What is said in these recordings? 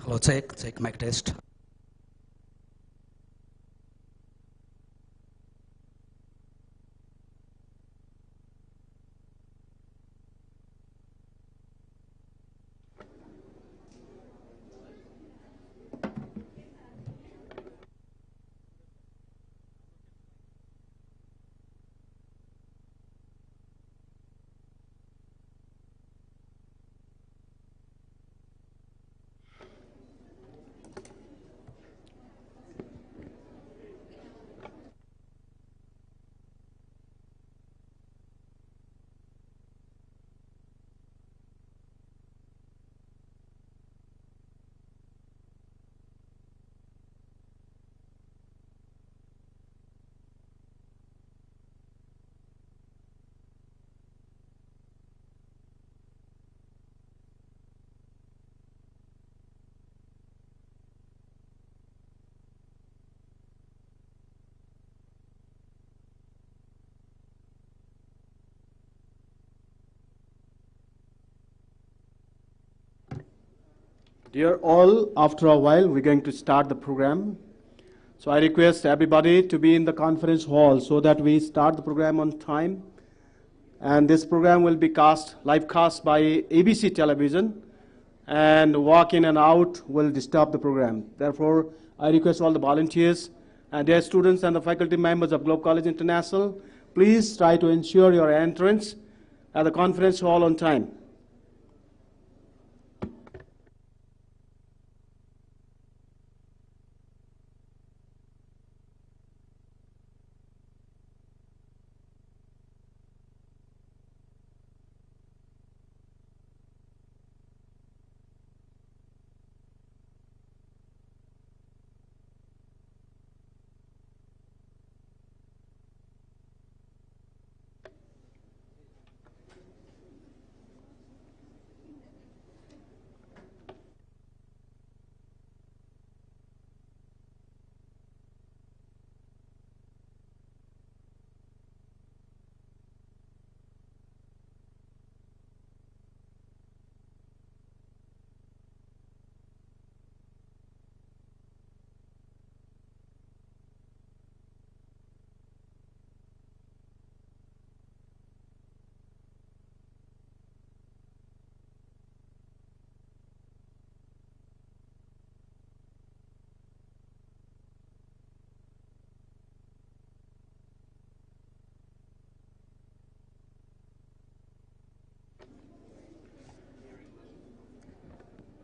Hello, check mic test. Dear all, after a while, we're going to start the program. So I request everybody to be in the conference hall so that we start the program on time. And this program will be live cast by ABC television, and walk in and out will disturb the program. Therefore, I request all the volunteers and their students and the faculty members of Globe College International, please try to ensure your entrance at the conference hall on time.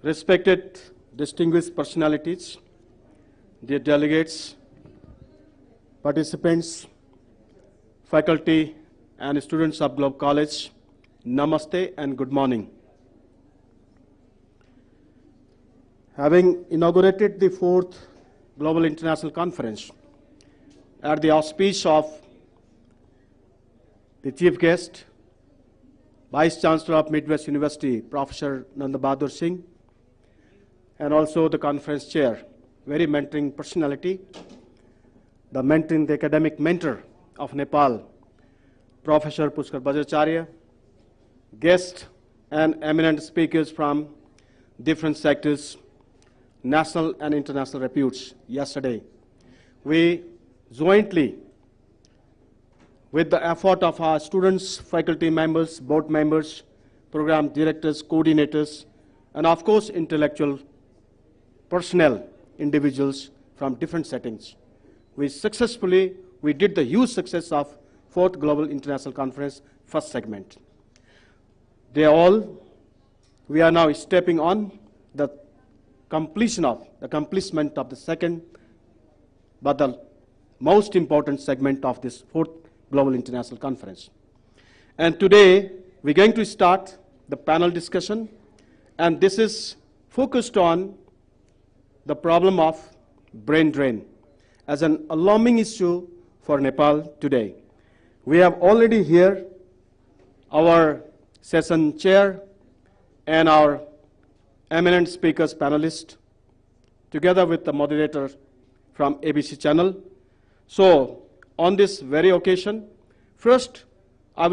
Respected distinguished personalities, dear delegates, participants, faculty, and students of Globe College, Namaste and good morning. Having inaugurated the 4th Global International Conference at the auspice of the chief guest, Vice Chancellor of Midwest University, Professor Nanda Bahadur Singh, and also the conference chair, very mentoring personality, the academic mentor of Nepal, Professor Pushkar Bajracharya, guests and eminent speakers from different sectors, national and international reputes yesterday. We jointly, with the effort of our students, faculty members, board members, program directors, coordinators, and of course intellectual personnel, individuals from different settings, we did the huge success of 4th Global International Conference first segment. We are now stepping on the accomplishment of the second, but the most important segment of this 4th Global International Conference. And today, we're going to start the panel discussion, and this is focused on the problem of brain drain as an alarming issue for Nepal today. We have already here our session chair and our eminent speakers panelist, together with the moderator from ABC channel. So on this very occasion, first I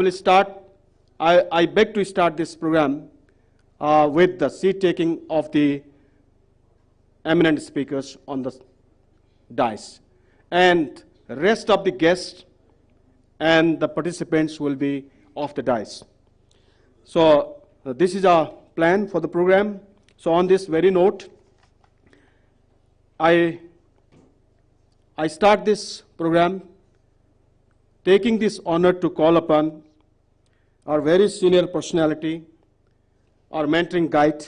beg to start this program with the seat taking of the eminent speakers on the dais. And rest of the guests and the participants will be off the dais. So this is our plan for the program. So on this very note, I start this program taking this honor to call upon our very senior personality, our mentoring guide,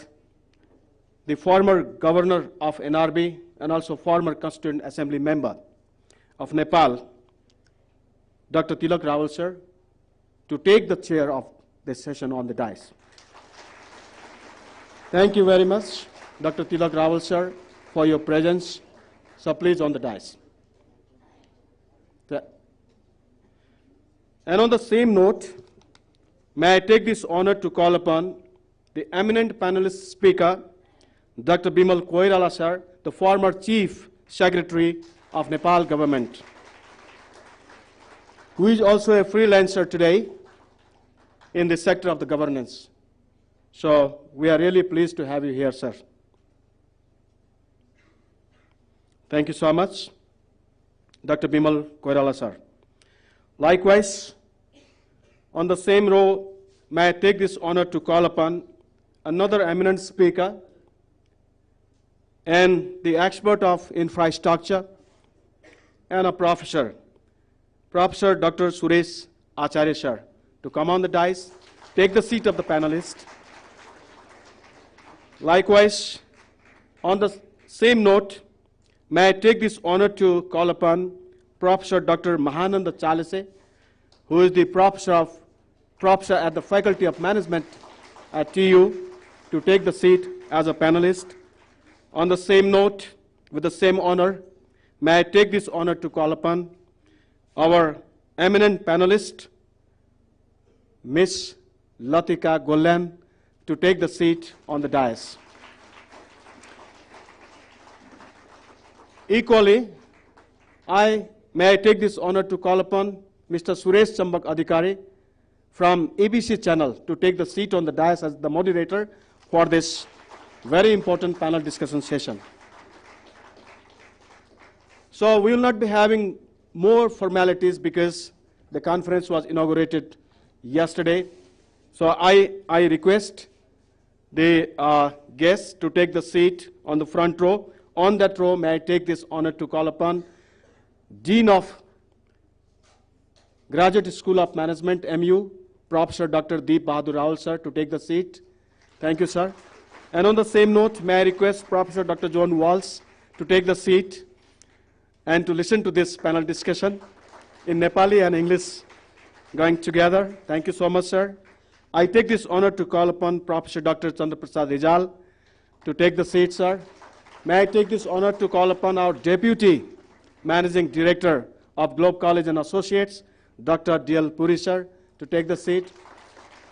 the former governor of NRB and also former Constituent Assembly member of Nepal, Dr. Tilak Rawal sir, to take the chair of this session on the dais. Thank you very much, Dr. Tilak Rawal sir, for your presence. So please on the dais. And on the same note, may I take this honor to call upon the eminent panelist speaker, Dr. Bimal Koirala sir, the former Chief Secretary of Nepal government, who is also a freelancer today in the sector of the governance. So we are really pleased to have you here, sir. Thank you so much, Dr. Bimal Koirala sir. Likewise, on the same row, may I take this honor to call upon another eminent speaker and the expert of infrastructure and a professor, Professor Dr. Suresh Acharya sir, to come on the dais, take the seat of the panelist. Likewise, on the same note, may I take this honor to call upon Professor Dr. Mahananda Chalise, who is the professor at the Faculty of Management at TU, to take the seat as a panelist. On the same note, with the same honor, may I take this honor to call upon our eminent panelist, Ms. Latika Gollan, to take the seat on the dais. Equally, may I take this honor to call upon Mr. Suresh Chambak Adhikari from ABC channel to take the seat on the dais as the moderator for this very important panel discussion session. So we will not be having more formalities because the conference was inaugurated yesterday. So I request the guests to take the seat on the front row. On that row, may I take this honor to call upon Dean of Graduate School of Management, MU, Professor Dr. Deep Bahadur Raul sir, to take the seat. Thank you, sir. And on the same note, may I request Professor Dr. John Walsh to take the seat and to listen to this panel discussion in Nepali and English going together. Thank you so much, sir. I take this honor to call upon Professor Dr. Chandra Prasad Rijal to take the seat, sir. May I take this honor to call upon our Deputy Managing Director of Globe College and Associates, Dr. D.L. Puri, sir, to take the seat.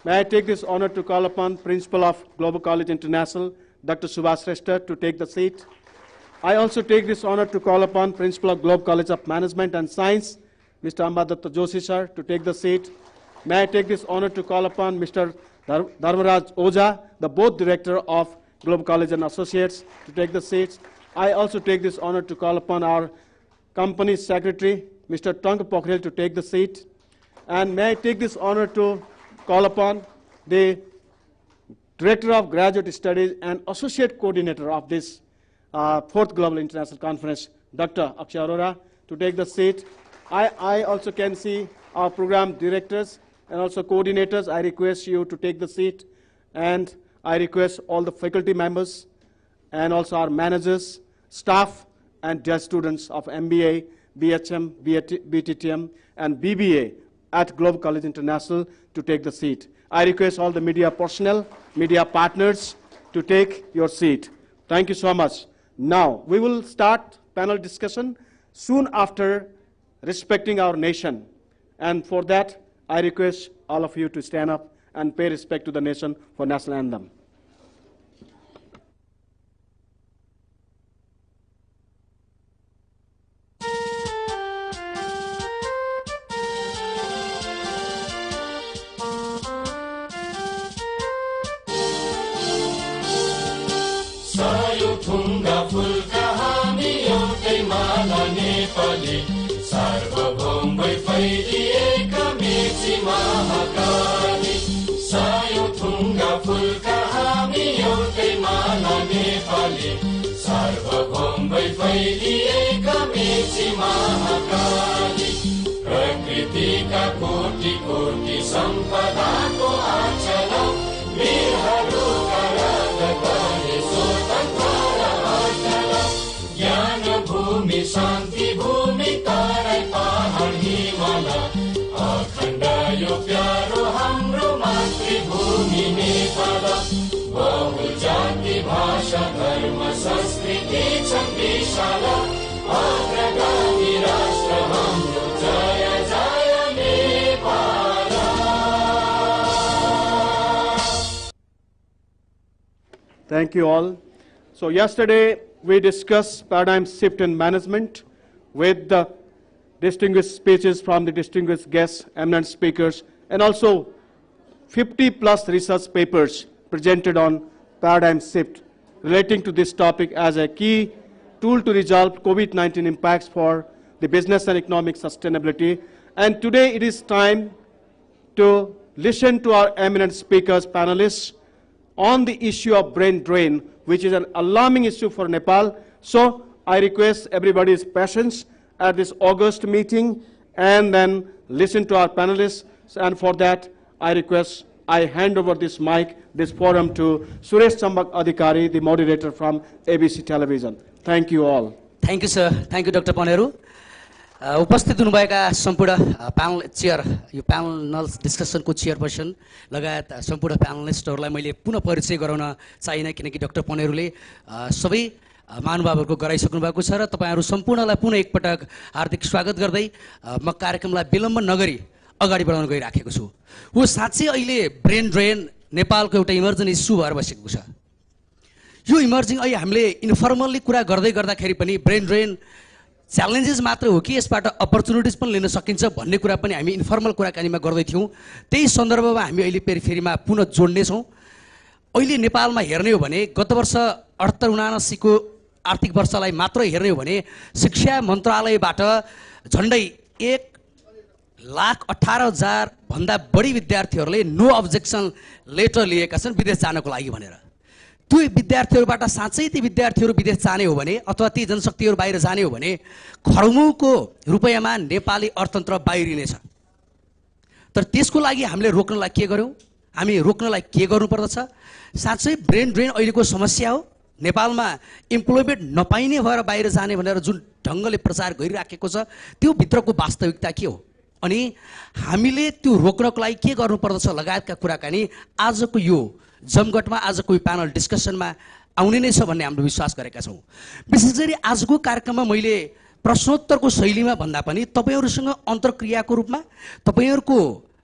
May I take this honor to call upon Principal of Global College International, Dr. Subhash Shrestha, to take the seat. I also take this honor to call upon Principal of Globe College of Management and Science, Mr. Ambadatta Joshi, sir, to take the seat. May I take this honor to call upon Mr. Dharmaraj Oja, the Board Director of Global College and Associates, to take the seats. I also take this honor to call upon our Company Secretary, Mr. Tank Pokhrel, to take the seat. And may I take this honor to call upon the Director of Graduate Studies and Associate Coordinator of this 4th Global International Conference, Dr. Akshay Arora, to take the seat. I also can see our program directors and also coordinators. I request you to take the seat, and I request all the faculty members and also our managers, staff, and dear students of MBA, BHM, BTTM, and BBA at Global College International to take the seat. I request all the media personnel, media partners to take your seat. Thank you so much. Now, we will start panel discussion soon after respecting our nation. And for that, I request all of you to stand up and pay respect to the nation for national anthem. Sayuk थुङ्गा फुलका हामी एउटै माला नेपाली सार्वभौम भई फैलिएका मेची महाकाली सायौं थुङ्गा फुलका हामी एउटै माला नेपाली सार्वभौम भई फैलिएका मेची महाकाली प्रकृतिका कोटि कोटि सम्पदाको आचल वीरहरूका रगतले स्वतन्त्र र अचल ज्ञान भूमि शान्ति भूमि तराई पहाड हिमाल अखण्ड यो प्यारो हाम्रो मातृभूमि नेपाल बहु जाति भाषा धर्म संस्कृति छन् विशाल अग्रगामी राष्ट्र हाम्रो जय जय Nepal. Thank you all. So yesterday we discussed paradigm shift in management with the distinguished speeches from the distinguished guests, eminent speakers, and also 50+ research papers presented on paradigm shift relating to this topic as a key tool to resolve COVID-19 impacts for the business and economic sustainability. And today it is time to listen to our eminent speakers, panelists, on the issue of brain drain, which is an alarming issue for Nepal. So I request everybody's patience at this August meeting and then listen to our panelists. And for that, I hand over this mic, this forum to Suresh Chambak Adhikari, the moderator from ABC Television. Thank you all. Thank you, sir. Thank you, Dr. Poneru. उपस्थित हुनुभएका सम्पूर्ण panel chair यो panel डिस्कसनको chairperson लगायत सम्पूर्ण प्यानलिस्टहरूलाई मैले पुनः परिचय गराउन चाहिन किनकि डाक्टर पनेरुले सबै महानुभावहरूको गराइसक्नु भएको छ र तपाईहरु सम्पूर्णलाई पुनः एकपटक हार्दिक स्वागत गर्दै म कार्यक्रमलाई विलम्ब नगरी अगाडि बढाउन गइराखेको छु। हो साच्चै अहिले ब्रेन ड्रेन नेपालको एउटा इमर्जिङ इस्यु भएर बसेको छ। यो इमर्जिङ अहिले हामीले इन्फर्मल्ली कुरा गर्दाखेरि पनि ब्रेन ड्रेन च्यालेन्जेस मात्र हो कि यसबाट अपर्च्युनिटिज पनि लिन सकिन्छ भन्ने कुरा पनि हामी इन्फर्मल कुराकानीमा गर्दै थियौं। त्यही सन्दर्भमा हामी अहिले फेरिमा पुनः जोड्ने छौं। अहिले नेपालमा हेर्ने हो भने गत वर्ष 78-79 को आर्थिक वर्षलाई मात्र हेर्ने हो भने शिक्षा मन्त्रालयबाट झण्डै 1,18,000 भन्दा बढी विद्यार्थीहरूले नो अब्जेक्सन लेटर लिएका छन् विदेश जानको लागि भनेर। त्यो विद्यार्थीहरूबाट साँच्चै ती विद्यार्थीहरू विदेश जाने हो भने अथवा ती जनशक्तिहरू बाहिर जाने हो भने खरौँको रुपैयाँमा नेपाली अर्थतन्त्र बाहिरिनेछ। तर त्यसको लागि हामीले रोक्नलाई के गर्यौं? हामी रोक्नलाई के गर्नुपर्दछ? साँच्चै ब्रेन ड्रेन अहिलेको समस्या हो। नेपालमा इम्प्लोयमेन्ट नपाइने भएर बाहिर जाने भनेर जुन ढङ्गले प्रचार गरिराखेको छ त्यो भित्रको वास्तविकता के हो अनि हामीले त्यो रोक्नको लागि के गर्नुपर्दछ लगायतका कुराकानी आजको यो जमघटमा आजको यो प्यानल डिस्कसनमा आउने नै छ भन्ने हामीले विश्वास गरेका छौं। विशेष गरी आजको कार्यक्रममा मैले प्रश्नोत्तरको शैलीमा भन्दा पनि तपाईहरुसँग अन्तर्क्रियाको रूपमा तपाईहरुको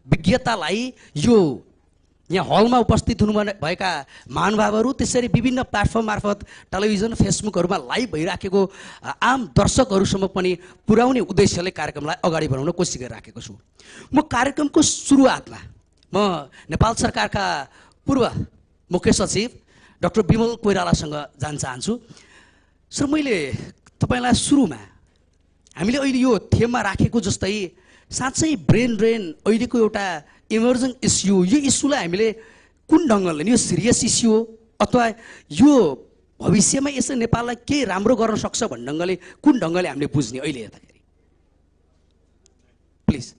विज्ञतालाई यो यहाँ हलमा उपस्थित हुनुभएका महानुभावहरू त्यसरी विभिन्न प्लेटफर्म मार्फत टेलिभिजन फेसबुकहरुमा लाइभ भइराखेको आम दर्शकहरुसम्म पनि पुर्याउने उद्देश्यले कार्यक्रमलाई अगाडि बढाउन कोसिस गरिराखेको छु। म कार्यक्रमको सुरुवातमा म नेपाल सरकारका पूर्व मुख्य सचिव डाक्टर बिमल कोइरालासँग जान चाहन्छु। सर मैले तपाईलाई सुरुमा हामीले अहिले यो थेममा राखेको जस्तै साँच्चै ब्रेन ड्रेन अहिलेको एउटा इमर्जिङ इस्यु यो इस्युलाई हामीले कुन ढङ्गले यो सिरियस इस्यु हो अथवा यो भविष्यमा यसले नेपाललाई के राम्रो गर्न सक्छ भन्ने ढङ्गले कुन ढङ्गले हामीले बुझ्ने अहिले हेर्दाखेरि प्लिज।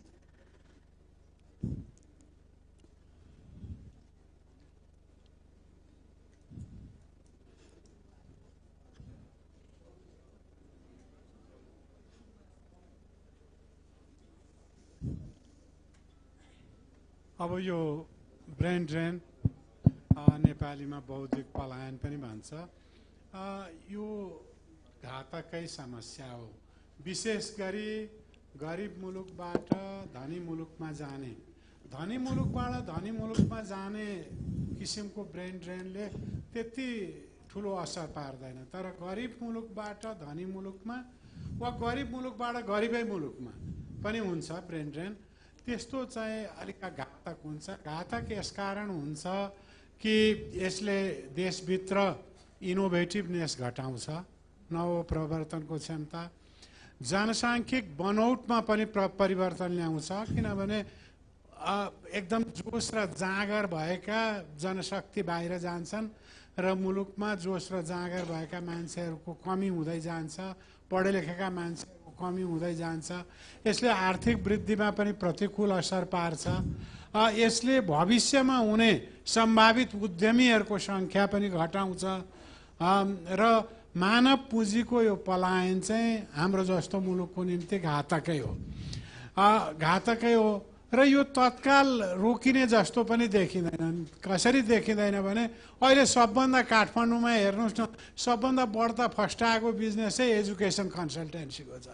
अब यो ब्रेन ड्रेन नेपालीमा बौद्धिक पलायन पनि भन्छ। यो घातकै समस्या हो। विशेष गरी गरिब मुलुकबाट धनी मुलुकमा जाने धनी मुलुकमा जाने किसिमको ब्रेन ड्रेनले त्यति ठुलो असर पार्दैन। तर गरिब मुलुकबाट धनी मुलुकमा वा गरिब मुलुकबाट गरिबै मुलुकमा पनि हुन्छ ब्रेन ड्रेन। त्यस्तो चाहिँ अलिक घातक हुन्छ। घातक यसकारण हुन्छ कि यसले देशभित्र इनोभेटिभनेस घटाउँछ, नवप्रवर्तनको क्षमता, जनसाङ्ख्यिक बनौटमा पनि परिवर्तन ल्याउँछ। किनभने एकदम जोस र जाँगर भएका जनशक्ति बाहिर जान्छन् र मुलुकमा जोस र जाँगर भएका मान्छेहरूको कमी हुँदै जान्छ, पढे लेखेका मान्छेहरूको कमी हुँदै जान्छ। यसले आर्थिक वृद्धिमा पनि प्रतिकूल असर पार्छ। यसले भविष्यमा हुने सम्भावित उद्यमीहरूको सङ्ख्या पनि घटाउँछ र मानव पुँजीको यो पलायन चाहिँ हाम्रो जस्तो मुलुकको निम्ति घातकै हो। र यो तत्काल रोकिने जस्तो पनि देखिँदैन। कसरी देखिँदैन भने अहिले सबभन्दा काठमाडौँमा हेर्नुहोस् न, सबभन्दा बढ्ता फस्टाएको बिजनेसै एजुकेसन कन्सल्टेन्सीको छ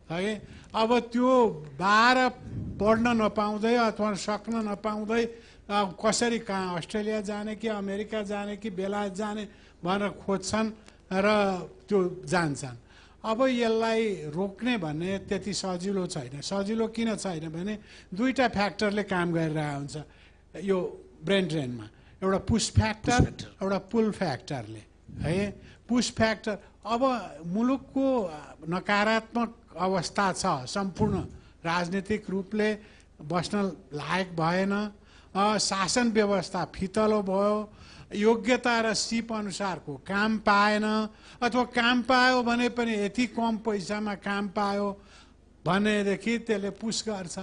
है। अब त्यो बाह्र पढ्न नपाउँदै अथवा सक्न नपाउँदै कसरी कहाँ अस्ट्रेलिया जाने कि अमेरिका जाने कि बेलायत जाने भनेर खोज्छन् र त्यो जान्छन्। अब यसलाई रोक्ने भन्ने त्यति सजिलो छैन। सजिलो किन छैन भने दुईटा फ्याक्टरले काम गरिरहेको हुन्छ यो ब्रेन ड्रेनमा। एउटा पुश फ्याक्टर, एउटा पुल फ्याक्टरले है। पुश फ्याक्टर, अब मुलुकको नकारात्मक अवस्था छ, सम्पूर्ण राजनीतिक रूपले बस्न लायक भएन, शासन व्यवस्था फितलो भयो, योग्यता र सिप अनुसारको काम पाएन, अथवा काम पायो भने पनि यति कम पैसामा काम पायो भनेदेखि त्यसले पुस गर्छ।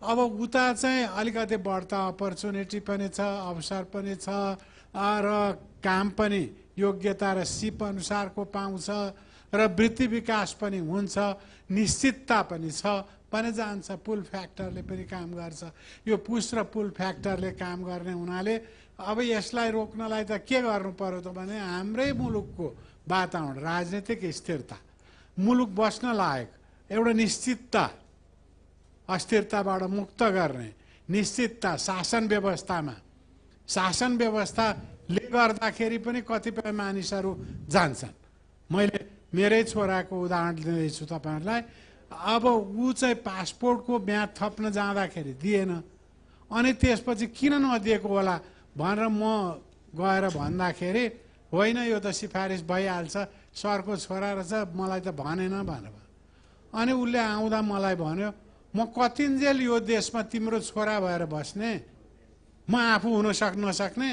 अब उता चाहिँ अलिकति बढ्ता अपर्च्युनिटी पनि छ, अवसर पनि छ र काम पनि योग्यता र सिप अनुसारको पाउँछ र वृत्ति विकास पनि हुन्छ, निश्चितता पनि छ भने जान्छ। पुल फ्याक्टरले पनि काम गर्छ। यो पुस र पुल फ्याक्टरले काम गर्ने हुनाले अब यसलाई रोक्नलाई त के गर्नु पर्यो त भने हाम्रै मुलुकको वातावरण, राजनीतिक स्थिरता, मुलुक बस्न लायक एउटा निश्चितता, अस्थिरताबाट मुक्त गर्ने निश्चितता शासन व्यवस्थामा। शासन व्यवस्थाले गर्दाखेरि पनि कतिपय मानिसहरू जान्छन्। मैले मेरै छोराको उदाहरण दिँदैछु तपाईँहरूलाई। अब ऊ चाहिँ पासपोर्टको म्याद थप्न जाँदाखेरि दिएन, अनि त्यसपछि किन नदिएको होला भनेर म गएर भन्दाखेरि होइन यो त सिफारिस भइहाल्छ, सरको छोरा रहेछ, मलाई त भनेन भनेर। अनि उसले आउँदा मलाई भन्यो म कतिन्जेल यो देशमा तिम्रो छोरा भएर बस्ने, म आफू हुन नसक्ने,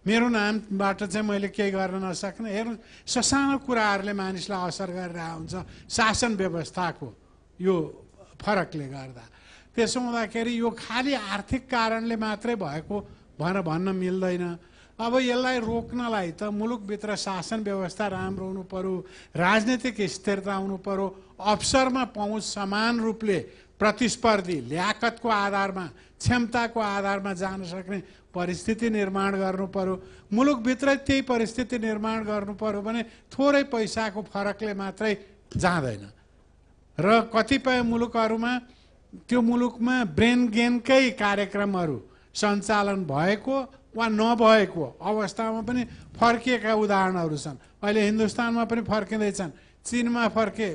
मेरो नामबाट चाहिँ मैले केही गर्न नसक्ने। हेर्नु, ससानो कुराहरूले मानिसलाई असर गरिरहेको हुन्छ शासन व्यवस्थाको यो फरकले गर्दा। त्यसो हुँदाखेरि यो खालि आर्थिक कारणले मात्रै भएको भनेर भन्न मिल्दैन। अब यसलाई रोक्नलाई त मुलुकभित्र शासन व्यवस्था राम्रो हुनु पर्यो, राजनीतिक स्थिरता हुनु पर्यो, अवसरमा पहुँच समान रूपले प्रतिस्पर्धी ल्याकतको आधारमा, क्षमताको आधारमा जान सक्ने परिस्थिति निर्माण गर्नु पर्यो। मुलुकभित्रै त्यही परिस्थिति निर्माण गर्नु पर्यो भने थोरै पैसाको फरकले मात्रै जाँदैन। र कतिपय मुलुकहरूमा त्यो मुलुकमा ब्रेन गेनकै कार्यक्रमहरू सञ्चालन भएको वा नभएको अवस्थामा पनि फर्किएका उदाहरणहरू छन्। अहिले हिन्दुस्तानमा पनि फर्किँदैछन्, चीनमा फर्के,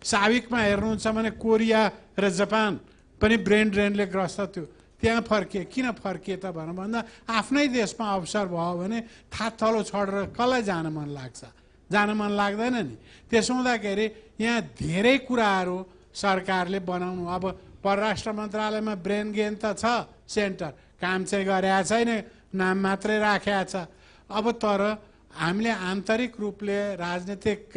साविकमा हेर्नुहुन्छ भने कोरिया र जापान पनि ब्रेन ड्रेनले ग्रस्त थियो, त्यहाँ फर्किए। किन फर्किए त भन्दा आफ्नै देशमा अवसर भयो भने थातथलो छोडेर कसलाई जान मन लाग्छ? जान मन लाग्दैन नि। त्यसो हुँदाखेरि यहाँ धेरै कुराहरू सरकारले बनाउनु। अब परराष्ट्र मन्त्रालयमा ब्रेन गेन त छ सेन्टर, काम चाहिँ गरेका छैन, नाम मात्रै राखेका छ। अब तर हामीले आन्तरिक रूपले राजनीतिक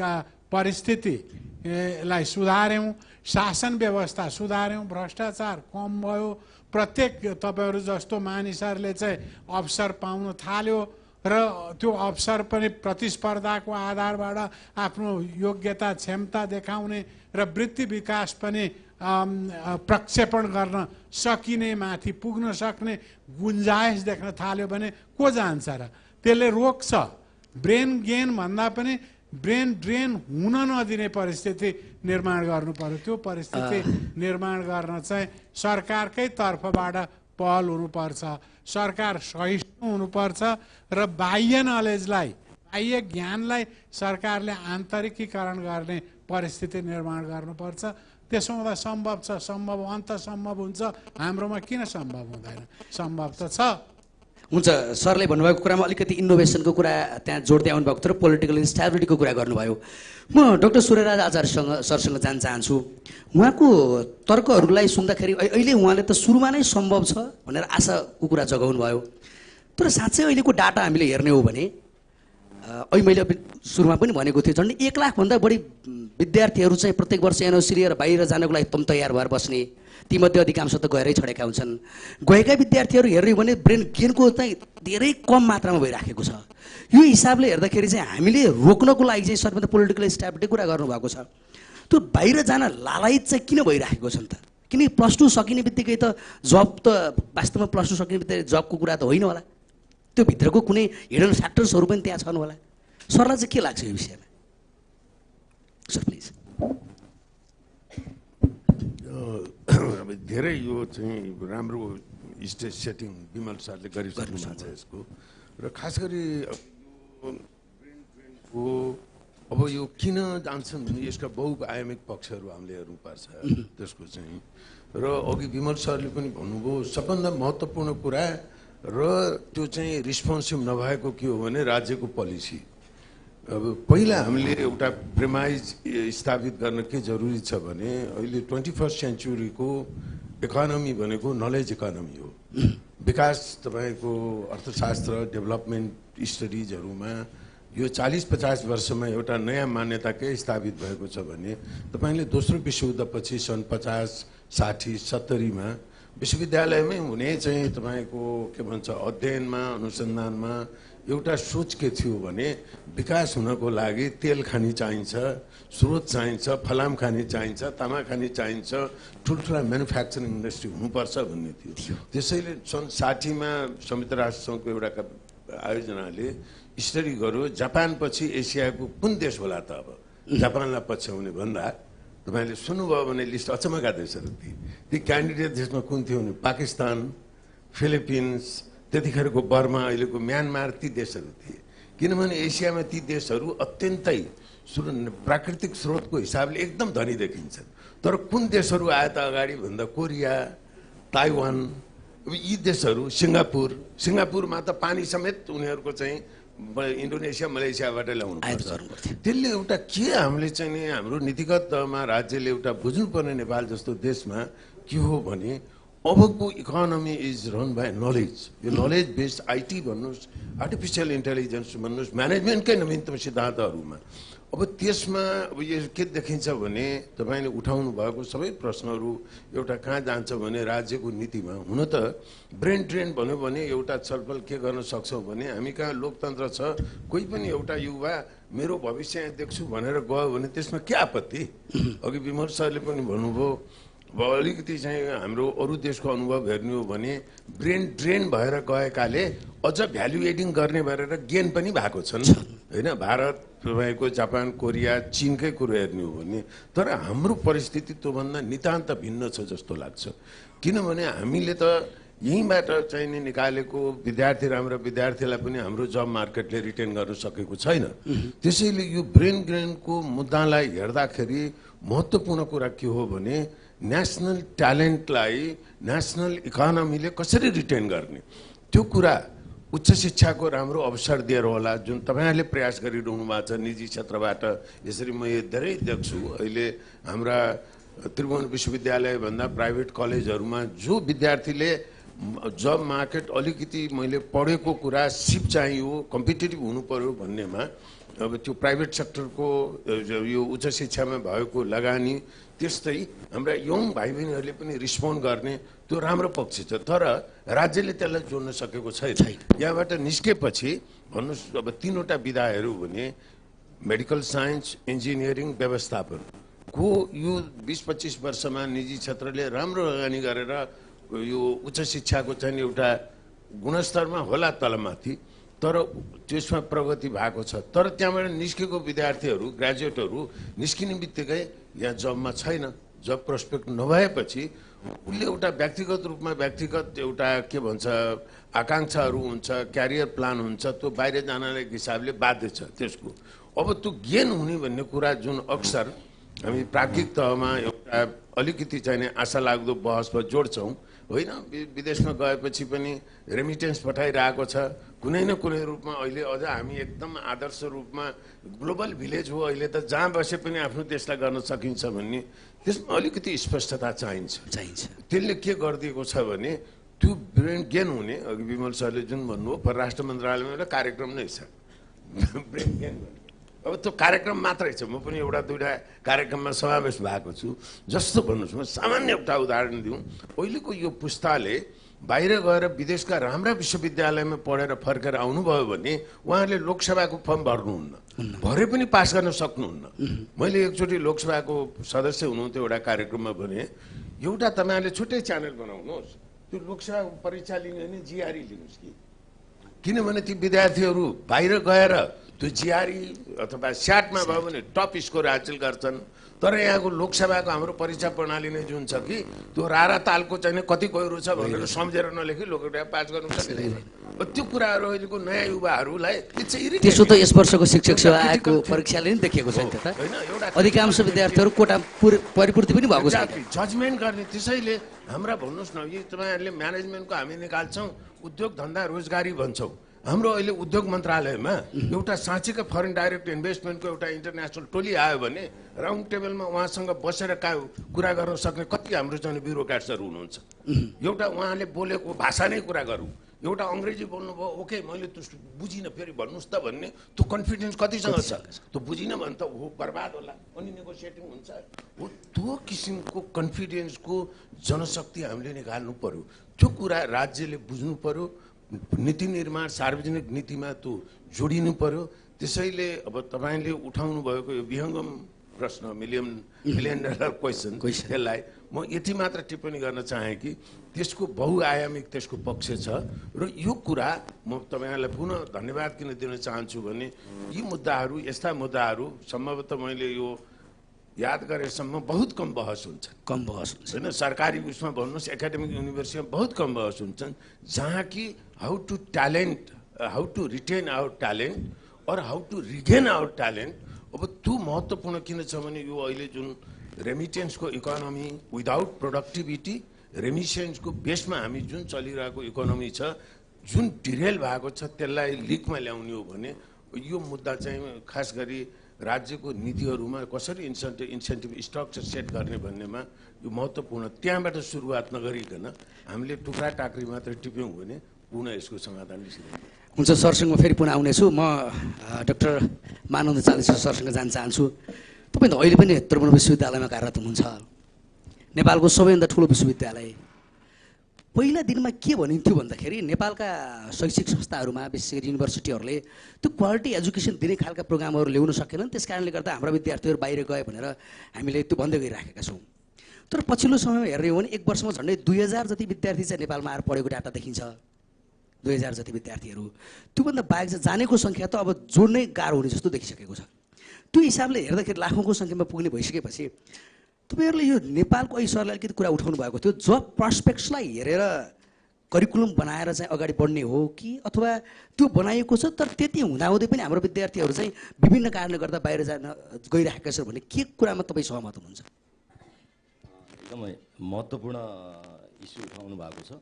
परिस्थितिलाई सुधार्यौँ, शासन व्यवस्था सुधार्यौँ, भ्रष्टाचार कम भयो, प्रत्येक तपाईँहरू जस्तो मानिसहरूले चाहिँ अवसर पाउन थाल्यो र त्यो अवसर पनि प्रतिस्पर्धाको आधारबाट आफ्नो योग्यता क्षमता देखाउने र वृत्ति विकास पनि प्रक्षेपण गर्न सकिने, माथि पुग्न सक्ने गुन्जाइस देख्न थाल्यो भने को जान्छ र? त्यसले रोक्छ। ब्रेन गेन भन्दा पनि ब्रेन ड्रेन हुन नदिने परिस्थिति निर्माण गर्नु पर्यो। त्यो परिस्थिति निर्माण गर्न चाहिँ सरकारकै तर्फबाट पहल हुनुपर्छ। सरकार सहिष्णु हुनुपर्छ र बाह्य नलेजलाई, बाह्य ज्ञानलाई सरकारले आन्तरिकीकरण गर्ने परिस्थिति निर्माण गर्नुपर्छ। त्यसो हुँदा सम्भव छ, सम्भव अन्त सम्भव हुन्छ। हाम्रोमा किन सम्भव हुँदैन? सम्भव त छ। हुन्छ सरले भन्नुभएको कुरामा अलिकति इनोभेसनको कुरा त्यहाँ जोड्दै आउनुभएको थियो र पोलिटिकल स्ट्याबिलिटीको कुरा गर्नुभयो। म डाक्टर सूर्यराज आचार्यसँग सरसँग जान चाहन्छु। उहाँको तर्कहरूलाई सुन्दाखेरि अहिले उहाँले त सुरुमा नै सम्भव छ भनेर आशाको कुरा जगाउनु भयो, तर साँच्चै अहिलेको डाटा हामीले हेर्ने हो भने अहिले मैले सुरुमा पनि भनेको थिएँ झन्डै 1 लाखभन्दा बढी विद्यार्थीहरू चाहिँ प्रत्येक वर्ष एनओसी लिएर बाहिर जानको लागि तम तयार भएर बस्ने, तीमध्ये अधिकांश त गएरै छोडेका हुन्छन्। गएका विद्यार्थीहरू हेर्ने हो भने ब्रेन गेनको चाहिँ धेरै कम मात्रामा भइराखेको छ। यो हिसाबले हेर्दाखेरि चाहिँ हामीले रोक्नको लागि चाहिँ सबभन्दा पोलिटिकल स्ट्याबिलिटी कुरा गर्नुभएको छ। त्यो बाहिर जान लालायत चाहिँ किन भइराखेको छ त? किन +2 सकिने बित्तिकै त जब त वास्तवमा +2 सकिने बित्तिकै जबको कुरा त होइन होला, त्यो भित्रको कुनै हिडन फ्याक्टर्सहरू पनि त्यहाँ छन् होला। सरलाई चाहिँ के लाग्छ यो विषयमा? Sir please. अब धेरै यो चाहिँ राम्रो स्टेज सेटिङ विमल सरले गरिसक्नु भएको छ यसको, र खास गरी ब्रेनको अब यो किन जान्छन् भने यसका बहुआयामिक पक्षहरू हामीले हेर्नुपर्छ त्यसको चाहिँ। र अघि विमल सरले पनि भन्नुभयो सबभन्दा महत्त्वपूर्ण कुरा र त्यो चाहिँ रिस्पोन्सिभ नभएको के हो भने राज्यको पोलिसी। अब पहिला हामीले एउटा प्रेमाइज स्थापित गर्न के जरुरी छ भने अहिले 21st सेन्चुरीको इकोनोमी भनेको नलेज इकोनोमी हो। विकास तपाईँको अर्थशास्त्र डेभलपमेन्ट स्टडिजहरूमा यो 40-50 वर्षमा एउटा नयाँ मान्यता के स्थापित भएको छ भने तपाईँले दोस्रो विश्वयुद्धपछि सन् 50, 60, 70मा विश्वविद्यालयमै हुने चाहिँ तपाईँको के भन्छ अध्ययनमा अनुसन्धानमा एउटा सोच के थियो भने विकास हुनको लागि तेल खानी चाहिन्छ, स्रोत चाहिन्छ, फलाम खानी चाहिन्छ, तामा खानी चाहिन्छ, ठुल्ठुला म्यानुफ्याक्चरिङ इन्डस्ट्री हुनुपर्छ भन्ने थियो। त्यसैले सन् 60मा संयुक्त राष्ट्रसङ्घको एउटा आयोजनाले स्टडी गर्यो जापानपछि एसियाको कुन देश होला त। अब जापानलाई पछ्याउने भन्दा तपाईँले सुन्नुभयो भने लिस्ट अचम्मका देशहरू थिए। ती क्यान्डिडेट देशमा कुन थियो भने पाकिस्तान, फिलिपिन्स, त्यतिखेरको बर्मा, अहिलेको म्यानमार, ती देशहरू थिए। किनभने एसियामा ती देशहरू अत्यन्तै प्राकृतिक स्रोतको हिसाबले एकदम धनी देखिन्छन्। तर कुन देशहरू आए त अगाडि भन्दा कोरिया, ताइवान, यी देशहरू, सिङ्गापुरमा त पानी समेत उनीहरूको चाहिँ इन्डोनेसिया मलेसियाबाट ल्याउनु पर्छ। त्यसले एउटा के हामीले चाहिँ नि हाम्रो नीतिगत तहमा राज्यले एउटा बुझ्नुपर्ने नेपाल जस्तो देशमा के हो भने अबको economy is run by knowledge. यो नलेज बेस्ड आइटी भन्नुहोस्, आर्टिफिसियल इन्टेलिजेन्स भन्नुहोस्, म्यानेजमेन्टकै नवीनतम सिद्धान्तहरूमा अब त्यसमा अब यो के देखिन्छ भने तपाईँले उठाउनु भएको सबै प्रश्नहरू एउटा कहाँ जान्छ भने राज्यको नीतिमा। हुन त ब्रेन ड्रेन भन्यो भने एउटा छलफल के गर्न सक्छौँ भने हामी कहाँ लोकतन्त्र छ, कोही पनि एउटा युवा मेरो भविष्य यहाँ देख्छु भनेर गयो भने त्यसमा के आपत्ति। अघि विमल सरले पनि भन्नुभयो अब अलिकति चाहिँ हाम्रो अरू देशको अनुभव हेर्ने हो भने ब्रेन ड्रेन भएर गएकाले अझ भ्याल्यु एडिङ गर्ने भएर गेन पनि भएको छन् होइन। भारत तपाईँको जापान, कोरिया, चीनकै कुरो हेर्ने हो भने। तर हाम्रो परिस्थिति त्योभन्दा नितान्त भिन्न छ जस्तो लाग्छ। किनभने हामीले त यहीँबाट चाहिँ नि निकालेको विद्यार्थी राम्रो विद्यार्थीलाई पनि हाम्रो जब मार्केटले रिटेन गर्न सकेको छैन। त्यसैले यो ब्रेन ड्रेनको मुद्दालाई हेर्दाखेरि महत्त्वपूर्ण कुरा के हो भने नेसनल ट्यालेन्टलाई नेसनल इकोनोमीले कसरी रिटेन गर्ने, त्यो कुरा उच्च शिक्षाको राम्रो अवसर दिएर होला जुन तपाईँहरूले प्रयास गरिरहनु भएको छ निजी क्षेत्रबाट। यसरी म धेरै देख्छु अहिले हाम्रा त्रिभुवन विश्वविद्यालयभन्दा प्राइभेट कलेजहरूमा जो विद्यार्थीले जब मार्केट अलिकति मैले पढेको कुरा सिप चाहियो, कम्पिटेटिभ हुनु पर्यो भन्नेमा अब त्यो प्राइभेट सेक्टरको यो उच्च शिक्षामा भएको लगानी, त्यस्तै हाम्रा यङ भाइ बहिनीहरूले पनि रिस्पोन्ड गर्ने त्यो राम्रो पक्ष छ। तर राज्यले त्यसलाई जोड्न सकेको छैन। यहाँबाट निस्केपछि भन्नुहोस् अब 3वटा विधाहरू भने मेडिकल साइन्स, इन्जिनियरिङ, व्यवस्थापन को यो 20-25 वर्षमा निजी क्षेत्रले राम्रो लगानी गरेर यो उच्च शिक्षाको चाहिँ एउटा गुणस्तरमा होला तलमाथि, तर त्यसमा प्रगति भएको छ। तर त्यहाँबाट निस्केको विद्यार्थीहरू ग्रेजुएटहरू निस्किने बित्तिकै यहाँ जबमा छैन। जब प्रोस्पेक्ट नभएपछि उसले एउटा व्यक्तिगत रूपमा व्यक्तिगत एउटा के भन्छ आकाङ्क्षाहरू हुन्छ, क्यारियर प्लान हुन्छ, त्यो बाहिर जानलाई हिसाबले बाध्य छ त्यसको। अब त्यो गेन हुने भन्ने कुरा जुन अक्सर हामी प्राज्ञिक तहमा एउटा अलिकति चाहिने आशा लाग्दो बहसमा जोड्छौँ होइन विदेशमा गएपछि पनि रेमिटेन्स पठाइरहेको छ कुनै न कुनै रूपमा अहिले अझ हामी एकदम आदर्श रूपमा ग्लोबल भिलेज हो अहिले त जहाँ बसे पनि आफ्नो देशलाई गर्न सकिन्छ भन्ने त्यसमा अलिकति स्पष्टता चाहिन्छ त्यसले के गरिदिएको छ भने त्यो ब्रेन गेन हुने अघि विमल सरले जुन भन्नुभयो परराष्ट्र मन्त्रालयमा एउटा कार्यक्रम नै छ ब्रेन गेन गर्ने अब त्यो कार्यक्रम मात्रै छ म पनि एउटा दुईवटा कार्यक्रममा समावेश भएको छु जस्तो भन्नुहोस् म सामान्य एउटा उदाहरण दिउँ अहिलेको यो पुस्ताले बाहिर गएर विदेशका राम्रा विश्वविद्यालयमा पढेर फर्केर आउनुभयो भने उहाँहरूले लोकसभाको फर्म भर्नुहुन्न भरे पनि पास गर्न सक्नुहुन्न मैले एकचोटि लोकसभाको सदस्य हुनुहुन्थ्यो एउटा कार्यक्रममा भने एउटा तपाईँहरूले छुट्टै च्यानल बनाउनुहोस् त्यो लोकसभा परीक्षा लिने भने जिआरई लिनुहोस् कि किनभने ती विद्यार्थीहरू बाहिर गएर त्यो जिआरई अथवा स्याटमा भयो भने टप स्कोर हासिल गर्छन् तर यहाँको लोकसभाको हाम्रो परीक्षा प्रणाली नै जुन छ कि त्यो रारा तालको चाहिँ कति गहिरो छ भनेर सम्झेर नलेखी लोकसभा पास गर्नु सकिँदैन त्यो कुराहरू अहिलेको नयाँ युवाहरूलाई त्यसो त यस वर्षको शिक्षक सेवा आयोगको परीक्षाले नि देखिएको छ नि त अधिकांश विद्यार्थीहरू कोटा परिपूर्ति पनि भएको छ जजमेन्ट गर्ने त्यसैले हाम्रा भन्नुहोस् न यी तपाईँहरूले म्यानेजमेन्टको हामी निकाल्छौँ उद्योग धन्दा रोजगारी भन्छौँ हाम्रो अहिले उद्योग मन्त्रालयमा एउटा साँच्चीकै फरेन डाइरेक्ट इन्भेस्टमेन्टको एउटा इन्टरनेसनल टोली आयो भने राउन्ड टेबलमा उहाँसँग बसेर कुरा गर्न सक्ने कति हाम्रो चाहिँ ब्युरोक्राट्सहरू हुनुहुन्छ एउटा उहाँले बोलेको भाषा नै कुरा गरौँ एउटा अङ्ग्रेजी बोल्नुभयो ओके मैले त्यो बुझिनँ फेरि भन्नुहोस् त भन्ने त्यो कन्फिडेन्स कतिसँग छ त्यो बुझिनँ भने त हो बर्बाद होला अनि नेगोसिएटिङ हुन्छ हो त्यो किसिमको कन्फिडेन्सको जनशक्ति हामीले निकाल्नु पर्यो त्यो कुरा राज्यले बुझ्नु पर्यो नीति निर्माण सार्वजनिक नीतिमा त्यो जोडिनु पर्यो त्यसैले अब तपाईँले उठाउनु भएको यो विहङ्गम प्रश्न मिलियन डलर क्वेसन त्यसलाई म यति मात्र टिप्पणी गर्न चाहेँ कि त्यसको बहुआयामिक त्यसको पक्ष छ र यो कुरा म तपाईँहरूलाई पुनः धन्यवाद किन दिन चाहन्छु भने यी मुद्दाहरू यस्ता मुद्दाहरू सम्भवतः मैले यो याद गरेसम्म बहुत कम बहस हुन्छ होइन सरकारी उसमा भन्नुहोस् एकाडेमिक युनिभर्सिटीमा बहुत कम बहस हुन्छन् जहाँ कि how to retain our talent और how to regain our talent अब त्यो महत्त्वपूर्ण किन छ भने यो अहिले जुन रेमिटेन्सको इकोनोमी विदाउट प्रोडक्टिभिटी रेमिटेन्सको बेसमा हामी जुन चलिरहेको इकोनोमी छ जुन डिरेल भएको छ त्यसलाई लिकमा ल्याउने हो भने यो मुद्दा चाहिँ खास गरी राज्यको नीतिहरूमा कसरी इन्सेन्टिभ स्ट्रक्चर सेट गर्ने भन्नेमा यो महत्त्वपूर्ण त्यहाँबाट सुरुवात नगरिकन हामीले टुक्रा टाक्री मात्र टिप्यौँ भने पुनः यसको समाधान निस्किन्छ हुन्छ सरसँग म फेरि पुनः आउनेछु म डाक्टर मानन्द चालिसा सरसँग जान चाहन्छु तपाईँ त अहिले पनि त्रिभुवन विश्वविद्यालयमा कार्यरत हुनुहुन्छ नेपालको सबैभन्दा ठुलो विश्वविद्यालय पहिला दिनमा के भनिन्थ्यो भन्दाखेरि नेपालका शैक्षिक संस्थाहरूमा विशेष गरी युनिभर्सिटीहरूले त्यो क्वालिटी एजुकेसन दिने खालका प्रोग्रामहरू ल्याउन सकेनन् त्यस कारणले गर्दा हाम्रा विद्यार्थीहरू बाहिर गए भनेर हामीले त्यो भन्दै गइराखेका छौँ तर पछिल्लो समयमा हेर्ने हो भने एक वर्षमा झन्डै 2000 जति विद्यार्थी चाहिँ नेपालमा आएर पढेको डाटा देखिन्छ 2000 जति विद्यार्थीहरू त्योभन्दा बाहेक चाहिँ जानेको सङ्ख्या त अब जोड्नै गाह्रो हुने जस्तो देखिसकेको छ त्यो हिसाबले हेर्दाखेरि लाखौँको सङ्ख्यामा पुग्ने भइसकेपछि तपाईँहरूले यो नेपालको अहिले सरले अलिकति कुरा उठाउनु भएको थियो जब प्रस्पेक्ट्सलाई हेरेर करिकुलम बनाएर चाहिँ अगाडि बढ्ने हो कि अथवा त्यो बनाइएको छ तर त्यति हुँदाहुँदै पनि हाम्रो विद्यार्थीहरू चाहिँ विभिन्न कारणले गर्दा बाहिर जान गइरहेका छन् भने के कुरामा तपाईँ सहमत हुनुहुन्छ एकदमै महत्त्वपूर्ण इस्यु उठाउनु भएको छ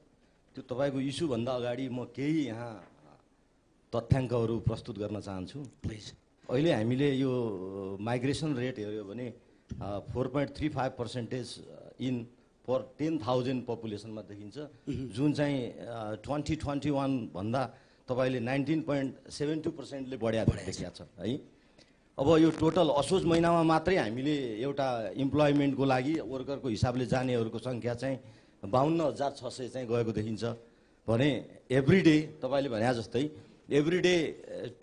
त्यो तपाईँको इस्युभन्दा अगाडि म केही यहाँ तथ्याङ्कहरू प्रस्तुत गर्न चाहन्छु प्लिज अहिले हामीले यो माइग्रेसन रेट हेऱ्यो भने 4.35% इन पर 10,000 पपुलेसनमा देखिन्छ जुन चाहिँ 2021 भन्दा तपाईँले 19.72%ले बढ्या देखिया छ है अब यो टोटल असोज महिनामा मात्रै हामीले एउटा इम्प्लोइमेन्टको लागि वर्करको हिसाबले जानेहरूको सङ्ख्या चाहिँ 52,600 चाहिँ गएको देखिन्छ भने एभ्रिडे तपाईँले भने जस्तै एभ्रिडे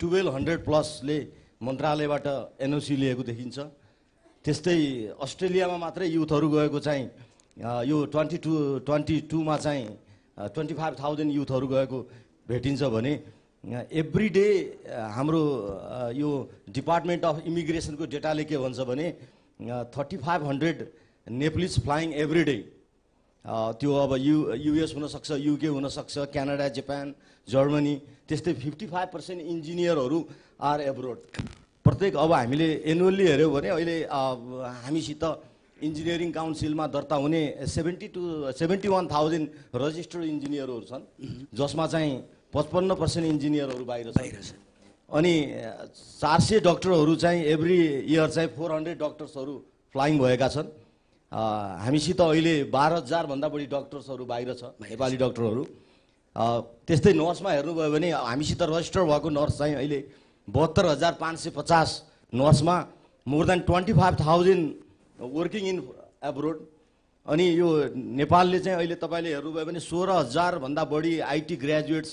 1200 प्लसले मन्त्रालयबाट एनओसी लिएको देखिन्छ त्यस्तै अस्ट्रेलियामा मात्रै युथहरू गएको चाहिँ यो 2022मा चाहिँ 25,000 युथहरू गएको भेटिन्छ भने एभ्री डे हाम्रो यो डिपार्टमेन्ट अफ इमिग्रेसनको डेटाले के भन्छ भने 3500 नेप्लिज फ्लाइङ एभ्री डे त्यो अब युएस हुनसक्छ युके हुनसक्छ क्यानाडा जापान जर्मनी त्यस्तै 55% इन्जिनियरहरू आर एब्रोड प्रत्येक अब हामीले एनुअल्ली हेऱ्यौँ भने अहिले हामीसित इन्जिनियरिङ काउन्सिलमा दर्ता हुने 70 to 71,000 रजिस्टर्ड इन्जिनियरहरू छन्, जसमा चाहिँ 55% इन्जिनियरहरू बाहिर छन्। अनि 400 डक्टरहरू चाहिँ एभ्री इयर चाहिँ 400 डक्टर्सहरू फ्लाइङ भएका छन्। हामीसित अहिले 12,000 भन्दा बढी डक्टर्सहरू बाहिर छ, नेपाली डक्टरहरू। त्यस्तै नर्समा हेर्नुभयो भने हामीसित रजिस्टर भएको नर्स चाहिँ अहिले 72,550 नर्समा more than 25,000 working in abroad. अनि यो नेपालले चाहिँ अहिले तपाईँले हेर्नुभयो भने 16,000 भन्दा बढी आइटी ग्रेजुएट्स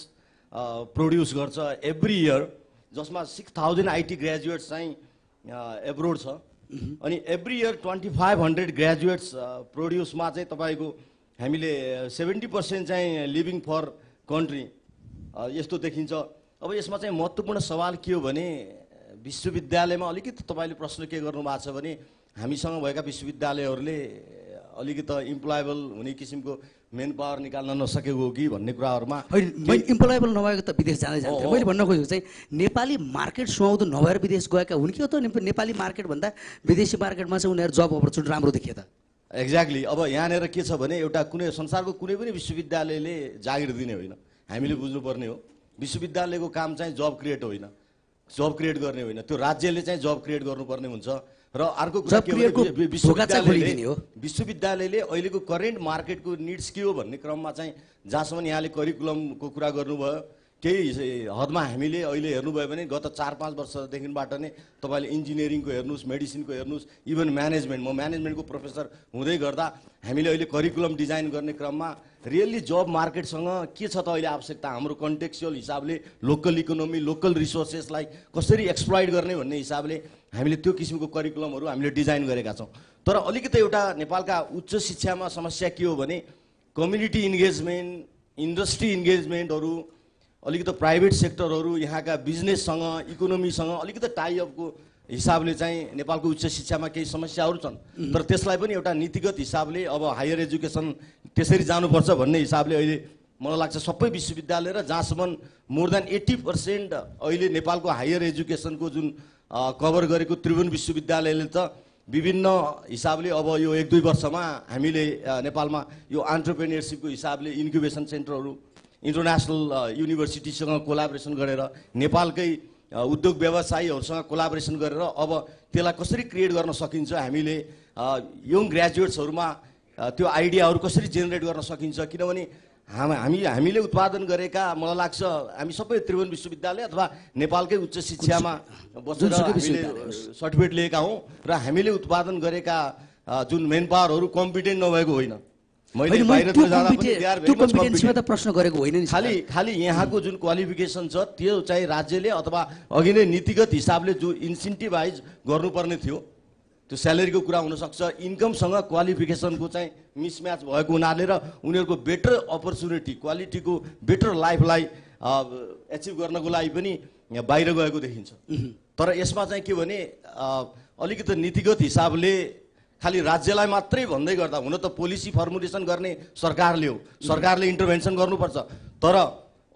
प्रोड्युस गर्छ एभ्री इयर, जसमा 6,000 आइटी ग्रेजुएट्स चाहिँ एब्रोड छ। अनि एभ्री इयर 2,500 ग्रेजुएट्स प्रोड्युसमा चाहिँ तपाईँको हामीले 70% चाहिँ लिभिङ फर कन्ट्री यस्तो देखिन्छ। अब यसमा चाहिँ महत्त्वपूर्ण सवाल के हो भने विश्वविद्यालयमा अलिकति तपाईँले प्रश्न के गर्नु भएको छ भने हामीसँग भएका विश्वविद्यालयहरूले अलिकति इम्प्लोएबल हुने किसिमको मेन पावर निकाल्न नसकेको हो कि भन्ने कुराहरूमा। होइन, इम्प्लोएबल नभएको त विदेश जाँदै जान्थ्यो। मैले भन्न खोजेको चाहिँ नेपाली मार्केट सुहाउँदो नभएर विदेश गएका हुन् कि त नेपाली मार्केटभन्दा विदेशी मार्केटमा चाहिँ उनीहरू जब अपर्च्युनिटी राम्रो देखियो त? एक्ज्याक्टली। अब यहाँनिर के छ भने एउटा कुनै संसारको कुनै पनि विश्वविद्यालयले जागिर दिने होइन, हामीले बुझ्नुपर्ने हो। विश्वविद्यालयको काम चाहिँ जब क्रिएट होइन, जब क्रिएट गर्ने होइन, त्यो राज्यले चाहिँ जब क्रिएट गर्नुपर्ने हुन्छ। र अर्को कुरा के हो, विश्वविद्यालयले अहिलेको करेन्ट मार्केटको निड्स के हो भन्ने क्रममा चाहिँ जहाँसम्म यहाँले करिकुलमको कुरा गर्नुभयो, केही हदमा हामीले अहिले हेर्नुभयो भने गत 4-5 वर्षदेखिबाट नै तपाईँले इन्जिनियरिङको हेर्नुहोस्, मेडिसिनको हेर्नुहोस्, इभन म्यानेजमेन्ट, म म्यानेजमेन्टको प्रोफेसर हुँदै गर्दा हामीले अहिले करिकुलम डिजाइन गर्ने क्रममा रियल्ली जब मार्केटसँग के छ त अहिले आवश्यकता, हाम्रो कन्टेक्चुअल हिसाबले लोकल इकोनोमी, लोकल रिसोर्सेसलाई कसरी एक्सप्लोइट गर्ने भन्ने हिसाबले हामीले त्यो किसिमको करिकुलमहरू हामीले डिजाइन गरेका छौँ। तर अलिकति एउटा नेपालका उच्च शिक्षामा समस्या के हो भने कम्युनिटी इन्गेजमेन्ट, इन्डस्ट्री इन्गेजमेन्टहरू, अलिकति प्राइभेट सेक्टरहरू, यहाँका बिजनेससँग, इकोनोमीसँग अलिकति टाइअपको हिसाबले चाहिँ नेपालको उच्च शिक्षामा केही समस्याहरू छन्। तर त्यसलाई पनि एउटा नीतिगत हिसाबले अब हायर एजुकेसन त्यसरी जानुपर्छ भन्ने हिसाबले अहिले मलाई लाग्छ सबै विश्वविद्यालय र जहाँसम्म मोर देन 80% अहिले नेपालको हायर एजुकेसनको जुन कभर गरेको त्रिभुवन विश्वविद्यालयले त विभिन्न हिसाबले अब यो 1-2 वर्षमा हामीले नेपालमा यो एन्टरप्रेन्योरसिपको हिसाबले इन्क्युबेसन सेन्टरहरू, इन्टरनेसनल युनिभर्सिटीसँग कोलाबोरेसन गरेर, नेपालकै उद्योग व्यवसायीहरूसँग कोलाबोरेसन गरेर अब त्यसलाई कसरी क्रिएट गर्न सकिन्छ, हामीले यङ ग्रेजुएट्सहरूमा त्यो आइडियाहरू कसरी जेनेरेट गर्न सकिन्छ। किनभने हामीले उत्पादन गरेका, मलाई लाग्छ हामी सबै त्रिभुवन विश्वविद्यालय अथवा नेपालकै उच्च शिक्षामा बसेर हामीले सर्टिफिकेट लिएका हौँ र हामीले उत्पादन गरेका जुन मेन पावरहरू कम्पिटेन्ट नभएको होइन। मैले बाहिरतिर जाँदा पनि त्यो कम्पिटेन्सीमा त प्रश्न गरेको होइन नि। खालि यहाँको जुन क्वालिफिकेसन छ त्यो चाहिँ राज्यले अथवा अघि नै नीतिगत हिसाबले जो इन्सेन्टिभाइज गर्नुपर्ने थियो, त्यो स्यालेरीको कुरा हुनसक्छ, इन्कमसँग क्वालिफिकेसनको चाहिँ मिसम्याच भएको हुनाले र उनीहरूको बेटर अपर्च्युनिटी, क्वालिटीको बेटर लाइफलाई एचिभ गर्नको लागि पनि बाहिर गएको देखिन्छ। तर यसमा चाहिँ के भने अलिकति नीतिगत हिसाबले खालि राज्यलाई मात्रै भन्दै गर्दा, हुन त पोलिसी फर्मुलेसन गर्ने सरकारले हो, सरकारले इन्टरभेन्सन गर्नुपर्छ। तर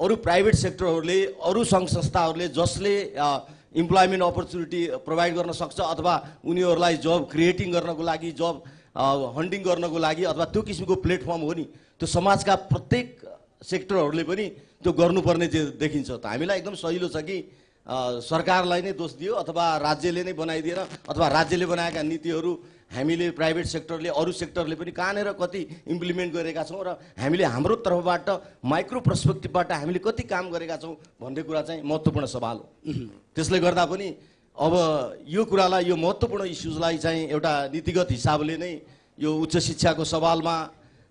अरू प्राइभेट सेक्टरहरूले, अरू सङ्घ संस्थाहरूले जसले इम्प्लोइमेन्ट अपर्च्युनिटी प्रोभाइड गर्न सक्छ अथवा उनीहरूलाई जब क्रिएटिङ गर्नको लागि, जब हन्टिङ गर्नको लागि अथवा त्यो किसिमको प्लेटफर्म हो नि, त्यो समाजका प्रत्येक सेक्टरहरूले पनि त्यो गर्नुपर्ने देखिन्छ। त हामीलाई एकदम सजिलो छ कि सरकारलाई नै दोष दियो अथवा राज्यले नै बनाइदिएर अथवा राज्यले बनाएका नीतिहरू हामीले प्राइभेट सेक्टरले, अरू सेक्टरले पनि कहाँनिर कति इम्प्लिमेन्ट गरेका छौँ र हामीले हाम्रो तर्फबाट माइक्रो पर्सपेक्टिभबाट हामीले कति काम गरेका छौँ भन्ने कुरा चाहिँ महत्त्वपूर्ण सवाल हो। त्यसले गर्दा पनि अब यो कुरालाई, यो महत्त्वपूर्ण इस्युजलाई चाहिँ एउटा नीतिगत हिसाबले नै यो उच्च शिक्षाको सवालमा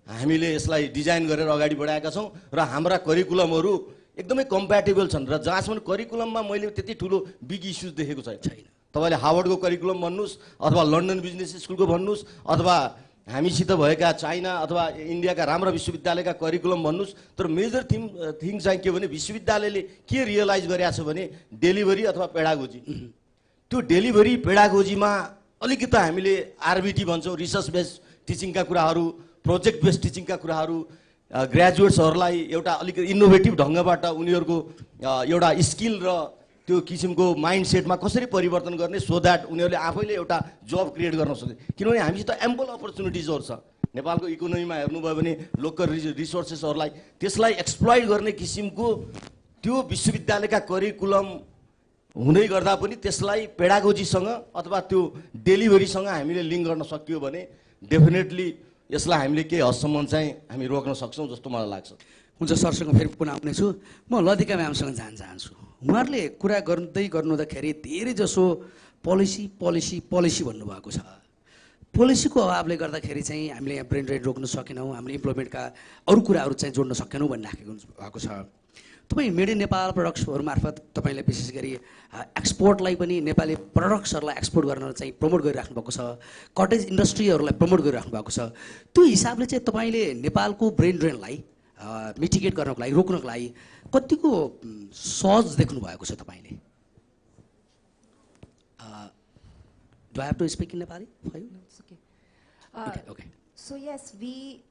हामीले यसलाई डिजाइन गरेर अगाडि बढाएका छौँ र हाम्रा करिकुलमहरू एकदमै कम्प्याटेबल छन् र जहाँसम्म करिकुलममा मैले त्यति ठुलो बिग इस्युज देखेको छैन। तपाईँले हार्वर्डको करिकुलम भन्नुहोस् अथवा लन्डन बिजनेस स्कुलको भन्नुहोस् अथवा हामीसित भएका चाइना अथवा इन्डियाका राम्रा विश्वविद्यालयका करिकुलम भन्नुहोस्, तर मेजर थिङ चाहिँ के भने विश्वविद्यालयले के रियलाइज गरेको छ भने डेलिभरी अथवा पेडागोजी। त्यो डेलिभरी पेडागोजीमा अलिकति हामीले आरबिटी भन्छौँ, रिसर्च बेस्ड टिचिङका कुराहरू, प्रोजेक्ट बेस्ड टिचिङका कुराहरू, ग्रेजुएट्सहरूलाई एउटा अलिकति इनोभेटिभ ढङ्गबाट उनीहरूको एउटा स्किल र त्यो किसिमको माइन्डसेटमा कसरी परिवर्तन गर्ने सो द्याट उनीहरूले आफैले एउटा जब क्रिएट गर्न सक्छ। किनभने हामीसित एम्पल अपर्च्युनिटिजहरू छ। नेपालको इकोनोमीमा हेर्नुभयो भने लोकल रिसोर्सेसहरूलाई त्यसलाई एक्सप्लोइट गर्ने किसिमको त्यो विश्वविद्यालयका करिकुलम हुँदै गर्दा पनि त्यसलाई पेडागोजीसँग अथवा त्यो डेलिभरीसँग हामीले लिङ्क गर्न सकियो भने डेफिनेटली यसलाई हामीले केही हदसम्म चाहिँ हामी रोक्न सक्छौँ जस्तो मलाई लाग्छ। हुन्छ, सरसँग फेरि पुनः आउनेछु। म लतिका म्यामसँग जान चाहन्छु। उहाँहरूले कुरा गर्नुहुँदाखेरि धेरै जसो पोलिसी पोलिसी पोलिसी भन्नुभएको छ। पोलिसीको अभावले गर्दाखेरि चाहिँ हामीले यहाँ ब्रेन ड्रेन रोक्न सकेनौँ, हामीले इम्प्लोइमेन्टका अरू कुराहरू चाहिँ जोड्न सकेनौँ भनिराखेको भएको छ। तपाईँ मेड इन नेपाल प्रडक्ट्सहरू मार्फत तपाईँले विशेष गरी एक्सपोर्टलाई पनि नेपाली प्रडक्ट्सहरूलाई एक्सपोर्ट गर्न चाहिँ प्रमोट गरिराख्नु भएको छ, कटेज इन्डस्ट्रीहरूलाई प्रमोट गरिराख्नु भएको छ। त्यो हिसाबले चाहिँ तपाईँले नेपालको ब्रेन ड्रेनलाई मिटिगेट गर्नको लागि, रोक्नको लागि कतिको सहज देख्नु भएको छ तपाईँले? Do I have to speak in Nepali for you? No, it's okay. Okay. So yes,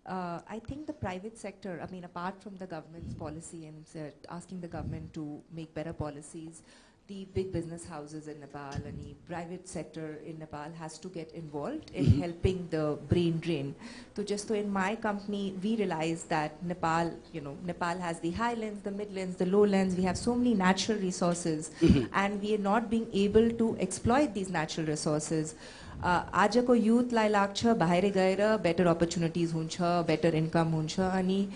I think the private sector, I mean, apart from the government's policy and asking the government to make better policies, the big business houses in Nepal and the private sector in Nepal has to get involved in helping the brain drain. So in my company, we realized that Nepal has the highlands, the midlands, the lowlands. We have so many natural resources, and we are not being able to exploit these natural resources. आजको युथलाई लाग्छ बाहिर गएर better opportunities हुन्छ, better income हुन्छ, अनि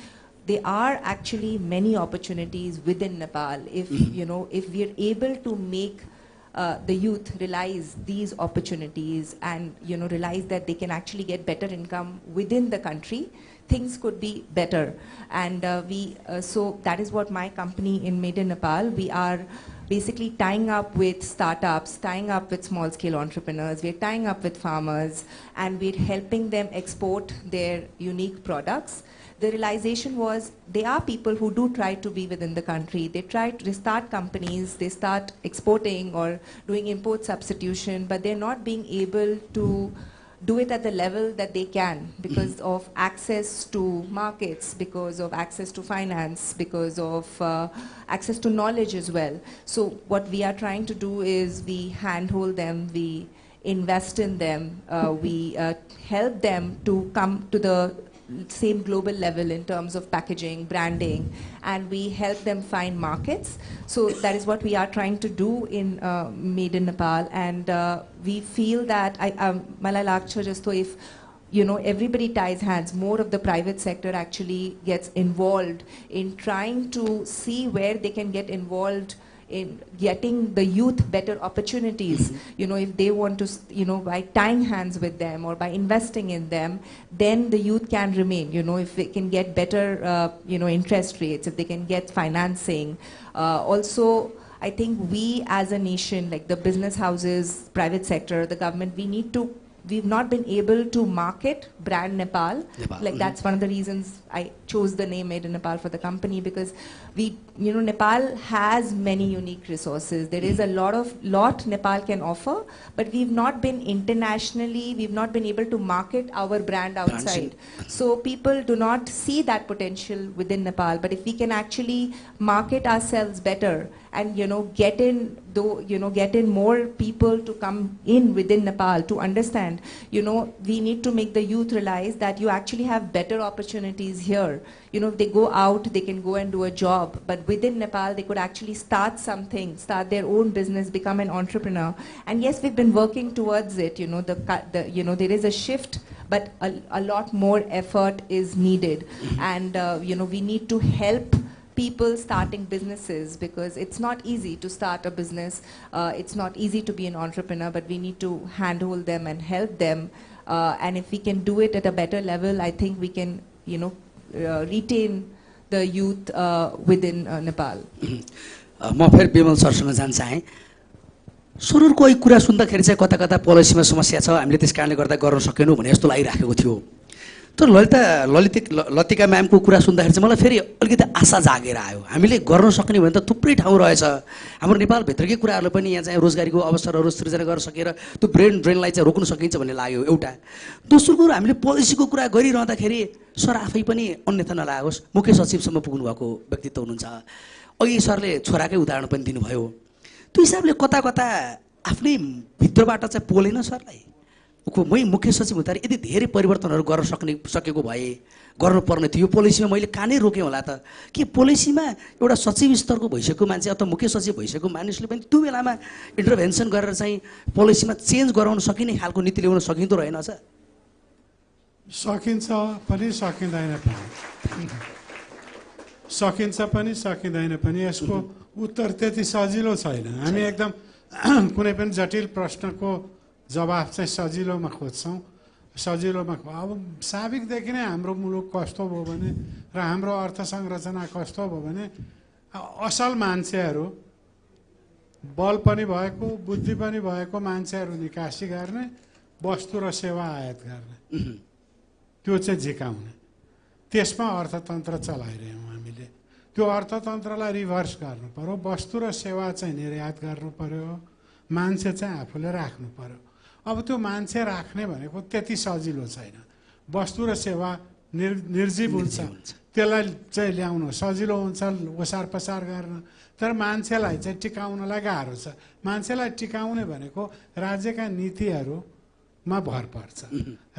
there are actually many opportunities within Nepal if if we are able to make the youth realize these opportunities and realize that they can actually get better income within the country, things could be better. And so that is what my company in Made in Nepal, we are basically tying up with startups, tying up with small scale entrepreneurs, we're tying up with farmers, and we're helping them export their unique products. The realization was there are people who do try to be within the country. They start companies, they start exporting or doing import substitution, but they're not being able to do it at the level that they can because of access to markets, because of access to finance, because of access to knowledge as well. So what we are trying to do is we handhold them, we invest in them, we help them to come to the same global level in terms of packaging, branding, and we help them find markets. So that is what we are trying to do in Made in Nepal, and we feel that if everybody ties hands, more of the private sector actually gets involved in trying to see where they can get involved in getting the youth better opportunities. If they want to, by tying hands with them or by investing in them, then the youth can remain. If they can get better, interest rates, if they can get financing. Also, I think we as a nation, like the business houses, private sector, the government, we've not been able to market brand Nepal. That's one of the reasons I chose the name Made in Nepal for the company, because Nepal has many unique resources. There is a lot Nepal can offer, but we've not been we've not been able to market our brand outside. So people do not see that potential within Nepal. But if we can actually market ourselves better and get in more people to come in within Nepal to understand, we need to make the youth realize that you actually have better opportunities here. If they go out, they can go and do a job, but within Nepal, they could actually start something, start their own business, become an entrepreneur. And yes, we've been working towards it. There is a shift, but a lot more effort is needed. And we need to help people starting businesses, because it's not easy to start a business. It's not easy to be an entrepreneur, but we need to handhold them and help them. And if we can do it at a better level, I think we can, retain the youth within Nepal. म फेरि विमल सरसँग जान चाहेँ। सुरुको यही कुरा सुन्दाखेरि चाहिँ कता कता पोलिसीमा समस्या छ, हामीले त्यस कारणले गर्दा गर्न सकेनौँ भने जस्तो लागिराखेको थियो। तर लतिका म्यामको कुरा सुन्दाखेरि चाहिँ मलाई फेरि अलिकति आशा जागेर आयो। हामीले गर्न सक्ने भने त थुप्रै ठाउँ रहेछ। हाम्रो नेपालभित्रकै कुराहरूले पनि यहाँ चाहिँ रोजगारीको अवसरहरू सृजना गर्न सकेर त्यो ब्रेन ड्रेनलाई चाहिँ रोक्न सकिन्छ भन्ने लाग्यो एउटा। दोस्रो कुरो, हामीले पोलिसीको कुरा गरिरहँदाखेरि सर आफै पनि अन्यथा नलागोस्, मुख्य सचिवसम्म पुग्नुभएको व्यक्तित्व हुनुहुन्छ। अघि सरले छोराकै उदाहरण पनि दिनुभयो। त्यो हिसाबले कता कता आफ्नै भित्रबाट चाहिँ पोलेन सरलाई मै मुख्य सचिव हुँदा यदि धेरै परिवर्तनहरू गर्न सकेको भए गर्नुपर्ने थियो यो पोलिसीमा मैले कहाँनै रोकेँ होला त कि पोलिसीमा एउटा सचिव स्तरको भइसकेको मान्छे अथवा मुख्य सचिव भइसकेको मानिसले पनि त्यो बेलामा इन्टरभेन्सन गरेर चाहिँ पोलिसीमा चेन्ज गराउन सकिने खालको नीति ल्याउन सकिँदो रहेनछ सकिन्छ पनि सकिँदैन पनि सकिन्छ पनि सकिँदैन पनि यसको उत्तर त्यति सजिलो छैन हामी एकदम कुनै पनि जटिल प्रश्नको जवाफ चाहिँ सजिलोमा खोज्छौँ सजिलोमा अब साबिकदेखि नै हाम्रो मुलुक कस्तो भयो भने र हाम्रो अर्थ संरचना कस्तो भयो भने असल मान्छेहरू बल पनि भएको बुद्धि पनि भएको मान्छेहरू निकासी गर्ने वस्तु र सेवा आयात गर्ने त्यो चाहिँ झिकाउने त्यसमा अर्थतन्त्र चलाइरहेछौँ हामीले त्यो अर्थतन्त्रलाई रिभर्स गर्नु पर्यो वस्तु र सेवा चाहिँ निर्यात गर्नु पर्यो मान्छे चाहिँ आफूले राख्नु पर्यो अब त्यो मान्छे राख्ने भनेको त्यति सजिलो छैन वस्तु र सेवा निर्जीव हुन्छ त्यसलाई चाहिँ ल्याउनु सजिलो हुन्छ ओसार पसार गर्न तर मान्छेलाई चाहिँ टिकाउनलाई गाह्रो छ मान्छेलाई टिकाउने भनेको राज्यका नीतिहरूमा भर पर्छ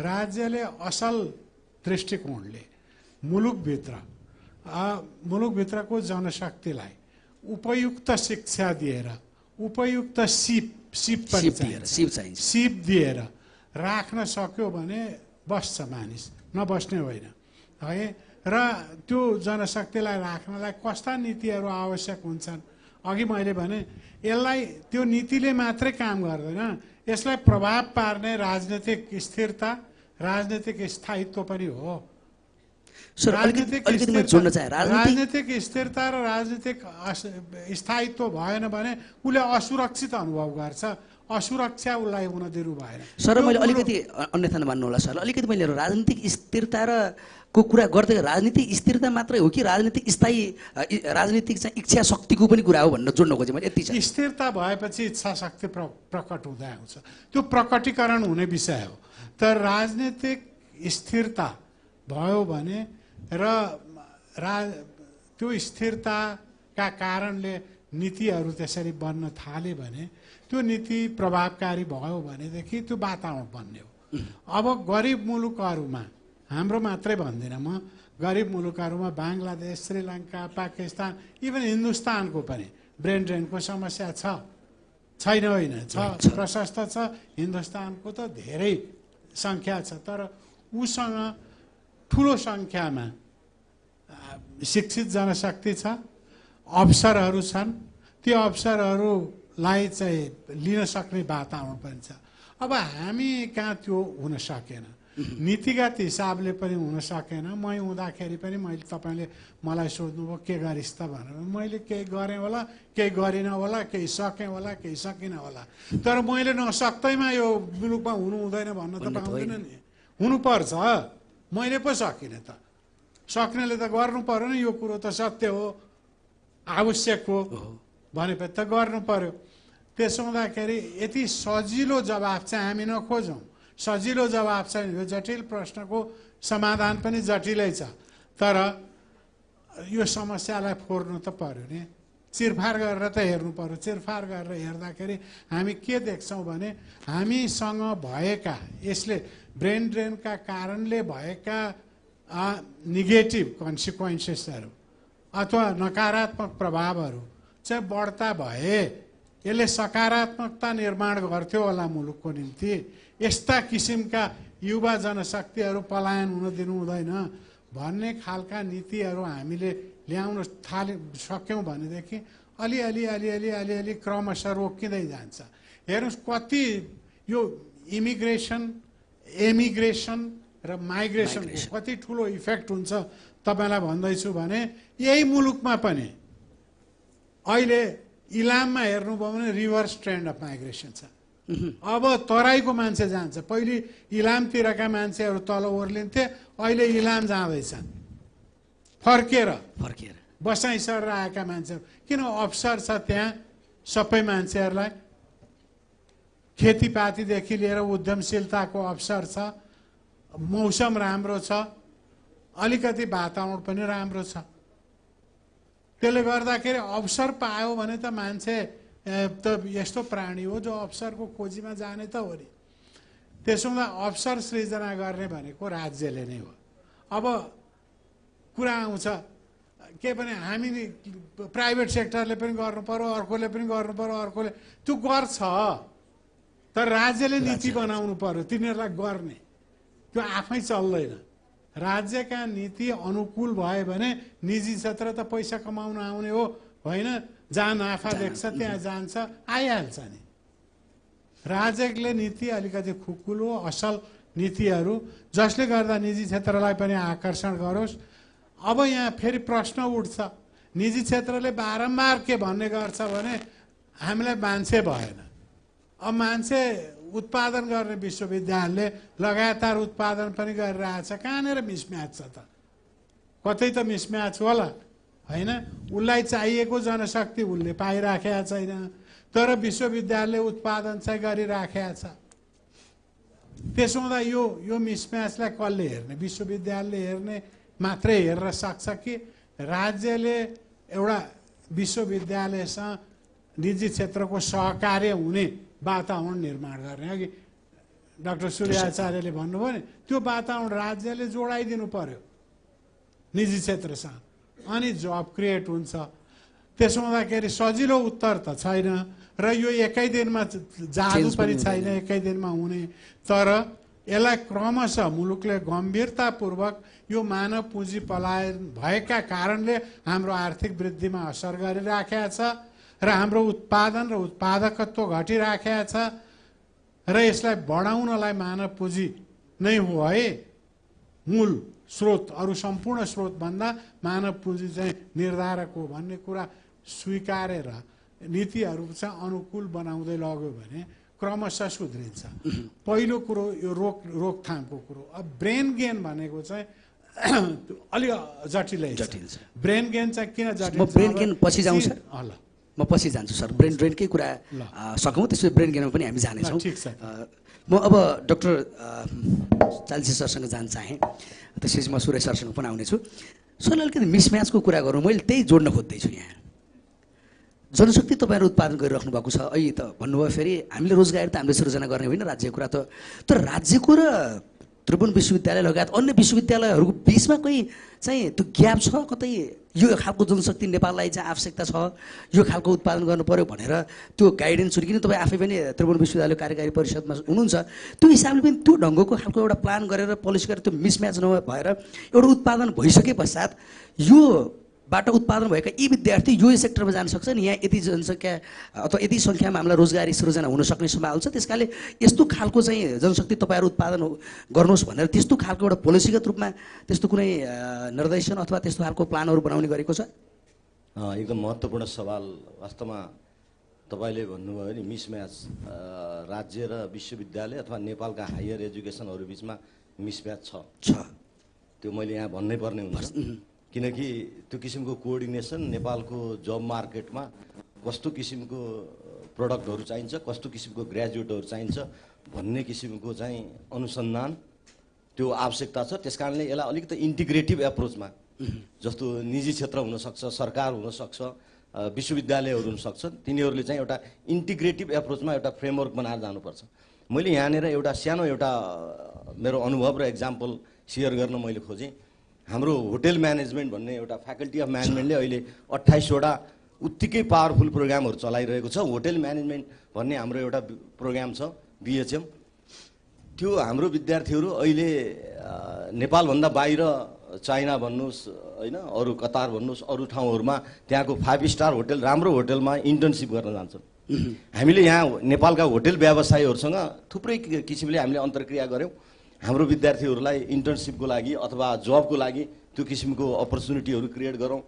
राज्यले असल दृष्टिकोणले मुलुकभित्रको जनशक्तिलाई उपयुक्त शिक्षा दिएर उपयुक्त सिप दिएर राख्न सक्यो भने बस्छ मानिस नबस्ने होइन है र त्यो जनशक्तिलाई राख्नलाई कस्ता नीतिहरू आवश्यक हुन्छन् अघि मैले भने यसलाई त्यो नीतिले मात्रै काम गर्दैन यसलाई प्रभाव पार्ने राजनीतिक स्थिरता राजनीतिक स्थायित्व पनि हो राजनीतिक स्थिरता र राजनीतिक स्थायित्व भएन भने उसले असुरक्षित अनुभव गर्छ असुरक्षा उसलाई हुन दिनु भएन सर मैले अलिकति अन्यथा नमान्नु होला सर अलिकति मैले राजनीतिक स्थिरता र को कुरा गर्दै राजनीतिक स्थिरता मात्रै हो कि राजनीतिक स्थायी राजनीतिक चाहिँ इच्छा शक्तिको पनि कुरा हो भन्न जोड्न खोजेँ मैले यति स्थिरता भएपछि इच्छा शक्ति प्रकट हुँदै आउँछ त्यो प्रकटीकरण हुने विषय हो तर राजनीतिक स्थिरता भयो भने र त्यो स्थिरताका कारणले नीतिहरू त्यसरी बन्न थाले भने त्यो नीति प्रभावकारी भयो भनेदेखि त्यो वातावरण बन्ने हो अब गरिब मुलुकहरूमा हाम्रो मात्रै भन्दिनँ म गरिब मुलुकहरूमा बाङ्लादेश श्रीलङ्का पाकिस्तान इभन हिन्दुस्तानको पनि ब्रेन ड्रेनको समस्या छैन होइन छ प्रशस्त छ हिन्दुस्तानको त धेरै सङ्ख्या छ तर उसँग ठुलो सङ्ख्यामा शिक्षित जनशक्ति छ अवसरहरू छन् त्यो अवसरहरूलाई चाहिँ लिन सक्ने वातावरण पनि छ अब हामी कहाँ त्यो हुन सकेन नीतिगत हिसाबले पनि हुन सकेन म हुँदाखेरि पनि मैले तपाईँले मलाई सोध्नुभयो के गरिस् त भनेर मैले केही गरेँ होला केही गरिनँ होला केही सकेँ होला केही सकिनँ होला तर मैले नसक्दैमा यो मुलुकमा हुनु हुँदैन भन्न त पाउँदैन नि हुनुपर्छ मैले पो सकिनँ त सक्नेले त गर्नु पर्यो नि यो कुरो त सत्य हो आवश्यक हो भनेपछि त गर्नु पर्यो त्यसो हुँदाखेरि यति सजिलो जवाफ चाहिँ हामी नखोजौँ सजिलो जवाफ चाहिँ यो जटिल प्रश्नको समाधान पनि जटिलै छ तर यो समस्यालाई फोर्नु त पर्यो नि चिरफार गरेर त हेर्नु पर्यो चिरफार गरेर हेर्दाखेरि हामी के देख्छौँ भने हामीसँग भएका यसले ब्रेन ड्रेनका कारणले भएका नेगेटिभ कन्सिक्वेन्सेसहरू अथवा नकारात्मक प्रभावहरू चाहिँ बढ्ता भए यसले सकारात्मकता निर्माण गर्थ्यो होला मुलुकको निम्ति यस्ता किसिमका युवा जनशक्तिहरू पलायन हुन दिनु हुँदैन भन्ने खालका नीतिहरू हामीले ल्याउन सक्यौँ भनेदेखि अलिअलि क्रमशः रोकिँदै जान्छ हेर्नुहोस् कति यो एमिग्रेसन र माइग्रेसनको कति ठुलो इफेक्ट हुन्छ तपाईँलाई भन्दैछु भने यही मुलुकमा पनि अहिले इलाममा हेर्नुभयो भने रिभर्स ट्रेन्ड अफ माइग्रेसन छ अब तराईको मान्छे जान्छ पहिले इलामतिरका मान्छेहरू तल ओर्लिन्थे अहिले इलाम जाँदैछन् फर्केर बसाइ सरेर आएका मान्छेहरू किन अवसर छ त्यहाँ सबै मान्छेहरूलाई खेतीपातीदेखि लिएर उद्यमशीलताको अवसर छ मौसम राम्रो छ अलिकति वातावरण पनि राम्रो छ त्यसले गर्दाखेरि अवसर पायो भने त मान्छे त यस्तो प्राणी हो जो अवसरको खोजीमा जाने त हो नि। त्यसो हुँदा अवसर सृजना गर्ने भनेको राज्यले नै हो। अब कुरा आउँछ के भने हामी प्राइभेट सेक्टरले पनि गर्नु पर्यो, अर्कोले पनि गर्नु पर्यो, अर्कोले त्यो गर्छ, तर राज्यले नीति बनाउनु पर्यो तिनीहरूलाई गर्ने। त्यो आफै चल्दैन। राज्यका नीति अनुकूल भयो भने निजी क्षेत्र त पैसा कमाउन आउने हो होइन, जहाँ नाफा देख्छ त्यहाँ जान्छ, आइहाल्छ नि। राज्यले नीति अलिकति खुकुलो असल नीतिहरू जसले गर्दा निजी क्षेत्रलाई पनि आकर्षण गरोस्। अब यहाँ फेरि प्रश्न उठ्छ, निजी क्षेत्रले बारम्बार के भन्ने गर्छ भने हामीलाई मान्छे भएन। अब मान्छे उत्पादन गर्ने विश्वविद्यालयले लगातार उत्पादन पनि गरिरहेछ, कहाँनिर मिसम्याच छ त? कतै त मिसम्याच होला होइन। उसलाई चाहिएको जनशक्ति उसले पाइराखेका छैन, तर विश्वविद्यालयले उत्पादन चाहिँ गरिराखेका छ। त्यसो हुँदा यो मिसम्याचलाई कसले हेर्ने? विश्वविद्यालयले हेर्ने मात्रै हेरेर सक्छ कि राज्यले एउटा विश्वविद्यालयसँग निजी क्षेत्रको सहकार्य हुने वातावरण निर्माण गर्ने? अघि डाक्टर सूर्याचार्यले भन्नुभयो नि, त्यो वातावरण राज्यले जोडाइदिनु पर्यो निजी क्षेत्रसँग, अनि जब क्रिएट हुन्छ। त्यसो हुँदाखेरि सजिलो उत्तर त छैन र यो एकै दिनमा जादु पनि छैन एकै दिनमा हुने, तर यसलाई क्रमशः मुलुकले गम्भीरतापूर्वक यो मानव पुँजी पलायन भएका कारणले हाम्रो आर्थिक वृद्धिमा असर गरिराखेका छ र हाम्रो उत्पादन र उत्पादकत्व घटिराखेका छ र यसलाई बढाउनलाई मानव पुँजी नै हो है मूल स्रोत। अरू सम्पूर्ण स्रोतभन्दा मानव पुँजी चाहिँ निर्धारक हो भन्ने कुरा स्वीकारेर नीतिहरू चाहिँ अनुकूल बनाउँदै लग्यो भने क्रमशः सुध्रिन्छ। पहिलो कुरो यो रोकथामको कुरो। अब ब्रेन गेन भनेको चाहिँ अलि जटिलै छ। ब्रेन गेन चाहिँ किन जटिल? म ब्रेन गेन पछि जाउँ सर, म पछि जान्छु सर। ब्रेन ड्रेनकै कुरा सकौँ, त्यसपछि ब्रेन गेनमा पनि हामी जानेछौँ। म अब डाक्टर चालिसी सरसँग जान चाहेँ, त्यसपछि म सुरेश सरसँग पनि आउनेछु। सरले अलिकति मिसम्याचको कुरा गरौँ, मैले त्यही जोड्न खोज्दैछु। यहाँ जनशक्ति तपाईँहरू उत्पादन गरिराख्नु भएको छ, अहिले त भन्नुभयो फेरि हामीले रोजगारी त हामीले सृजना गर्ने होइन राज्यको कुरा त, तर राज्यको र त्रिभुवन विश्वविद्यालय लगायत अन्य विश्वविद्यालयहरूको बिचमा कोही चाहिँ त्यो ग्याप छ? कतै यो खालको जनशक्ति नेपाललाई चाहिँ आवश्यकता छ, यो खालको उत्पादन गर्नु पर्यो भनेर त्यो गाइडेन्सहरू, किन तपाईँ आफै पनि त्रिभुवन विश्वविद्यालय कार्यकारी परिषदमा हुनुहुन्छ, त्यो हिसाबले पनि त्यो ढङ्गको खालको एउटा प्लान गरेर पोलिसी गरेर त्यो मिसम्याच नभएर एउटा उत्पादन भइसके पश्चात यो बाट उत्पादन भएका यी विद्यार्थी यो सेक्टरमा जान सक्छन्, यहाँ यति जनसङ्ख्या अथवा यति सङ्ख्यामा हामीलाई रोजगारी सृजना हुन सक्ने सम्भावना छ, त्यस कारणले यस्तो खालको चाहिँ जनशक्ति तपाईँहरू उत्पादन गर्नुहोस् भनेर त्यस्तो खालको एउटा पोलिसीगत रूपमा त्यस्तो कुनै निर्देशन अथवा त्यस्तो खालको प्लानहरू बनाउने गरेको छ? एकदम महत्त्वपूर्ण सवाल। वास्तवमा तपाईँले भन्नुभयो नि मिसम्याच, राज्य र विश्वविद्यालय अथवा नेपालका हायर एजुकेसनहरू बिचमा मिसम्याच छ। त्यो मैले यहाँ भन्नै पर्ने हुन्छ, किनकि त्यो किसिमको कोअर्डिनेसन नेपालको जब मार्केटमा कस्तो किसिमको प्रडक्टहरू चाहिन्छ, कस्तो किसिमको ग्रेजुएटहरू चाहिन्छ भन्ने किसिमको चाहिँ अनुसन्धान त्यो आवश्यकता छ। त्यस कारणले यसलाई अलिकति इन्टिग्रेटिभ एप्रोचमा, जस्तो निजी क्षेत्र हुनसक्छ, सरकार हुनसक्छ, विश्वविद्यालयहरू हुनसक्छन्, तिनीहरूले चाहिँ एउटा इन्टिग्रेटिभ एप्रोचमा एउटा फ्रेमवर्क बनाएर जानुपर्छ। मैले यहाँनिर एउटा सानो एउटा मेरो अनुभव र एक्जाम्पल सेयर गर्न मैले खोजेँ। हाम्रो होटेल म्यानेजमेन्ट भन्ने एउटा फ्याकल्टी अफ म्यानेजमेन्टले अहिले 28वटा उत्तिकै पावरफुल प्रोग्रामहरू चलाइरहेको छ। होटेल म्यानेजमेन्ट भन्ने हाम्रो एउटा प्रोग्राम छ BHM। त्यो हाम्रो विद्यार्थीहरू अहिले नेपालभन्दा बाहिर चाइना भन्नुहोस् होइन, अरू कतार भन्नुहोस्, अरू ठाउँहरूमा त्यहाँको 5 स्टार होटेल राम्रो होटेलमा इन्टर्नसिप गर्न जान्छन्। हामीले यहाँ नेपालका होटेल व्यवसायीहरूसँग थुप्रै किसिमले हामीले अन्तर्क्रिया गऱ्यौँ। हाम्रो विद्यार्थीहरूलाई इन्टर्नसिपको लागि अथवा जबको लागि त्यो किसिमको अपर्च्युनिटीहरू क्रिएट गरौँ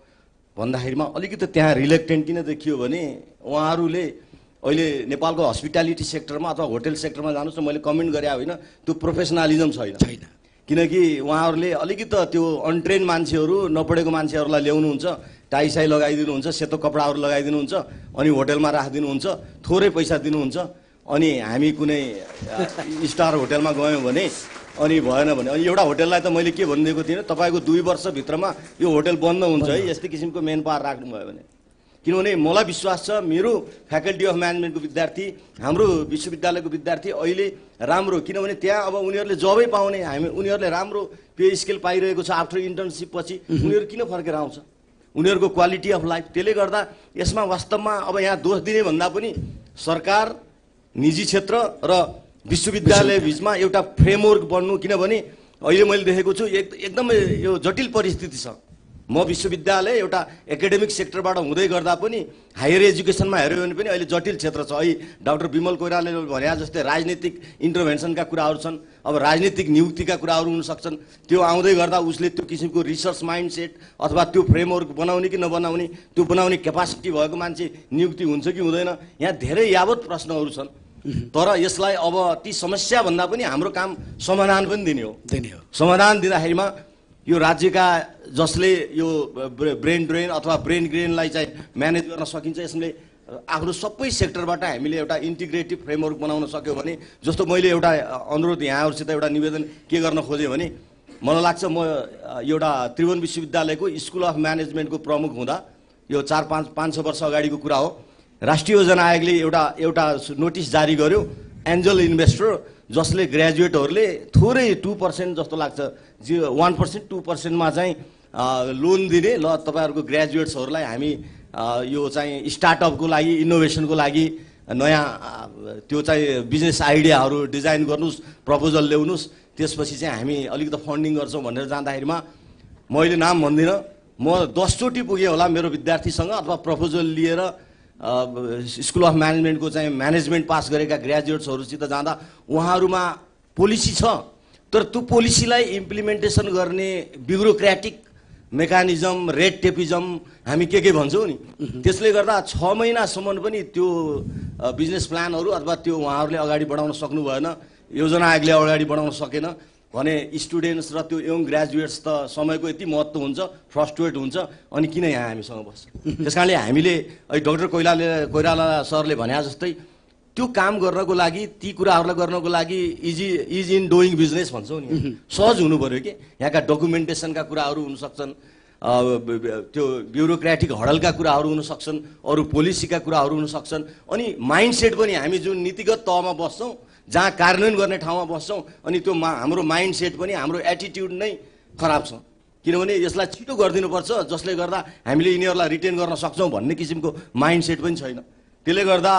भन्दाखेरिमा अलिकति त्यहाँ रिलेक्टेन्ट किन देखियो भने उहाँहरूले अहिले नेपालको हस्पिटालिटी सेक्टरमा अथवा होटेल सेक्टरमा जानुहोस् न, मैले कमेन्ट गरे होइन, त्यो प्रोफेसनलिजम छैन। किनकि उहाँहरूले अलिकति त्यो अनट्रेन मान्छेहरू, नपढेको मान्छेहरूलाई ल्याउनुहुन्छ, टाइसाई लगाइदिनुहुन्छ, सेतो कपडाहरू लगाइदिनुहुन्छ, अनि होटेलमा राखिदिनुहुन्छ, थोरै पैसा दिनुहुन्छ, अनि हामी कुनै स्टार होटेलमा गयौँ भने अनि भएन भने, अनि एउटा होटेललाई त मैले के भनिदिएको थिएँ, तपाईँको 2 वर्षभित्रमा यो होटेल बन्द हुन्छ है, यस्तै किसिमको मेन पावर राख्नुभयो भने। किनभने मलाई विश्वास छ मेरो फ्याकल्टी अफ म्यानेजमेन्टको विद्यार्थी हाम्रो विश्वविद्यालयको विद्यार्थी अहिले राम्रो, किनभने त्यहाँ अब उनीहरूले जबै पाउने, उनीहरूले राम्रो पे स्केल पाइरहेको छ आफ्टर इन्टर्नसिप पछि, उनीहरू किन फर्केर आउँछ, उनीहरूको क्वालिटी अफ लाइफ। त्यसले गर्दा यसमा वास्तवमा अब यहाँ दोष दिने भन्दा पनि सरकार, निजी क्षेत्र र विश्वविद्यालय बिचमा एउटा फ्रेमवर्क बन्नु, किनभने अहिले मैले देखेको छु एकदमै यो जटिल परिस्थिति छ। म विश्वविद्यालय एउटा एकाडेमिक सेक्टरबाट हुँदै गर्दा पनि हायर एजुकेसनमा हेऱ्यो भने पनि अहिले जटिल क्षेत्र छ। अहिले डाक्टर विमल कोइरालाले भने जस्तै राजनीतिक इन्टरभेन्सनका कुराहरू छन्, अब राजनीतिक नियुक्तिका कुराहरू हुन सक्छन्। त्यो आउँदै गर्दा उसले त्यो किसिमको रिसर्च माइन्डसेट अथवा त्यो फ्रेमवर्क बनाउने कि नबनाउने, त्यो बनाउने क्यापासिटी भएको मान्छे नियुक्ति हुन्छ कि हुँदैन, यहाँ धेरै यावत प्रश्नहरू छन्। तर यसलाई अब ती समस्या भन्दा पनि हाम्रो काम समाधान पनि दिने हो। समाधान दिँदाखेरिमा यो राज्यका जसले यो ब्रेन ड्रेन अथवा ब्रेन ग्रेनलाई चाहिँ म्यानेज गर्न सकिन्छ, यसले आफ्नो सबै सेक्टरबाट हामीले एउटा इन्टिग्रेटिभ फ्रेमवर्क बनाउन सक्यो भने, जस्तो मैले एउटा अनुरोध यहाँहरूसित एउटा निवेदन के गर्न खोजेँ भने, मलाई लाग्छ म एउटा त्रिभुवन विश्वविद्यालयको स्कुल अफ म्यानेजमेन्टको प्रमुख हुँदा यो 4-5 वर्ष अगाडिको कुरा हो, राष्ट्रिय योजना आयोगले एउटा नोटिस जारी गर्यो एन्जल इन्भेस्टर, जसले ग्रेजुएटहरूले थोरै 2% जस्तो लाग्छ 1% 2%मा चाहिँ लोन दिने, ल तपाईँहरूको ग्रेजुएट्सहरूलाई हामी यो चाहिँ स्टार्टअपको लागि, इनोभेसनको लागि नयाँ त्यो चाहिँ बिजनेस आइडियाहरू डिजाइन गर्नुहोस्, प्रपोजल ल्याउनुहोस्, त्यसपछि चाहिँ हामी अलिकति फन्डिङ गर्छौँ भनेर जाँदाखेरिमा मैले नाम भन्दिनँ, म 10 चोटि पुगेँ होला मेरो विद्यार्थीसँग अथवा प्रपोजल लिएर स्कुल अफ म्यानेजमेन्टको चाहिँ म्यानेजमेन्ट पास गरेका ग्रेजुएट्सहरूसित जाँदा उहाँहरूमा पोलिसी छ, तर त्यो पोलिसीलाई इम्प्लिमेन्टेसन गर्ने ब्युरोक्रेटिक मेकानिजम, रेड टेपिजम हामी के भन्छौँ नि, त्यसले गर्दा 6 महिनासम्म पनि त्यो बिजनेस प्लानहरू अथवा त्यो उहाँहरूले अगाडि बढाउन सक्नु भएन, योजना आयोगले अगाडि बढाउन सकेन भने स्टुडेन्ट्स र त्यो यङ ग्रेजुएट्स त समयको यति महत्त्व हुन्छ, फ्रस्ट्रेट हुन्छ, अनि किन यहाँ हामीसँग बस्छ। त्यस कारणले हामीले डाक्टर कोइराला सरले भने जस्तै त्यो काम गर्नको लागि, ती कुराहरूलाई गर्नको लागि इज इन डुइङ बिजनेस भन्छौँ नि, सहज हुनु पऱ्यो कि। यहाँका डकुमेन्टेसनका कुराहरू हुन सक्छन्, त्यो ब्युरोक्रेटिक हडलका कुराहरू हुन सक्छन्, अरू पोलिसीका कुराहरू हुन सक्छन्, अनि माइन्डसेट पनि हामी जुन नीतिगत तहमा बस्छौँ, जहाँ कार्यान्वयन गर्ने ठाउँमा बस्छौँ, अनि त्यो हाम्रो माइन्डसेट पनि, हाम्रो एटिट्युड नै खराब छ। किनभने यसलाई छिटो गरिदिनुपर्छ जसले गर्दा हामीले यिनीहरूलाई रिटेन गर्न सक्छौँ भन्ने किसिमको माइन्डसेट पनि छैन। त्यसले गर्दा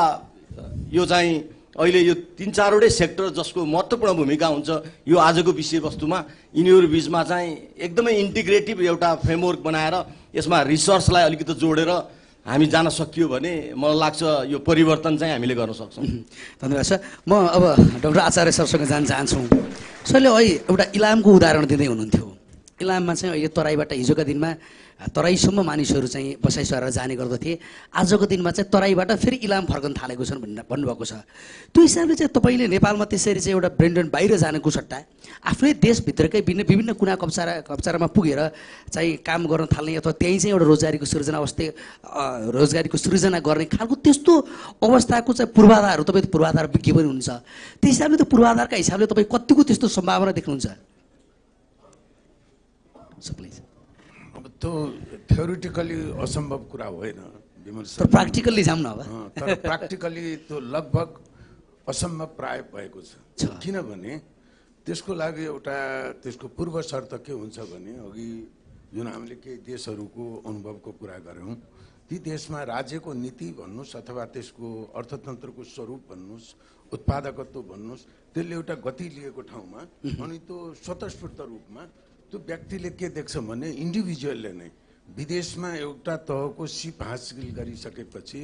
यो चाहिँ अहिले यो 3-4वटै सेक्टर जसको महत्त्वपूर्ण भूमिका हुन्छ, यो आजको विषयवस्तुमा यिनीहरू बिचमा चाहिँ एकदमै इन्टिग्रेटिभ एउटा फ्रेमवर्क बनाएर यसमा रिसर्चलाई अलिकति जोडेर हामी जान सकियो भने मलाई लाग्छ यो परिवर्तन चाहिँ हामीले गर्न सक्छौँ। धन्यवाद सर। म अब डाक्टर आचार्य सरसँग जान चाहन्छु। सरले अहिले एउटा इलामको उदाहरण दिँदै हुनुहुन्थ्यो। इलाममा चाहिँ यो तराईबाट हिजोका दिनमा तराईसम्म मानिसहरू चाहिँ बसाइ सरेर जाने गर्दथे, आजको दिनमा चाहिँ तराईबाट फेरि इलाम फर्कन थालेको छन् भनेर भन्नुभएको छ। त्यो हिसाबले चाहिँ तपाईँले नेपालमा त्यसरी चाहिँ एउटा ब्रेन्डन बाहिर जानको सट्टा आफ्नै देशभित्रकै विभिन्न कुना कप्चारामा पुगेर चाहिँ काम गर्न थाल्ने अथवा त्यहीँ चाहिँ एउटा रोजगारीको सृजना गर्ने खालको त्यस्तो अवस्थाको चाहिँ पूर्वाधारहरू तपाईँ पूर्वाधार विज्ञ पनि हुनुहुन्छ, त्यो हिसाबले त पूर्वाधारका हिसाबले तपाईँ कतिको त्यस्तो सम्भावना देख्नुहुन्छ? अब त्यो थ्योरिटिकली असम्भव कुरा होइन विमल सर, प्र्याक्टिकल्ली जाऊँ न अब। तर प्र्याक्टिकली त्यो लगभग असम्भव प्राय भएको छ। किनभने त्यसको लागि एउटा त्यसको पूर्व शर्त के हुन्छ भने, अघि जुन हामीले केही देशहरूको अनुभवको कुरा गऱ्यौँ, ती देशमा राज्यको नीति भन्नुहोस् अथवा त्यसको अर्थतन्त्रको स्वरूप भन्नुहोस्, उत्पादकत्व भन्नुहोस्, त्यसले एउटा गति लिएको ठाउँमा अनि त्यो स्वतस्फूर्त रूपमा त्यो व्यक्तिले के देख्छ भने, इन्डिभिजुअलले नै विदेशमा एउटा तहको सिप हासिल गरिसकेपछि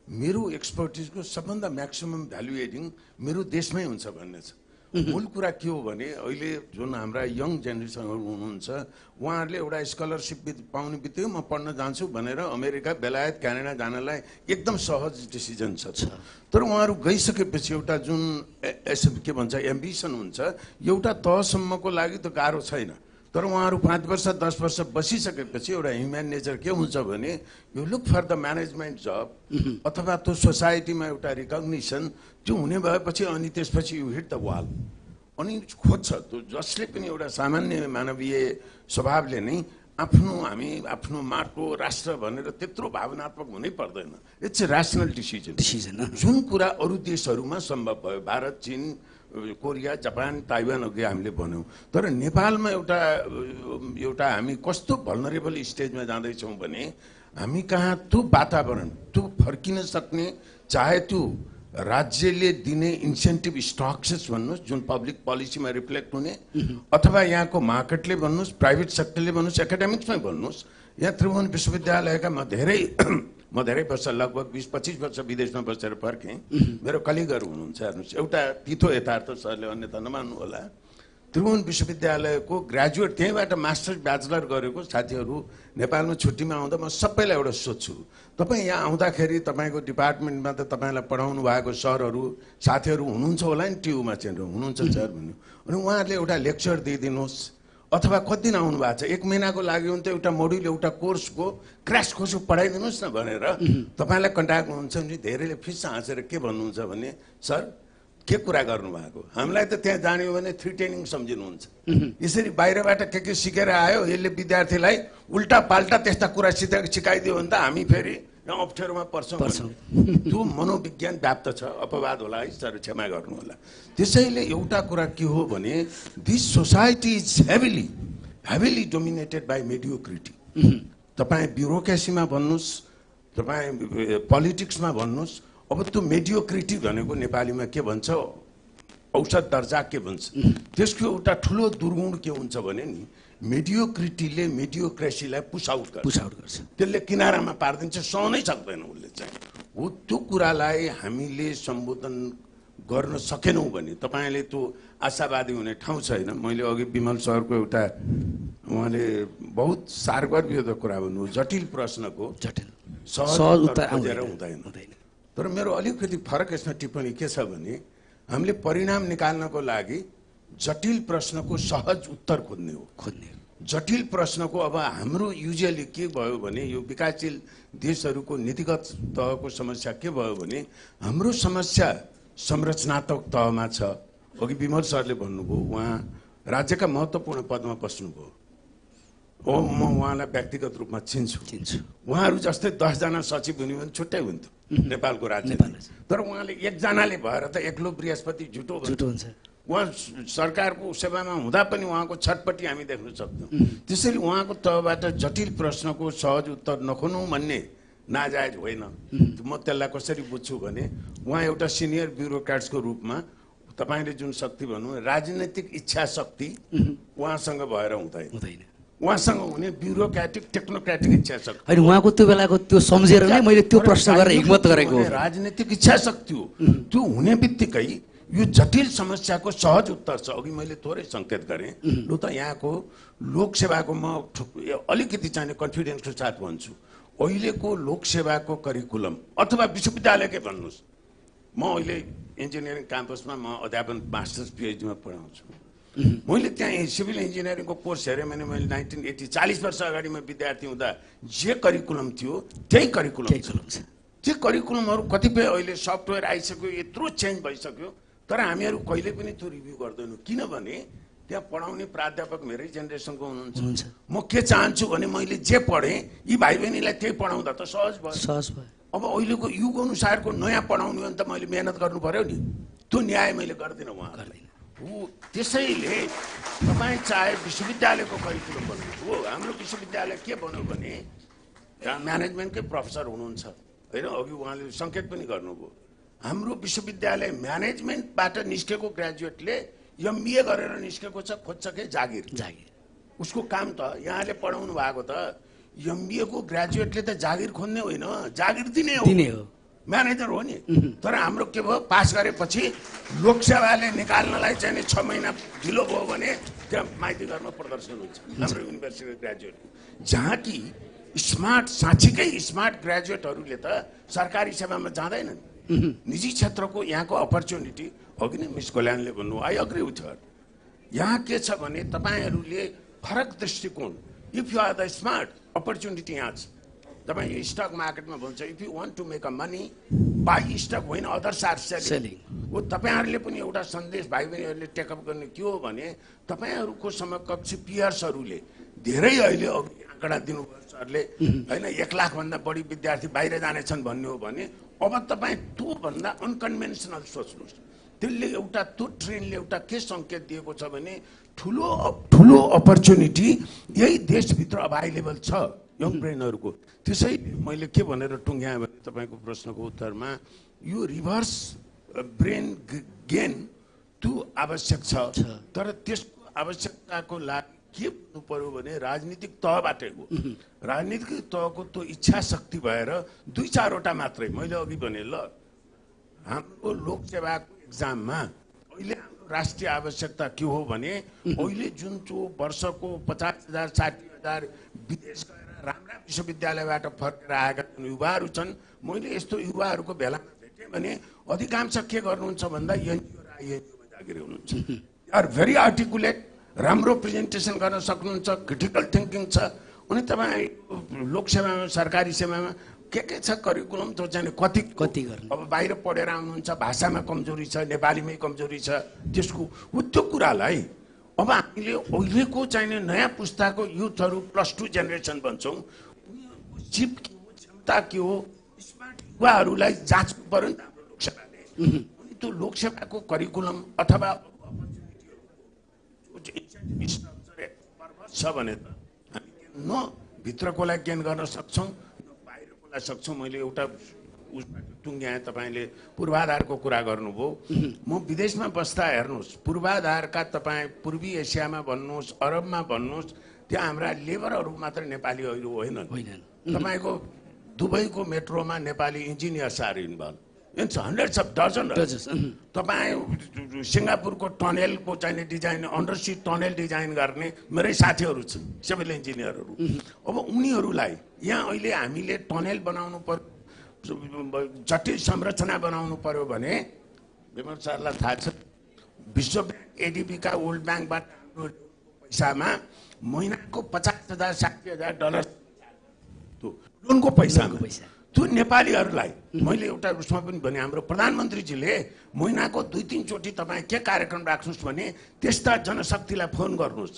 मेरो एक्सपर्टिजको सबभन्दा म्याक्सिमम भ्यालु एडिङ मेरो देशमै हुन्छ भन्ने छ। मूल कुरा के हो भने, अहिले जुन हाम्रा यङ जेनेरेसनहरू हुनुहुन्छ उहाँहरूले एउटा स्कलरसिप पाउने बित्तिकै म पढ्न जान्छु भनेर अमेरिका, बेलायत, क्यानाडा जानलाई एकदम सहज डिसिजन छ। तर उहाँहरू गइसकेपछि एउटा जुन के भन्छ एम्बिसन हुन्छ, एउटा तहसम्मको लागि त गाह्रो छैन, तर उहाँहरू 5 वर्ष 10 वर्ष बसिसकेपछि एउटा ह्युम्यान नेचर के हुन्छ भने, you look for the management job अथवा त्यो सोसाइटीमा एउटा रिकग्निसन त्यो हुने भएपछि अनि त्यसपछि यु हिट द वाल अनि खोज्छ। त्यो जसले पनि एउटा सामान्य मानवीय स्वभावले नै हामी आफ्नो माटो राष्ट्र भनेर त्यत्रो भावनात्मक हुनै पर्दैन। इट्स ए ऱ्यासनल डिसिजन जुन कुरा अरू देशहरूमा सम्भव भयो, भारत, चीन, कोरिया, जापान, ताइवान अघि हामीले भन्यौँ। तर नेपालमा एउटा हामी कस्तो भल्नरेबल स्टेजमा जाँदैछौँ भने हामी कहाँ त्यो वातावरण, त्यो फर्किन सक्ने, चाहे त्यो राज्यले दिने इन्सेन्टिभ स्टक्सेस भन्नुहोस् जुन पब्लिक पोलिसीमा रिफ्लेक्ट हुने, अथवा यहाँको मार्केटले भन्नुहोस्, प्राइभेट सेक्टरले भन्नुहोस्, एकाडेमिक्समै भन्नुहोस्। यहाँ त्रिभुवन विश्वविद्यालयका म धेरै वर्ष लगभग 20-25 वर्ष विदेशमा बसेर फर्केँ। मेरो कलिगहरू हुनुहुन्छ, हेर्नुहोस्, एउटा तितो यथार्थ सरले अन्यथा नमान्नु होला, त्रिभुवन विश्वविद्यालयको ग्रेजुएट त्यहीँबाट मास्टर्स ब्याचलर गरेको साथीहरू नेपालमा छुट्टीमा आउँदा म सबैलाई एउटा सोध्छु, तपाईँ यहाँ आउँदाखेरि तपाईँको डिपार्टमेन्टमा त तपाईँलाई पढाउनु भएको सरहरू साथीहरू हुनुहुन्छ होला नि, ट्युमा चाहिँ हुनुहुन्छ सर भन्यो, अनि उहाँहरूले एउटा लेक्चर दिइदिनुहोस्, अथवा कति दिन आउनु भएको छ, 1 महिनाको लागि हो भने त एउटा मोड्युल, एउटा कोर्सको क्रास कोर्स पढाइदिनुहोस् न भनेर तपाईँलाई कन्ट्याक्ट हुनुहुन्छ भने धेरैले फिस हाँसेर के भन्नुहुन्छ भने, सर के कुरा गर्नुभएको, हामीलाई त त्यहाँ जाने हो भने 3 ट्रेनिङ सम्झिनुहुन्छ। यसरी बाहिरबाट के सिकेर आयो, यसले विद्यार्थीलाई उल्टा पाल्टा त्यस्ता कुरा सिकाइदियो भने त हामी फेरि अप्ठ्यारोमा पर्छौँ। त्यो मनोविज्ञान व्याप्त छ, अपवाद होला है सर, क्षमा गर्नु होला। त्यसैले एउटा कुरा के हो भने this society is heavily dominated by mediocrity. तपाईँ ब्युरोक्रेसीमा भन्नुहोस्, तपाईँ पोलिटिक्समा भन्नुहोस्, अब त्यो मेडियोक्रिटी भनेको नेपालीमा के भन्छ, औसत दर्जा के भन्छ, त्यसको एउटा ठुलो दुर्गुण के हुन्छ भने नि मेडियोक्रिटीले मेडियोक्रेसीलाई पुश आउट गर्छ, त्यसले किनारामा पारिदिन्छ, सहनै सक्दैन उसले चाहिँ। हो त्यो कुरालाई हामीले सम्बोधन गर्न सकेनौँ भने तपाईँले त्यो आशावादी हुने ठाउँ छैन। मैले अघि विमल सरको एउटा उहाँले बहुत सारगर्भित कुरा भन्नु, जटिल प्रश्नको सहज उत्तर खोजेर हुँदैन। तर मेरो अलिकति फरक यसमा टिप्पणी के छ भने हामीले परिणाम निकाल्नको लागि जटिल प्रश्नको सहज उत्तर खोज्ने हो। जटिल प्रश्नको अब हाम्रो युजुअली के भयो भने यो विकासशील देशहरूको नीतिगत तहको समस्या के भयो भने हाम्रो समस्या संरचनात्मक तहमा छ। अघि विमल सरले भन्नुभयो, उहाँ राज्यका महत्त्वपूर्ण पदमा बस्नुभयो, म उहाँलाई व्यक्तिगत रूपमा चिन्छु। उहाँहरू जस्तै 10 जना सचिव हुने भने छुट्टै हुन्थ्यो नेपालको राज्य, तर उहाँले 1 जनाले भएर त एक्लो बृहस्पति झुटो हुन्छ। उहाँ सरकारको सेवामा हुँदा पनि उहाँको छटपट्टि हामी देख्न सक्छौँ। त्यसैले उहाँको तहबाट जटिल प्रश्नको सहज उत्तर नखोज्नु भन्ने नाजायज होइन। म त्यसलाई कसरी बुझ्छु भने उहाँ एउटा सिनियर ब्युरोक्राट्सको रूपमा तपाईँले जुन शक्ति भन्नु, राजनैतिक इच्छा शक्ति उहाँसँग भएर हुँदैन, उहाँसँग हुने ब्युरोक्रेटिक टेक्नोक्रेटिक इच्छा शक्ति होइन। उहाँको त्यो बेलाको त्यो सम्झेर नै मैले त्यो प्रश्न गरेर हिम्मत गरेको। राजनीतिक इच्छा शक्ति हो, त्यो हुने बित्तिकै यो जटिल समस्याको सहज उत्तर छ। अघि मैले थोरै सङ्केत गरेँ, लु त यहाँको लोकसेवाको म अलिकति चाहिने कन्फिडेन्सको साथ भन्छु, अहिलेको लोकसेवाको करिकुलम अथवा विश्वविद्यालयकै भन्नुहोस्, म अहिले इन्जिनियरिङ क्याम्पसमा म अध्यापन मास्टर्स पिएचडीमा पढाउँछु। मैले त्यहाँ सिभिल इन्जिनियरिङको कोर्स हेरेँ भने मैले 1980 40 वर्ष अगाडि म विद्यार्थी हुँदा जे करिकुलम थियो त्यही करिकुलम छ। त्यो करिकुलमहरू कतिपय अहिले सफ्टवेयर आइसक्यो, यत्रो चेन्ज भइसक्यो, तर हामीहरू कहिले पनि त्यो रिभ्यू गर्दैनौँ। किनभने त्यहाँ पढाउने प्राध्यापक मेरै जेनेरेसनको हुनुहुन्छ। म के चाहन्छु भने मैले जे पढेँ यी भाइ बहिनीलाई त्यही पढाउँदा त सहज भयो। अब अहिलेको युग अनुसारको नयाँ पढाउनु भने त मैले मेहनत गर्नु पर्यो नि, त्यो न्याय मैले गर्दिनँ उहाँहरूलाई। हो त्यसैले तपाईँ चाहे विश्वविद्यालयको करिकुलम भन्नु हो, हाम्रो विश्वविद्यालय के भन्यो भने म्यानेजमेन्टकै प्रोफेसर हुनुहुन्छ होइन, अघि उहाँले सङ्केत पनि गर्नुभयो। हाम्रो विश्वविद्यालय म्यानेजमेन्टबाट निस्केको ग्रेजुएटले एमबिए गरेर निस्केको छ, खोज्छ के जागिर। उसको काम त यहाँले पढाउनु भएको त एमबिए को ग्रेजुएटले त जागिर खोज्ने होइन, जागिर दिने हो, म्यानेजर हो नि। तर हाम्रो के भयो, पास गरेपछि लोकसेवाले निकाल्नलाई चाहिँ 6 महिना ढिलो भयो भने त्यहाँ माइती घरमा प्रदर्शन हुन्छ हाम्रो युनिभर्सिटी ग्रेजुएट, जहाँ कि स्मार्ट साँच्चीकै स्मार्ट ग्रेजुएटहरूले त सरकारी सेवामा जाँदैनन्। निजी क्षेत्रको यहाँको अपर्च्युनिटी, अघि नै मिस कल्याणले भन्नु, आई अग्री विथ हर। यहाँ के छ भने तपाईँहरूले फरक दृष्टिकोण, if you are the smart opportunity यहाँ छ। तपाईँ यो स्टक मार्केटमा भन्छ if you want to make a money buy stock होइन अदर्स आर सेलिङ। हो तपाईँहरूले पनि एउटा सन्देश भाइ बहिनीहरूले टेकअप गर्ने के हो भने तपाईँहरूको समकक्ष पियर्सहरूले धेरै अहिले आँकडा दिनुभयो सरले होइन 1 लाखभन्दा बढी विद्यार्थी बाहिर जानेछन् भन्ने हो भने अब तपाईँ त्योभन्दा अनकन्भेन्सनल सोच्नुहोस्। त्यसले एउटा त्यो ट्रेनले एउटा के सङ्केत दिएको छ भने ठुलो अपर्च्युनिटी यही देशभित्र अभाइलेबल छ यङ ब्रेनहरूको। त्यसै मैले के भनेर टुङ्ग्याएँ भने तपाईँको प्रश्नको उत्तरमा यो रिभर्स ब्रेन गेन त्यो आवश्यक छ, तर त्यसको आवश्यकताको लागि के हुनु पर्यो भने राजनीतिक तहबाटै हो। राजनीतिक तहको त्यो इच्छा शक्ति भएर 2-4वटा मात्रै मैले अघि भने ल हाम्रो लोकसेवाको एक्जाममा अहिले हाम्रो राष्ट्रिय आवश्यकता के हो भने अहिले जुन वर्षको 50,000 60,000 विदेश गएर राम्रा विश्वविद्यालयबाट फर्केर आएका युवाहरू छन्। मैले यस्तो युवाहरूको भेलामा भेटेँ भने अधिकांश के गर्नुहुन्छ भन्दा एनजिओ र आइएनजिओमा जागिर हुनुहुन्छ। आर भेरी आर्टिकुलेट, राम्रो प्रेजेन्टेसन गर्न सक्नुहुन्छ, क्रिटिकल थिङ्किङ छ। अनि तपाईँ लोकसेवामा सरकारी सेवामा के छ करिकुलम त्यो चाहिँ कति गर्ने। अब बाहिर पढेर आउनुहुन्छ, भाषामा कमजोरी छ, नेपालीमै कमजोरी छ, त्यसको त्यो कुरालाई अब हामीले अहिलेको चाहिने नयाँ पुस्ताको युथहरू +2 जेनेरेसन भन्छौँ, चिप के हो, क्षमता के हो, स्मार्ट युवाहरूलाई जाँच्नु पर्यो नि हाम्रो लोकसेवाले। अनि त्यो लोकसेवाको करिकुलम अथवा छ भने त हामी न भित्रकोलाई गेन गर्न सक्छौँ न बाहिरकोलाई सक्छौँ। मैले एउटा उसबाट टुङ्ग्याएँ, तपाईँले पूर्वाधारको कुरा गर्नुभयो। म विदेशमा बस्दा हेर्नुहोस्, पूर्वाधारका तपाईँ पूर्वी एसियामा भन्नुहोस्, अरबमा भन्नुहोस्, त्यहाँ हाम्रा लेबरहरू मात्र नेपालीहरू होइनन्। तपाईँको दुबईको मेट्रोमा Nepali engineers are involve, it's hundreds of dozen. तपाईँ सिङ्गापुरको टनेलको चाहिने डिजाइन, अन्डरसी टनेल डिजाइन गर्ने मेरै साथीहरू छन्, सिभिल इन्जिनियरहरू। अब उनीहरूलाई यहाँ अहिले हामीले टनेल बनाउनु पर्यो, जटिल संरचना बनाउनु पर्यो भने विमल सरलाई थाहा छ, विश्व ब्याङ्क एडिबीका वर्ल्ड ब्याङ्कबाट पैसामा महिनाको $50,000 $60,000 लोनको पैसामा त्यो नेपालीहरूलाई मैले एउटा उसमा पनि भने हाम्रो प्रधानमन्त्रीजीले महिनाको 2-3 चोटि तपाईँ के कार्यक्रम राख्नुहोस् भने त्यस्ता जनशक्तिलाई फोन गर्नुहोस्।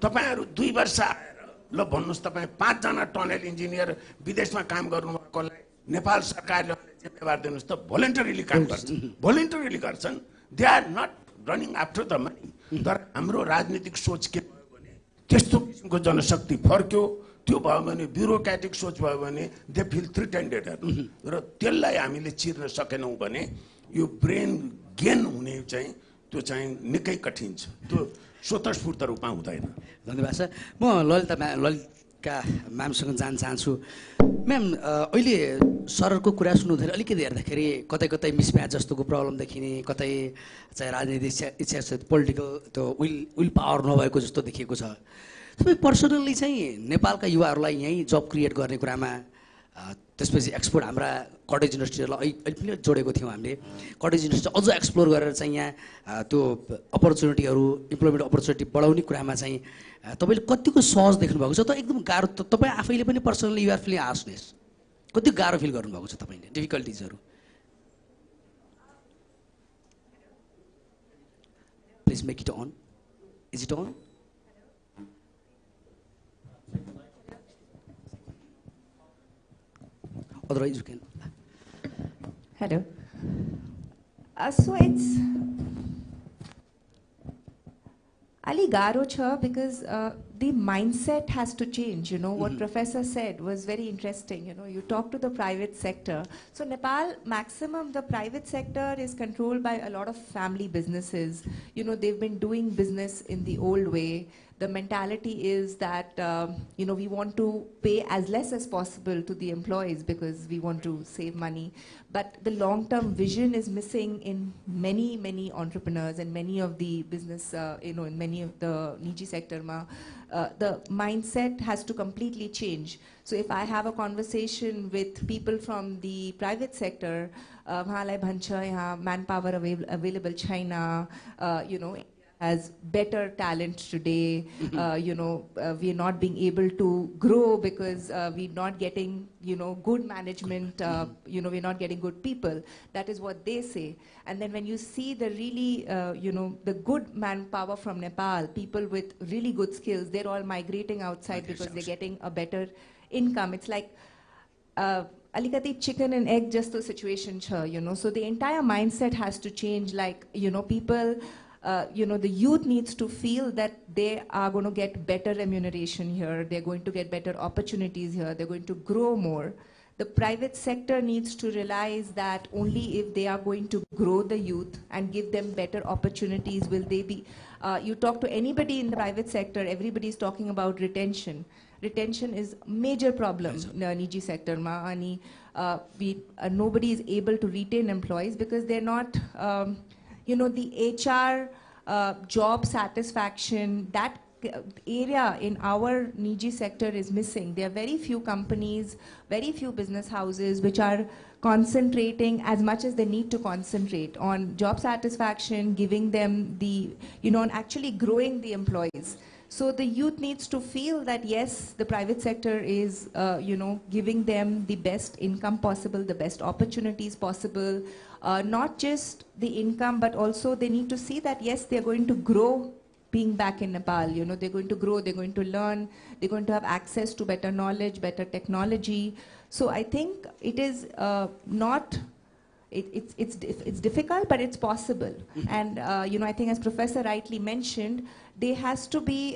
तपाईँहरू 2 वर्ष आएर ल भन्नुहोस्, तपाईँ 5 जना टनेल इन्जिनियर विदेशमा काम गर्नुभएकोलाई नेपाल सरकारले जिम्मेवार दिनुहोस् त, भोलिन्टरीली काम गर्छन्, भोलिन्टरीली गर्छन्। They are not running after the money. तर हाम्रो राजनीतिक सोच के भयो भने त्यस्तो किसिमको जनशक्ति फर्क्यो, त्यो भयो भने ब्युरोक्रेटिक सोच भयो भने दे फिल थ्रेटेन्डेड। र त्यसलाई हामीले चिर्न सकेनौँ भने यो ब्रेन गेन हुने चाहिँ त्यो चाहिँ निकै कठिन छ, त्यो स्वतस्फूर्त रूपमा हुँदैन। धन्यवाद सर। म ललितका म्यामसँग जान चाहन्छु। म्याम, अहिले सरहरूको कुरा सुन्नुहुँदाखेरि अलिकति हेर्दाखेरि कतै कतै मिसम्याच जस्तोको प्रब्लम देखिने, कतै चाहिँ राजनीतिक इच्छा पोलिटिकल त्यो विल पावर नभएको जस्तो देखिएको छ। तपाईँ पर्सनल्ली चाहिँ नेपालका युवाहरूलाई यहीँ जब क्रिएट गर्ने कुरामा, त्यसपछि एक्सपोर्ट हाम्रा कटेज इन्डस्ट्रीहरूलाई अहिले पनि जोडेको थियौँ हामीले, कटेज इन्डस्ट्री अझ एक्सप्लोर गरेर चाहिँ यहाँ त्यो अपर्च्युनिटीहरू, इम्प्लोइमेन्ट अपर्च्युनिटी बढाउने कुरामा चाहिँ तपाईँले कतिको सहज देख्नु भएको छ त एकदम गाह्रो? तपाईँ आफैले पनि पर्सनली युआर फिलिङ आस्नेस कति गाह्रो फिल गर्नुभएको छ तपाईँले, डिफिकल्टिजहरू? Please make it on. Is it on? Otherwise you can. Hello. So it's Ali Garo cha because the mindset has to change. You know what Professor said was very interesting. You know, you talk to the private sector. So Nepal, maximum the private sector is controlled by a lot of family businesses. You know, they've been doing business in the old way. The mentality is that, you know, we want to pay as less as possible to the employees because we want to save money. But the long-term vision is missing in many, many entrepreneurs and many of the business, you know, in many of the Niji sector. The mindset has to completely change. So if I have a conversation with people from the private sector, manpower available China, you know, has better talent today. We're not being able to grow because we're not getting, good management. We're not getting good people. That is what they say. And then when you see the really, the good manpower from Nepal, people with really good skills, they're all migrating outside because they're getting a better income. It's like alikati chicken and egg just the situation cha, so the entire mindset has to change. Like, people, the youth needs to feel that they are going to get better remuneration here, they're going to get better opportunities here, they're going to grow more. The private sector needs to realize that only if they are going to grow the youth and give them better opportunities will they be, you talk to anybody in the private sector, everybody is talking about retention. Retention is major problem in the Niji sector ma, ani nobody is able to retain employees because they're not, the HR job satisfaction, that area in our Niji sector is missing. There are very few companies, very few business houses which are concentrating as much as they need to concentrate on job satisfaction, giving them the, and actually growing the employees. So the youth needs to feel that yes, the private sector is, giving them the best income possible, the best opportunities possible, not just the income, but also they need to see that yes, they're going to grow being back in Nepal. They're going to grow, they're going to learn, they're going to have access to better knowledge, better technology. So I think it is not, it's difficult, but it's possible. And, I think as Professor rightly mentioned, there has to be,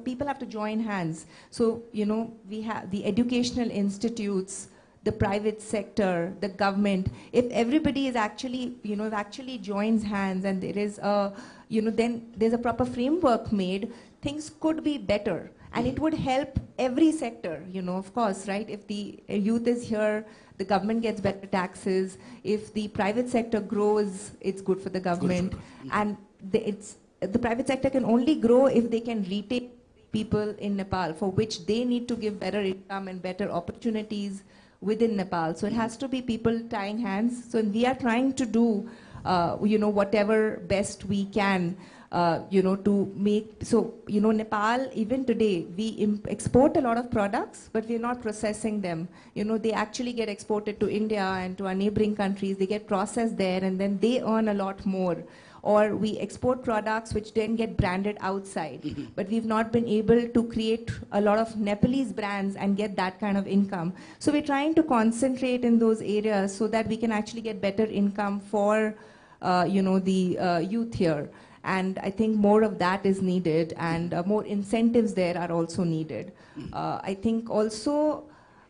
people have to join hands. So, we have the educational institutes, the private sector, the government. If everybody is actually, actually joins hands and there is a, then there's a proper framework made, things could be better. And it would help every sector, of course, right? If the youth is here, the government gets better taxes. If the private sector grows, it's good for the government. And the private sector can only grow if they can retain people in Nepal, for which they need to give better income and better opportunities within Nepal. So it has to be people tying hands. So we are trying to do, whatever best we can, to make, so, Nepal, even today, we export a lot of products, but we're not processing them. They actually get exported to India and to our neighboring countries. They get processed there and then they earn a lot more. Or we export products which then get branded outside. But we've not been able to create a lot of Nepalese brands and get that kind of income. So we're trying to concentrate in those areas so that we can actually get better income for, the youth here. And I think more of that is needed, and more incentives there are also needed. I think also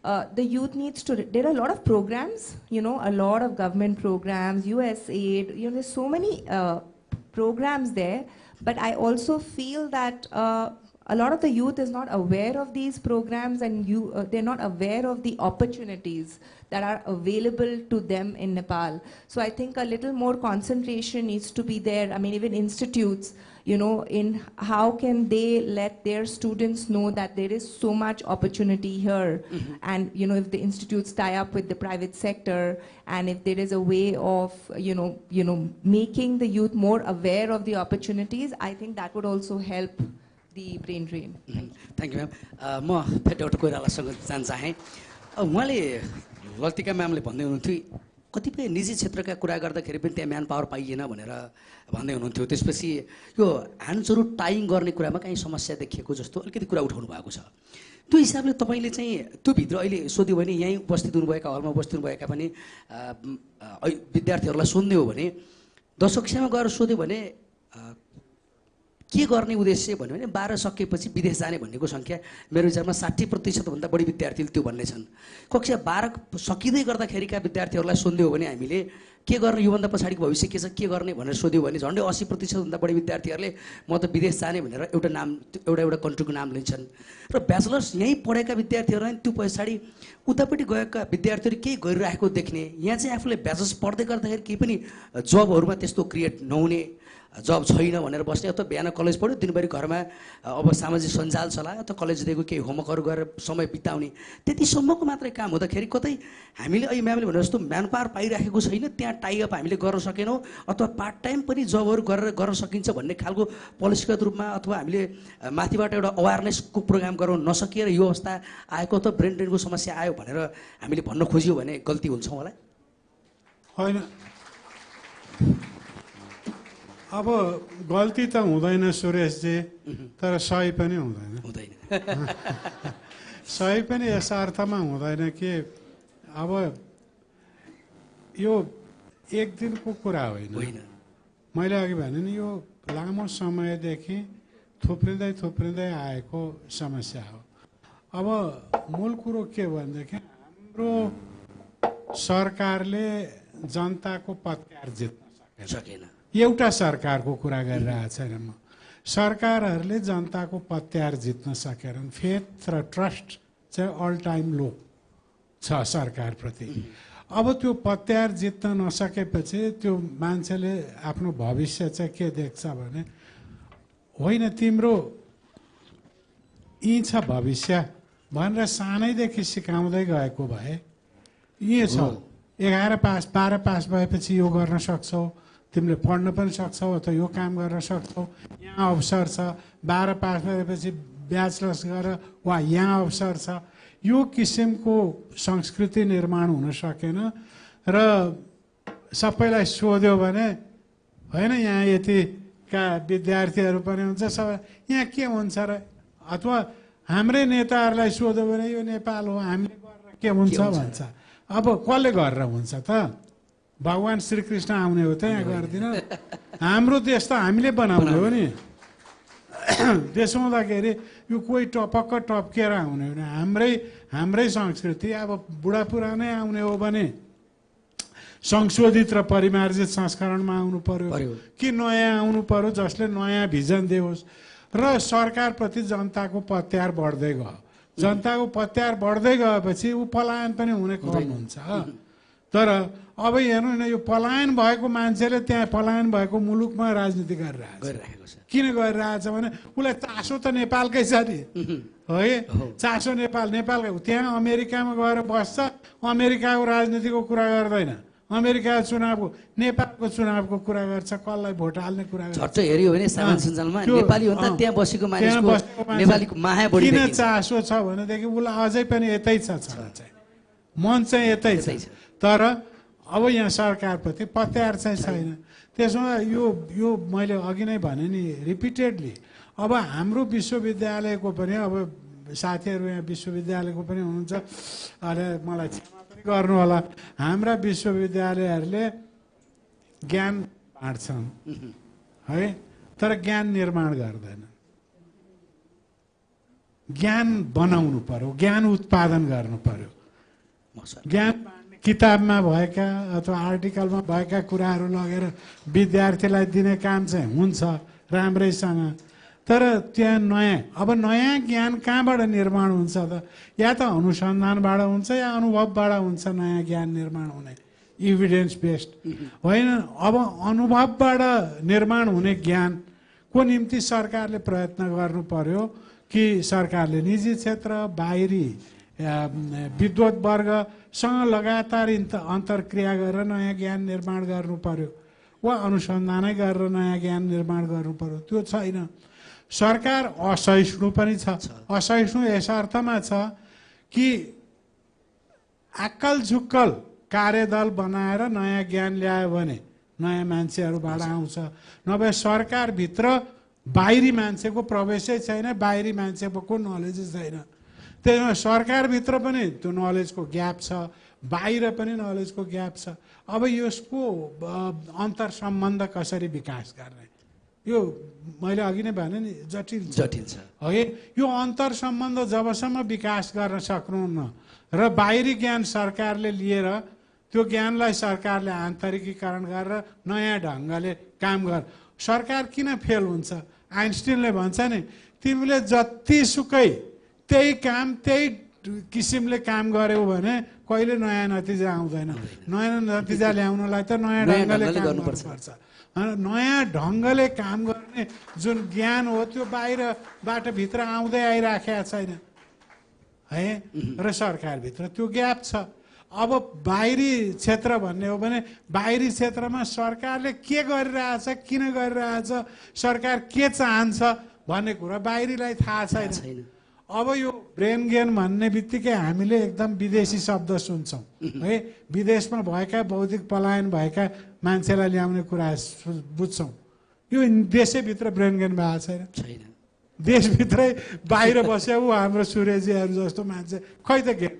the youth needs to, there are a lot of programs, a lot of government programs, USAID, there's so many programs there, but I also feel that a lot of the youth is not aware of these programs, and they're not aware of the opportunities that are available to them in Nepal. So I think a little more concentration needs to be there. I mean, even institutes, in how can they let their students know that there is so much opportunity here. And, if the institutes tie up with the private sector, and if there is a way of, making the youth more aware of the opportunities, I think that would also help the brain drain. Thank you, ma'am. म फेरि एउटा कोइरालासँग जान चाहेँ। उहाँले लतिका म्यामले भन्दै हुनुहुन्थ्यो कतिपय निजी क्षेत्रका कुरा गर्दाखेरि पनि त्यहाँ म्यान पावर पाइएन भनेर भन्दै हुनुहुन्थ्यो। त्यसपछि यो ह्यान्ड्सहरू टाइङ गर्ने कुरामा कहीँ समस्या देखिएको जस्तो अलिकति कुरा उठाउनु भएको छ। त्यो हिसाबले तपाईँले चाहिँ त्यो भित्र अहिले सोध्यो भने यहीँ उपस्थित हुनुभएका हलमा उपस्थित हुनुभएका पनि विद्यार्थीहरूलाई सोध्ने हो भने 10 कक्षामा गएर सोध्यो भने के गर्ने उद्देश्य भन्यो भने 12 सकेपछि विदेश जाने भन्नेको संख्या मेरो विचारमा 60% भन्दा बढी विद्यार्थीले त्यो भन्ने छन्। कक्षा 12 सकिँदै गर्दाखेरिका विद्यार्थीहरूलाई सोध्यो भने हामीले के गर्ने योभन्दा पछाडिको भविष्य के छ के गर्ने भनेर सोध्यो भने झन्डै 80% भन्दा बढी विद्यार्थीहरूले म त विदेश जाने भनेर एउटा कन्ट्रीको नाम लिन्छन्। र ब्याचलर्स यहीँ पढेका विद्यार्थीहरूलाई त्यो पछाडि उतापट्टि गएका विद्यार्थीहरू केही गरिरहेको देख्ने, यहाँ चाहिँ आफूले ब्याचलर्स पढ्दै गर्दाखेरि केही पनि जबहरूमा त्यस्तो क्रिएट नहुने, जब छैन भनेर बस्ने अथवा बिहान कलेज पढ्यो दिनभरि घरमा अब सामाजिक सञ्जाल चलायो अथवा कलेजदेखि केही होमवर्कहरू गरेर समय बिताउने त्यतिसम्मको मात्रै काम हुँदाखेरि कतै हामीले अहिले म्यामले भने जस्तो म्यान पावर पाइराखेको छैन त्यहाँ टाइअप हामीले गर्न सकेनौँ अथवा पार्ट टाइम पनि जबहरू गरेर गर्न सकिन्छ भन्ने खालको पोलिसीगत रूपमा अथवा हामीले माथिबाट एउटा अवेरनेसको प्रोग्राम गराउन नसकिएर यो अवस्था आएको अथवा ब्रेन ड्रेनको समस्या आयो भनेर हामीले भन्न खोज्यौँ भने गल्ती हुन्छ होला होइन अब गल्ती त हुँदैन सुरेशजी तर सही पनि हुँदैन सही पनि यस अर्थमा हुँदैन कि अब यो एक दिनको कुरा होइन मैले अघि भने नि यो लामो समयदेखि थुप्रिँदै आएको समस्या हो अब मूल कुरो के भनेदेखि हाम्रो सरकारले जनताको पत्यार जित्न सकेन एउटा सरकारको कुरा गरिरहेको छैन म सरकारहरूले जनताको पत्यार जित्न सकेनन् फेथ र ट्रस्ट चाहिँ अल टाइम लो छ सरकारप्रति अब त्यो पत्यार जित्न नसकेपछि त्यो मान्छेले आफ्नो भविष्य चाहिँ के देख्छ भने होइन तिम्रो यी छ भविष्य भनेर सानैदेखि सिकाउँदै गएको भए यी छ 11 पास 12 पास भएपछि यो गर्न सक्छौ तिमीले पढ्न पनि सक्छौ अथवा यो काम गर्न सक्छौ यहाँ अवसर छ 12 पास भएपछि ब्याचलर्स गरेर वा यहाँ अवसर छ यो किसिमको संस्कृति निर्माण हुन सकेन र सबैलाई सोध्यो भने होइन यहाँ यतिका विद्यार्थीहरू पनि हुन्छ सबै यहाँ के हुन्छ र अथवा हाम्रै नेताहरूलाई सोध्यो भने यो नेपाल हो हामीले गरेर के हुन्छ भन्छ अब कसले गरेर हुन्छ त भगवान श्रीकृष्ण आउने हो त यहाँ गर्दिन हाम्रो देश त हामीले बनाउने हो नि त्यसो हुँदाखेरि यो कोही टपक्क टप्केर आउने हो भने हाम्रै संस्कृति अब बुढापुरानै आउने हो भने संशोधित र परिमार्जित संस्करणमा आउनु पर्यो कि नयाँ आउनु पर्यो जसले नयाँ भिजन दियोस् र सरकारप्रति जनताको पत्यार बढ्दै गयो जनताको पत्यार बढ्दै गएपछि ऊ पलायन पनि हुने कम हुन्छ तर अब हेर्नु न यो पलायन भएको मान्छेले त्यहाँ पलायन भएको मुलुकमा राजनीति गरिरहेको छ किन गरिरहेछ भने उसलाई चासो त नेपालकै छ नि है चासो नेपालकै त्यहाँ अमेरिकामा गएर बस्छ अमेरिकाको राजनीतिको कुरा गर्दैन अमेरिकाको चुनावको नेपालको चुनावको कुरा गर्छ कसलाई भोट हाल्ने कुरा गर्छ झट्ट हेर्यो भने सामाजिक सञ्जालमा नेपाली हो त त्यहाँ बसेको मानिसको नेपालीको माया बढी किन चासो छ भनेदेखि उसलाई अझै पनि यतै छ चाहिँ मन चाहिँ यतै छ तर अब यहाँ सरकारप्रति पत्यार चाहिँ छैन त्यसमा यो मैले अघि नै भने नि रिपिटेडली अब हाम्रो विश्वविद्यालयको पनि अब साथीहरू यहाँ विश्वविद्यालयको पनि हुनुहुन्छ अरे मलाई क्षमा पनि गर्नु होला हाम्रा विश्वविद्यालयहरूले ज्ञान बाँड्छन् है तर ज्ञान निर्माण गर्दैन ज्ञान बनाउनु पर्यो ज्ञान उत्पादन गर्नु पर्यो ज्ञान किताबमा भएका अथवा आर्टिकलमा भएका कुराहरू लगेर विद्यार्थीलाई दिने काम चाहिँ हुन्छ राम्रैसँग तर त्यहाँ नयाँ ज्ञान कहाँबाट निर्माण हुन्छ त या त अनुसन्धानबाट हुन्छ या अनुभवबाट हुन्छ नयाँ ज्ञान निर्माण हुने इभिडेन्स बेस्ड होइन अब अनुभवबाट निर्माण हुने ज्ञानको निम्ति सरकारले प्रयत्न गर्नु पर्यो कि सरकारले निजी क्षेत्र बाहिरी विद्वत वर्गसँग लगातार अन्तर्क्रिया गरेर नयाँ ज्ञान निर्माण गर्नु पर्यो वा अनुसन्धानै गरेर नयाँ ज्ञान निर्माण गर्नु पर्यो त्यो छैन सरकार असहिष्णु पनि छ असहिष्णु यस अर्थमा छ कि आक्कल झुक्कल कार्यदल बनाएर नयाँ ज्ञान ल्यायो भने नयाँ मान्छेहरूबाट आउँछ नभए सरकारभित्र बाहिरी मान्छेको प्रवेशै छैन बाहिरी मान्छेको नलेजै छैन त्यसमा सरकारभित्र पनि त्यो नलेजको ग्याप छ बाहिर पनि नलेजको ग्याप छ अब यसको अन्तर सम्बन्ध कसरी विकास गर्ने यो मैले अघि नै भने नि जटिल छ है यो अन्तर सम्बन्ध जबसम्म विकास गर्न सक्नुहुन्न र बाहिरी ज्ञान सरकारले लिएर त्यो ज्ञानलाई सरकारले आन्तरिकीकरण गरेर नयाँ ढङ्गले काम गर सरकार किन फेल हुन्छ आइन्स्टिनले भन्छ नि तिमीले जतिसुकै त्यही काम त्यही किसिमले काम गर्यौ भने कहिले नयाँ नतिजा आउँदैन। नयाँ नतिजा ल्याउनलाई त नयाँ ढङ्गले काम गर्नुपर्छ। नयाँ ढङ्गले काम गर्ने जुन ज्ञान हो त्यो बाहिरबाट भित्र आउँदै आइराखेको छैन है र सरकारभित्र त्यो ग्याप छ। अब बाहिरी क्षेत्र भन्ने हो भने बाहिरी क्षेत्रमा सरकारले के गरिरहेछ, किन गरिरहेछ, सरकार के चाहन्छ भन्ने कुरा बाहिरीलाई थाहा छैन। अब यो ब्रेन गेन भन्ने बित्तिकै हामीले एकदम विदेशी शब्द सुन्छौँ है। विदेशमा भएका बौद्धिक पलायन भएका मान्छेलाई ल्याउने कुरा बुझ्छौँ। यो देशैभित्र ब्रेन गेन भएको छैन। देशभित्रै बाहिर बस्यो हाम्रो सुरेजीहरू जस्तो मान्छे खै त गेन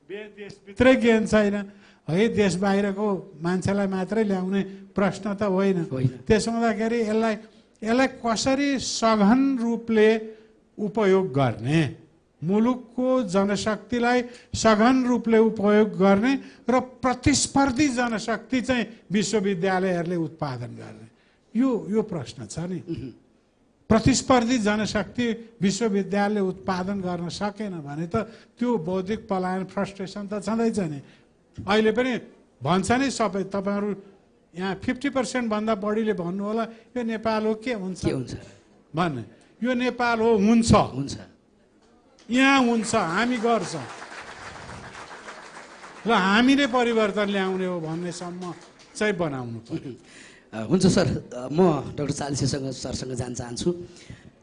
गरे, देशभित्रै गेन छैन है। देश बाहिरको मान्छेलाई मात्रै ल्याउने प्रश्न त होइन। त्यसो हुँदाखेरि यसलाई कसरी सघन रूपले उपयोग गर्ने, मुलुकको जनशक्तिलाई सघन रूपले उपयोग गर्ने र प्रतिस्पर्धी जनशक्ति चाहिँ विश्वविद्यालयहरूले उत्पादन गर्ने, यो प्रश्न छ नि। प्रतिस्पर्धी जनशक्ति विश्वविद्यालयले उत्पादन गर्न सकेन भने त त्यो बौद्धिक पलायन फ्रस्ट्रेसन त छँदैछ नि। अहिले पनि भन्छ नि सबै तपाईँहरू यहाँ 50% भन्दा बढीले भन्नु होला यो नेपाल हो के हुन्छ भन्ने। यो नेपाल हो, हुन्छ, यहाँ हुन्छ, हामी गर्छौँ र हामीले परिवर्तन ल्याउने हो भन्नेसम्म चाहिँ बनाउनु पर्यो। हुन्छ सर, म डाक्टर चालिसेसँग सरसँग जान चाहन्छु।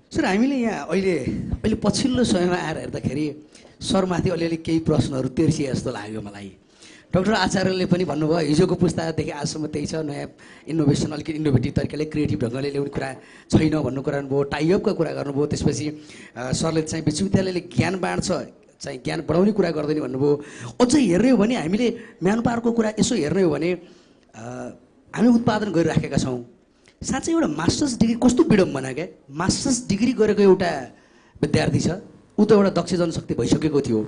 सर हामीले यहाँ अहिले पछिल्लो समयमा आएर हेर्दाखेरि सरमाथि अलिअलि केही प्रश्नहरू तेर्सिए जस्तो लाग्यो मलाई। डाक्टर आचार्यले पनि भन्नुभयो हिजोको पुस्तादेखि आजसम्म त्यही छ, नयाँ इनोभेसन अलिकति इनोभेटिभ तरिकाले क्रिएटिभ ढङ्गले ल्याउने कुरा छैन भन्नु कुरा गर्नुभयो, टाइअपका कुरा गर्नुभयो। त्यसपछि सरले चाहिँ विश्वविद्यालयले ज्ञान बाँड्छ, चाहिँ ज्ञान बढाउने कुरा गर्दैन भन्नुभयो। अझै हेर्ने हो भने हामीले म्यान पावरको कुरा यसो हेर्ने हो भने हामी उत्पादन गरिराखेका छौँ। साँच्चै एउटा मास्टर्स डिग्री कस्तो विडम्बना क्या, मास्टर्स डिग्री गरेको एउटा विद्यार्थी छ, ऊ त एउटा दक्ष जनशक्ति भइसकेको थियो,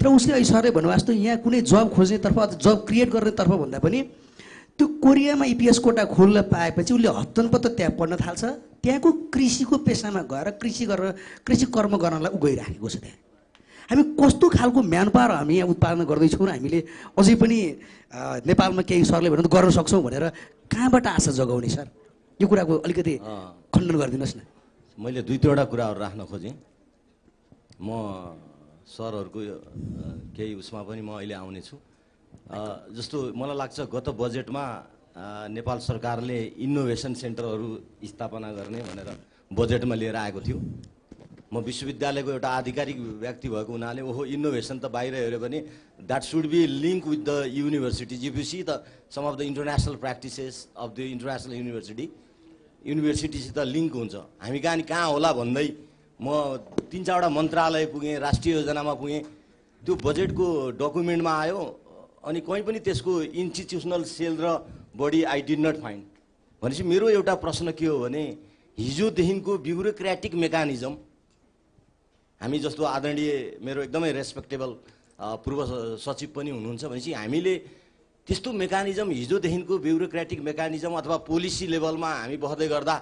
तर उसले अहिले सरले भन्नुभएको जस्तो यहाँ कुनै जब खोज्नेतर्फ अथवा जब क्रिएट गर्नेतर्फ भन्दा पनि त्यो कोरियामा इपिएस कोटा खोल्न पाएपछि उसले हत्तनपत्त त्यहाँ पढ्न थाल्छ। त्यहाँको कृषिको पेसामा गएर कृषि कर्म गर्नलाई ऊ गइराखेको छ। त्यहाँ हामी कस्तो खालको म्यान पावर हामी यहाँ उत्पादन गर्दैछौँ र हामीले अझै पनि नेपालमा केही सरले भन्नु गर्न सक्छौँ भनेर कहाँबाट आशा जगाउने सर? यो कुराको अलिकति खण्डन गरिदिनुहोस् न। मैले दुईवटा कुराहरू राख्न खोजेँ। म सरहरूको केही उसमा पनि म अहिले आउने छु। जस्तो मलाई लाग्छ गत बजेटमा नेपाल सरकारले इनोभेसन सेन्टरहरू स्थापना गर्ने भनेर बजेटमा लिएर आएको थियो। म विश्वविद्यालयको एउटा आधिकारिक व्यक्ति भएको हुनाले ओहो इनोभेसन त बाहिर हेऱ्यो भने that should be link with the universities. If you see the sum of the international practices of the international युनिभर्सिटीसित लिङ्क हुन्छ। हामी कहाँ होला भन्दै म 3-4वटा मन्त्रालय पुगेँ, राष्ट्रिय योजनामा पुगेँ, त्यो बजेटको डकुमेन्टमा आयो अनि कहीँ पनि त्यसको इन्स्टिट्युसनल सेल र body I did not find. भनेपछि मेरो एउटा प्रश्न के हो भने हिजोदेखिको ब्युरोक्रेटिक मेकानिजम, हामी जस्तो आदरणीय मेरो एकदमै रेस्पेक्टेबल पूर्व सचिव पनि हुनुहुन्छ भनेपछि हामीले त्यस्तो मेकानिजम हिजोदेखिको ब्युरोक्रेटिक मेकानिजम अथवा पोलिसी लेभलमा हामी बढ्दै गर्दा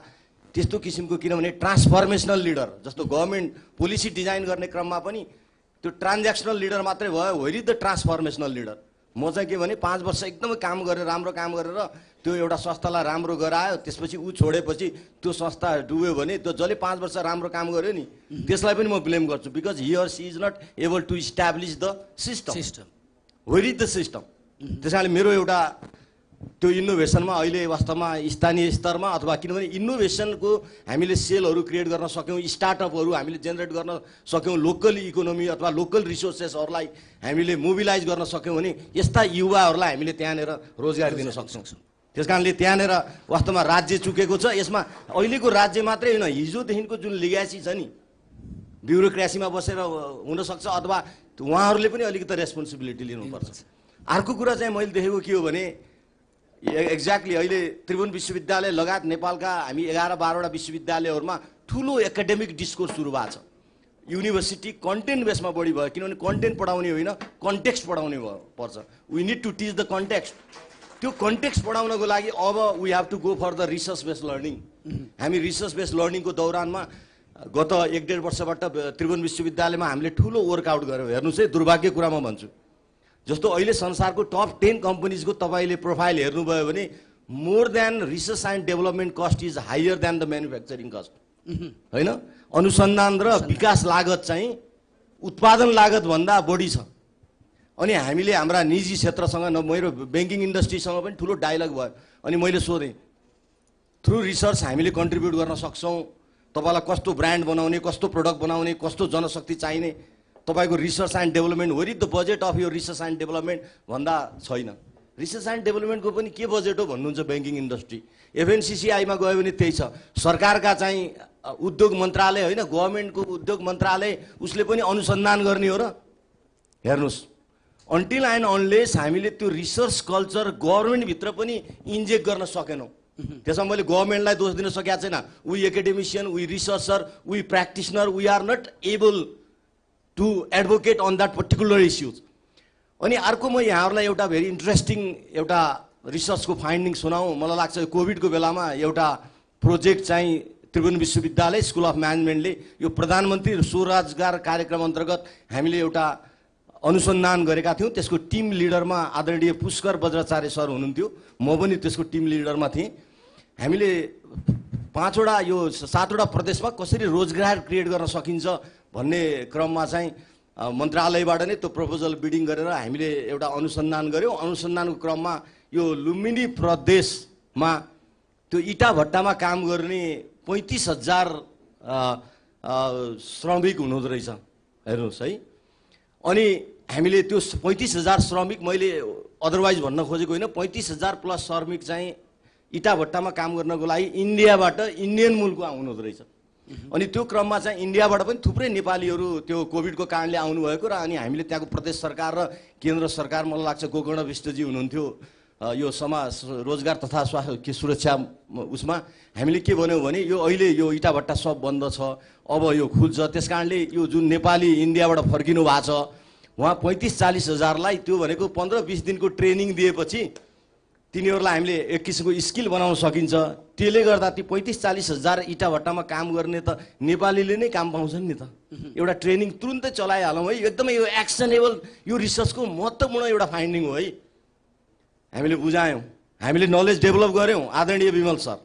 त्यस्तो किसिमको, किनभने ट्रान्सफर्मेसनल लिडर जस्तो गभर्मेन्ट पोलिसी डिजाइन गर्ने क्रममा पनि त्यो ट्रान्ज्याक्सनल लिडर मात्रै भयो, where is the transformational leader? म चाहिँ के भने 5 वर्ष एकदमै काम गरेर राम्रो काम गरेर त्यो एउटा संस्थालाई राम्रो गरायो, त्यसपछि ऊ छोडेपछि त्यो संस्था डुब्यो भने त्यो जसले 5 वर्ष राम्रो काम गर्यो नि त्यसलाई पनि म ब्लेम गर्छु, because he or she is not able to establish the system. Where is the system? त्यस कारणले मेरो एउटा त्यो इनोभेसनमा अहिले वास्तवमा स्थानीय स्तरमा अथवा किनभने इनोभेसनको हामीले सेलहरू क्रिएट गर्न सक्यौँ, स्टार्टअपहरू हामीले जेनेरेट गर्न सक्यौँ, लोकल इकोनोमी अथवा लोकल रिसोर्सेसहरूलाई हामीले मोबिलाइज गर्न सक्यौँ भने यस्ता युवाहरूलाई हामीले त्यहाँनिर रोजगार दिन सक्छौँ। त्यस कारणले त्यहाँनिर वास्तवमा राज्य चुकेको छ। यसमा अहिलेको राज्य मात्रै होइन, हिजोदेखिको जुन लिग्यासी छ नि ब्युरोक्रेसीमा बसेर हुनसक्छ अथवा उहाँहरूले पनि अलिकति रेस्पोन्सिबिलिटी लिनुपर्छ। अर्को कुरा चाहिँ मैले देखेको के हो भने एक्ज्याक्टली अहिले त्रिभुवन विश्वविद्यालय लगायत नेपालका हामी 11-12वटा विश्वविद्यालयहरूमा ठुलो एकाडेमिक डिस्कोर्स सुरु भएको छ। युनिभर्सिटी कन्टेन्ट बेसमा बढी भयो, किनभने कन्टेन्ट पढाउने होइन कन्टेक्स्ट पढाउने पर्छ। We need to teach the context. त्यो कन्टेक्स्ट पढाउनको लागि अब we have to go for the research based learning. हामी रिसर्च बेस्ड लर्निङको दौरानमा गत 1-1.5 वर्षबाट त्रिभुवन विश्वविद्यालयमा हामीले ठुलो वर्कआउट गऱ्यौँ। हेर्नुहोस् है, दुर्भाग्य कुरा म भन्छु, जस्तो अहिले संसारको टप 10 कम्पनीजको तपाईँले प्रोफाइल हेर्नुभयो भने more than research and development cost is higher than the manufacturing cost होइन। अनुसन्धान र विकास लागत चाहिँ उत्पादन लागत भन्दा बढी छ। अनि हामीले हाम्रा निजी क्षेत्रसँग मेरो ब्याङ्किङ इन्डस्ट्रीसँग पनि ठुलो डायलग भयो। अनि मैले सोधेँ थ्रु रिसर्च हामीले कन्ट्रिब्युट गर्न सक्छौँ, तपाईँलाई कस्तो ब्रान्ड बनाउने, कस्तो प्रडक्ट बनाउने, कस्तो जनशक्ति चाहिने, तपाईँको research and development where is the budget of यो रिसर्च एन्ड डेभलपमेन्ट भन्दा छैन। रिसर्च एन्ड डेभलपमेन्टको पनि के बजेट हो भन्नुहुन्छ ब्याङ्किङ इन्डस्ट्री। एफएनसिसिआईमा गयो भने त्यही छ। सरकारका चाहिँ उद्योग मन्त्रालय होइन, गभर्मेन्टको उद्योग मन्त्रालय उसले पनि अनुसन्धान गर्ने हो र। हेर्नुहोस्, अन्टिल एन्ड अनलेस हामीले त्यो रिसर्च कल्चर गभर्मेन्टभित्र पनि इन्जेक्ट गर्न सकेनौँ त्यसमा मैले गभर्मेन्टलाई दोष दिन सकेको छैन। We academician, we researcher, we practitioner, we are not able to advocate on that particular issues. अनि अर्को म यहाँहरूलाई एउटा भेरी इन्ट्रेस्टिङ एउटा रिसर्चको फाइन्डिङ सुनाउँ। मलाई लाग्छ कोभिडको बेलामा एउटा प्रोजेक्ट चाहिँ त्रिभुवन विश्वविद्यालय स्कुल अफ म्यानेजमेन्टले यो प्रधानमन्त्री स्वरोजगार कार्यक्रम अन्तर्गत हामीले एउटा अनुसन्धान गरेका थियौँ। त्यसको टिम लिडरमा आदरणीय पुष्कर बज्राचार्य सर हुनुहुन्थ्यो, म पनि त्यसको टिम लिडरमा थिएँ। हामीले 5वटा यो 7वटा प्रदेशमा कसरी रोजगार क्रिएट गर्न सकिन्छ भन्ने क्रममा चाहिँ मन्त्रालयबाट नै त्यो प्रपोजल बिडिङ गरेर हामीले एउटा अनुसन्धान गऱ्यौँ। अनुसन्धानको क्रममा यो लुम्बिनी प्रदेशमा त्यो इटा भट्टामा काम गर्ने 35,000 श्रमिक हुनुहुँदो रहेछ। हेर्नुहोस् है। अनि हामीले त्यो 35,000 श्रमिक, मैले अदरवाइज भन्न खोजेको होइन, 35,000 प्लस श्रमिक चाहिँ इटा भट्टामा काम गर्नको लागि इन्डियाबाट इन्डियन मुलको आउनुहुँदो रहेछ। अनि त्यो क्रममा चाहिँ इन्डियाबाट पनि थुप्रै नेपालीहरू त्यो कोभिडको कारणले आउनुभएको र अनि हामीले त्यहाँको प्रदेश सरकार र केन्द्र सरकार, मलाई लाग्छ गोकर्ण विष्टजी हुनुहुन्थ्यो यो समाज रोजगार तथा स्वास्थ्य सुरक्षा उसमा, हामीले के भन्यौँ भने यो अहिले यो इटा भट्टा सब बन्द छ, अब यो खुल्छ। त्यस कारणले यो जुन नेपाली इन्डियाबाट फर्किनु भएको छ उहाँ 35-40 हजारलाई त्यो भनेको 15-20 दिनको ट्रेनिङ दिएपछि तिनीहरूलाई हामीले एक किसिमको स्किल बनाउन सकिन्छ। त्यसले गर्दा ती 35-40 हजार इटा भट्टामा काम गर्ने त नेपालीले नै काम पाउँछन् नि त। एउटा ट्रेनिङ तुरुन्तै चलाइहालौँ है। एकदमै यो एक्सनेबल, यो रिसर्चको महत्त्वपूर्ण एउटा फाइन्डिङ हो है। हामीले बुझायौँ, हामीले नलेज डेभलप गऱ्यौँ। आदरणीय विमल सर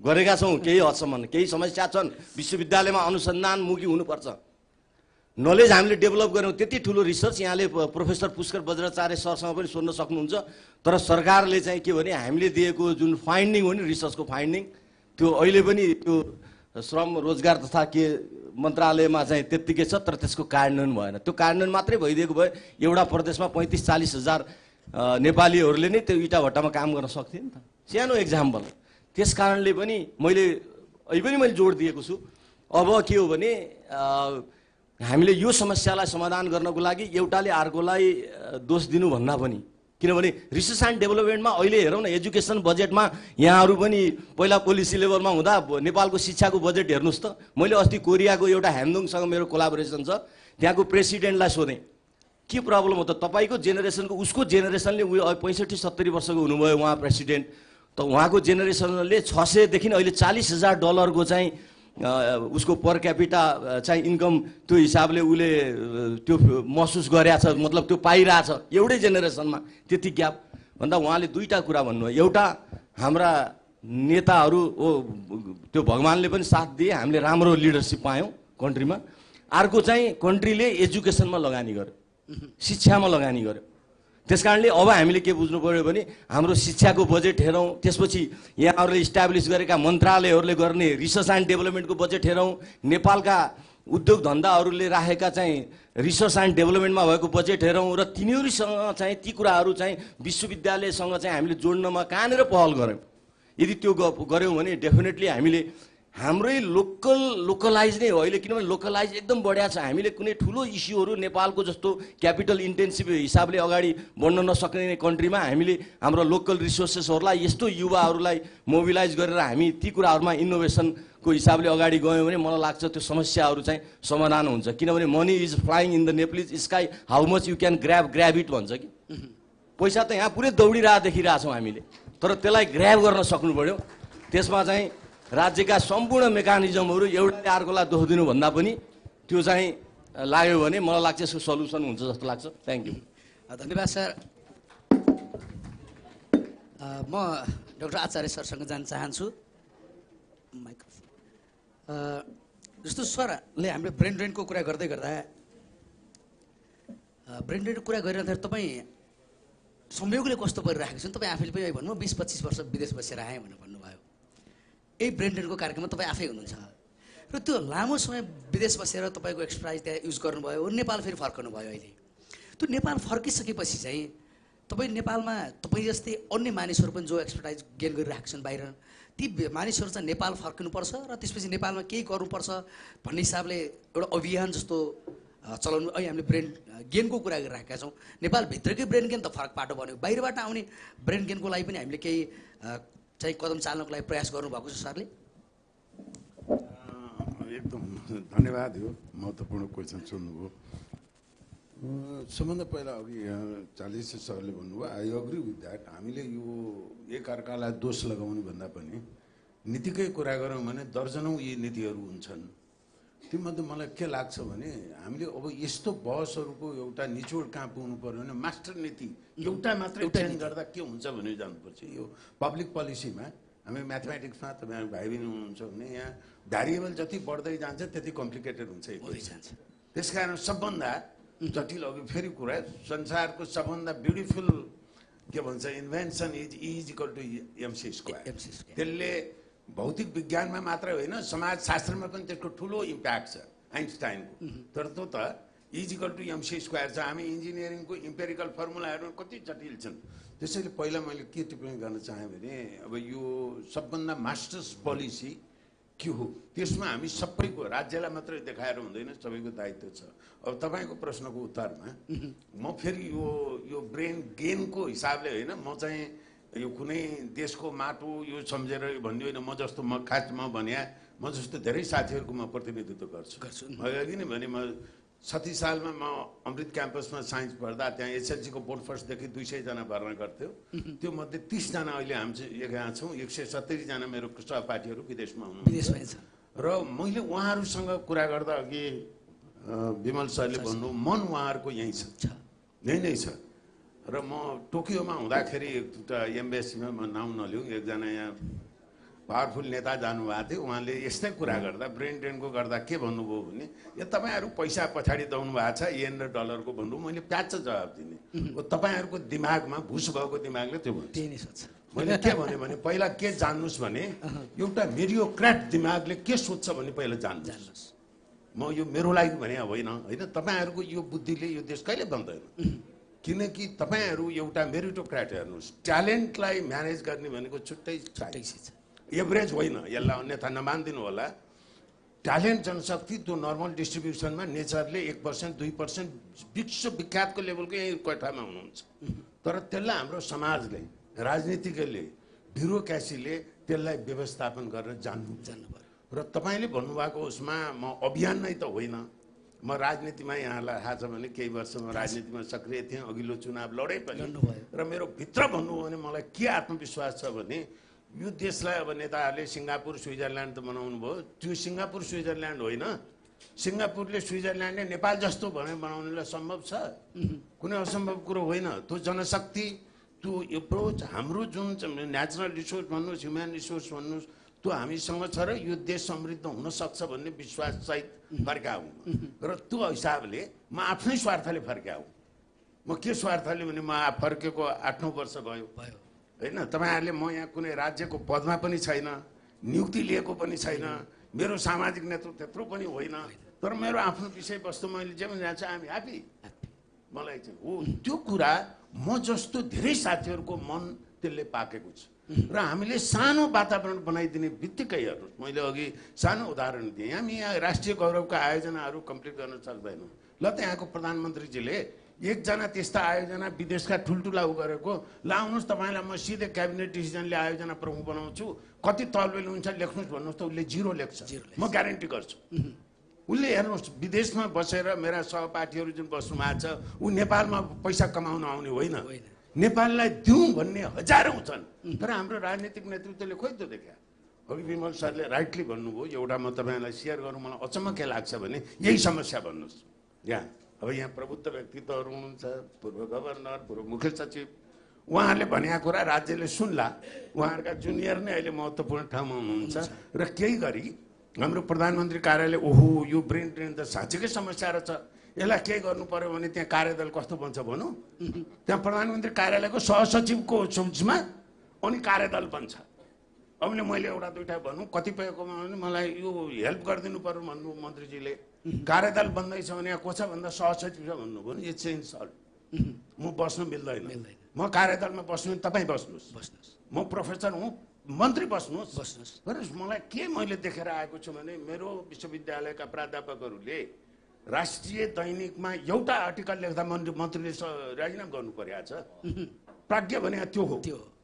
गरेका छौँ केही हदसम्म। केही समस्या छन्, विश्वविद्यालयमा अनुसन्धानमुखी हुनुपर्छ। नलेज हामीले डेभलप गऱ्यौँ। त्यति ठुलो रिसर्च यहाँले प्रोफेसर पुष्कर बज्राचार्य सरसँग पनि सोध्न सक्नुहुन्छ। तर सरकारले चाहिँ के भने हामीले दिएको जुन फाइन्डिङ हो नि रिसर्चको फाइन्डिङ, त्यो अहिले पनि त्यो श्रम रोजगार तथा के मन्त्रालयमा चाहिँ त्यत्तिकै छ, तर त्यसको कार्यान्वयन भएन। त्यो कार्यान्वयन मात्रै भइदिएको भए एउटा प्रदेशमा 35-40 हजार नेपालीहरूले नै त्यो इटा भट्टामा काम गर्न सक्थे नि त। सानो एक्जाम्पल। त्यस कारणले पनि मैले जोड दिएको छु। अब के हो भने हामीले यो समस्यालाई समाधान गर्नको लागि एउटाले अर्कोलाई दोष दिनुभन्दा पनि, किनभने रिसर्च एन्ड डेभलपमेन्टमा अहिले हेरौँ न, एजुकेसन बजेटमा यहाँहरू पनि पहिला पोलिसी लेभलमा हुँदा नेपालको शिक्षाको बजेट हेर्नुहोस् त। मैले अस्ति कोरियाको एउटा ह्यामदुङसँग मेरो कोलाबोरेसन छ, त्यहाँको प्रेसिडेन्टलाई सोधेँ के प्रब्लम हो त तपाईँको जेनेरेसनको, उसको जेनेरेसनले 65-70 वर्षको हुनुभयो उहाँ प्रेसिडेन्ट, त उहाँको जेनेरेसनले 600 देखि अहिले $40,000 चाहिँ उसको पर क्यापिटा चाहिँ इन्कम त्यो हिसाबले उसले त्यो महसुस गरेछ, मतलब त्यो पाइरहेछ एउटै जेनेरेसनमा। त्यति ग्याप भन्दा उहाँले दुईटा कुरा भन्नुभयो। एउटा हाम्रा नेताहरू त्यो भगवान्ले पनि साथ दिए, हामीले राम्रो लिडरसिप पायौँ कन्ट्रीमा। अर्को चाहिँ कन्ट्रीले एजुकेसनमा लगानी गर्यो, शिक्षामा लगानी गर्यो। त्यस कारणले अब हामीले के बुझ्नु पर्यो भने हाम्रो शिक्षाको बजेट हेरौँ, त्यसपछि यहाँहरूले इस्टाब्लिस गरेका मन्त्रालयहरूले गर्ने रिसर्च एन्ड डेभलपमेन्टको बजेट हेरौँ, नेपालका उद्योग धन्दाहरूले राखेका चाहिँ रिसर्च एन्ड डेभलपमेन्टमा भएको बजेट हेरौँ, र तिनीहरूसँग चाहिँ ती कुराहरू चाहिँ विश्वविद्यालयसँग चाहिँ हामीले जोड्नमा कहाँनिर पहल गऱ्यौँ। यदि त्यो गऱ्यौँ भने डेफिनेटली हामीले हाम्रै लोकलाइज नै हो अहिले, किनभने लोकलाइज एकदम बढिया छ। हामीले कुनै ठुलो इस्युहरू नेपालको जस्तो क्यापिटल इन्टेन्सिभ हिसाबले अगाडि बढ्न नसक्ने कन्ट्रीमा हामीले हाम्रो लोकल रिसोर्सेसहरूलाई यस्तो युवाहरूलाई मोबिलाइज गरेर हामी ती कुराहरूमा इनोभेसनको हिसाबले अगाडि गयौँ भने मलाई लाग्छ त्यो समस्याहरू चाहिँ समाधान हुन्छ। किनभने money is flying in the Nepalese sky, how much you can grab it भन्छ कि। पैसा त यहाँ पुरै दौडिरहेको देखिरहेछौँ हामीले, तर त्यसलाई ग्राब गर्न सक्नु पऱ्यो। त्यसमा चाहिँ राज्यका सम्पूर्ण मेकानिजमहरू एउटाले अर्कोलाई दोष दिनुभन्दा पनि त्यो चाहिँ लाग्यो भने मलाई लाग्छ यसको सल्युसन हुन्छ जस्तो लाग्छ। Thank you. धन्यवाद सर। म डाक्टर आचार्य सरसँग जान चाहन्छु। माइक्रोफोन। जस्तो सरले हामीले ब्रेन ड्रेनको कुरा गर्दै गर्दा ब्रेन ड्रेनको कुरा गरिरहँदाखेरि तपाईँ संयोगले कस्तो परिरहेको छ नि, तपाईँ आफैले पनि भन्नु 20-25 वर्ष विदेश बसेर आएँ भनेर भन्नुभयो। यही ब्रेन ड्रेनको कार्यक्रममा तपाईँ आफै हुनुहुन्छ र त्यो लामो समय विदेश बसेर तपाईँको एक्सपर्टाइज त्यहाँ युज गर्नुभयो, नेपाल फेरि फर्कनु भयो। अहिले त्यो नेपाल फर्किसकेपछि चाहिँ तपाईँ नेपालमा तपाईँ जस्तै अन्य मानिसहरू पनि जो एक्सपर्टाइज गेन गरिरहेको छन् बाहिर, ती मानिसहरू चाहिँ नेपाल फर्किनुपर्छ र त्यसपछि नेपालमा केही गर्नुपर्छ भन्ने हिसाबले एउटा अभियान जस्तो चलाउनु। अहिले हामीले ब्रेन गेनको कुरा गरिरहेका छौँ। नेपालभित्रकै ब्रेन गेन त फरक पाटो बन्यो, बाहिरबाट आउने ब्रेन गेनको लागि पनि हामीले केही चाहिँ कदम चाल्नको लागि प्रयास गर्नुभएको छ सरले? एकदम धन्यवाद। यो महत्त्वपूर्ण क्वेसन सोध्नुभयो। सबभन्दा पहिला अघि चालिस सरले भन्नुभयो, आई अग्री विथ द्याट। हामीले यो एकअर्कालाई दोष लगाउनु भन्दा पनि नीतिकै कुरा गरौँ भने दर्जनौँ यी नीतिहरू हुन्छन्। तीमध्ये मलाई के लाग्छ भने हामीले अब यस्तो बहसहरूको एउटा निचोड कहाँ पुग्नु पर्यो भने मास्टर नीति एउटा मात्रै चेन्ज गर्दा के हुन्छ भने जानुपर्छ। यो पब्लिक पोलिसीमा हामी म्याथमेटिक्समा तपाईँ भाइ बहिनी हुनुहुन्छ भने यहाँ भ्यारिएबल जति बढ्दै जान्छ त्यति कम्प्लिकेटेड हुन्छ। त्यस कारण सबभन्दा जटिल अघि फेरि कुरा, संसारको सबभन्दा ब्युटिफुल के भन्छ invention is equal to MC square. त्यसले भौतिक विज्ञानमा मात्रै होइन समाजशास्त्रमा पनि त्यसको ठुलो इम्प्याक्ट छ आइन्स्टाइनको। तर त्यो त is equal to MC square छ। हामी इन्जिनियरिङको इम्पेरिकल फर्मुलाहरू कति जटिल छन्। त्यसैले पहिला मैले के टिप्पणी गर्न चाहेँ भने अब यो सबभन्दा मास्टर्स पोलिसी के हो, त्यसमा हामी सबैको राज्यलाई मात्रै देखाएर हुँदैन, सबैको दायित्व छ। अब तपाईँको प्रश्नको उत्तरमा म फेरि यो ब्रेन गेनको हिसाबले होइन, म चाहिँ यो कुनै देशको माटो यो सम्झेर भन्ने होइन। म जस्तो म भने म जस्तो धेरै साथीहरूको म प्रतिनिधित्व गर्छु। अघि नै भने म 36 सालमा म अमृत क्याम्पसमा साइन्स पढ्दा त्यहाँ एसएलसीको बोर्ड फर्स्टदेखि 200 जना भर्ना गर्थ्यो। त्यो मध्ये 30 जना अहिले हामी चाहिँ यहाँ छौँ। 170 जना मेरो सहपाठीहरू विदेशमा हुनुहुन्छ। र मैले उहाँहरूसँग कुरा गर्दा अघि विमल सरले भन्नु मन उहाँहरूको यहीँ छ, यहीँ नै छ। र म टोकियोमा हुँदाखेरि एउटा एम्बेसीमा म नाउँ नलिउँ, एकजना यहाँ पावरफुल नेता जानुभएको थियो। उहाँले यस्तै कुरा गर्दा ब्रेन ड्रेनको गर्दा के भन्नुभयो भने यो तपाईँहरू पैसा पछाडि दौनु भएको छ येन र डलरको भन्नु। मैले प्याच जवाब दिने हो, तपाईँहरूको दिमागमा भुस भएको दिमागले त्यो भन्छ। मैले के भने पहिला के जान्नुहोस् भने एउटा मेरियोक्राट दिमागले के सोध्छ भने पहिला जान्नुहोस्। म यो मेरो लागि भने होइन, तपाईँहरूको यो बुद्धिले यो देश कहिले बन्दैन। किनकि तपाईँहरू एउटा मेरिटोक्राट हेर्नुहोस्, ट्यालेन्टलाई म्यानेज गर्ने भनेको छुट्टै छ, एभरेज होइन। यसलाई अन्यथा नमानिदिनु होला। ट्यालेन्ट जनशक्ति त्यो नर्मल डिस्ट्रिब्युसनमा नेचरले 1% 2% विश्वविख्यातको लेभलको यही कोठामा हुनुहुन्छ। तर त्यसलाई हाम्रो समाजले राजनीतिकले ब्युरोक्रेसीले त्यसलाई व्यवस्थापन गरेर जान्नु पर्यो। र तपाईँले भन्नुभएको उसमा म अभियान नै त होइन, म राजनीतिमा यहाँलाई थाहा छ भने केही वर्ष म राजनीतिमा सक्रिय थिएँ, अघिल्लो चुनाव लडे पनि। र मेरो भित्र भन्नुभयो भने मलाई के आत्मविश्वास छ भने यो देशलाई अब नेताहरूले सिङ्गापुर स्विजरल्यान्ड त बनाउनु भयो, त्यो सिङ्गापुर स्विजरल्यान्ड होइन। सिङ्गापुरले स्विजरल्यान्डले नेपाल जस्तो भने बनाउनुलाई सम्भव छ, कुनै असम्भव कुरो होइन। त्यो जनशक्ति त्यो एप्रोच हाम्रो जुन नेचुरल रिसोर्स भन्नुहोस्, ह्युमन रिसोर्स भन्नुहोस्, त्यो हामीसँग छ र यो देश समृद्ध हुनसक्छ भन्ने विश्वाससहित फर्काऊ। र त्यो हिसाबले म आफ्नै स्वार्थले फर्काऊ। म के स्वार्थले भने म फर्केको 8-9 वर्ष भयो होइन। तपाईँहरूले म यहाँ कुनै राज्यको पदमा पनि छैन, नियुक्ति लिएको पनि छैन, मेरो सामाजिक नेतृत्व त्यत्रो पनि होइन। तर मेरो आफ्नो विषयवस्तु मैले जे पनि जान्छ हामी ह्याप्पी। मलाई चाहिँ हो त्यो कुरा म जस्तो धेरै साथीहरूको मन त्यसले पाकेको छ। र हामीले सानो वातावरण बनाइदिने बित्तिकै हेर्नुहोस्, मैले अघि सानो उदाहरण दिएँ, हामी यहाँ राष्ट्रिय गौरवका आयोजनाहरू कम्प्लिट गर्न सक्दैनौँ। ल त यहाँको प्रधानमन्त्रीजीले एकजना त्यस्ता आयोजना विदेशका ठुल्ठुला गरेको, ल आउनुहोस् तपाईँलाई म सिधै क्याबिनेट डिसिजनले आयोजना प्रमुख बनाउँछु, कति तलबेल हुन्छ लेख्नुहोस् भन्नुहोस् त उसले 0 लेख्छ, म ग्यारेन्टी गर्छु। उसले हेर्नुहोस् विदेशमा बसेर मेरा सहपाठीहरू जुन बस्नु भएको छ ऊ नेपालमा पैसा कमाउन आउने होइन, नेपाललाई दिउँ भन्ने हजारौँ छन्। तर हाम्रो राजनीतिक नेतृत्वले खोइ त्यो देखा। अघि विमल सरले राइटली भन्नुभयो, एउटा म तपाईँलाई सेयर गर्नु मलाई अचम्म के लाग्छ भने यही समस्या भन्नुहोस्। यहाँ अब यहाँ प्रबुद्ध व्यक्तित्वहरू हुनुहुन्छ, पूर्व गभर्नर, पूर्व मुख्य सचिव, उहाँहरूले भनेका कुरा राज्यले सुन्ला। उहाँहरूका जुनियर नै अहिले महत्त्वपूर्ण ठाउँमा हुनुहुन्छ र केही गरी हाम्रो प्रधानमन्त्री कार्यालय ओहो यो ब्रेन ड्रेन त साँच्चीकै समस्या रहेछ, यसलाई केही गर्नु पर्यो भने त्यहाँ कार्यदल कस्तो बन्छ भनौँ? त्यहाँ प्रधानमन्त्री कार्यालयको सहसचिवको सोचमा अनि कार्यदल बन्छ। अब मैले एउटा दुईवटा भनौँ, कतिपयकोमा भने मलाई यो हेल्प गरिदिनु पर्यो भन्नु मन्त्रीजीले, कार्यदल बन्दैछ भने यहाँ को छ भन्दा सहसचिव छ भन्नुभयो नि, यो चेन्ज सल्ट म बस्नु मिल्दैन, म कार्यदलमा बस्नु, तपाईँ बस्नुहोस्, म प्रोफेसर हुँ, मन्त्री बस्नुहोस्। मलाई के मैले देखेर आएको छु भने मेरो विश्वविद्यालयका प्राध्यापकहरूले राष्ट्रिय दैनिकमा एउटा आर्टिकल लेख्दा मन्त्रीले राजीनामा गर्नु परेको छ। प्राज्ञ भने त्यो हो।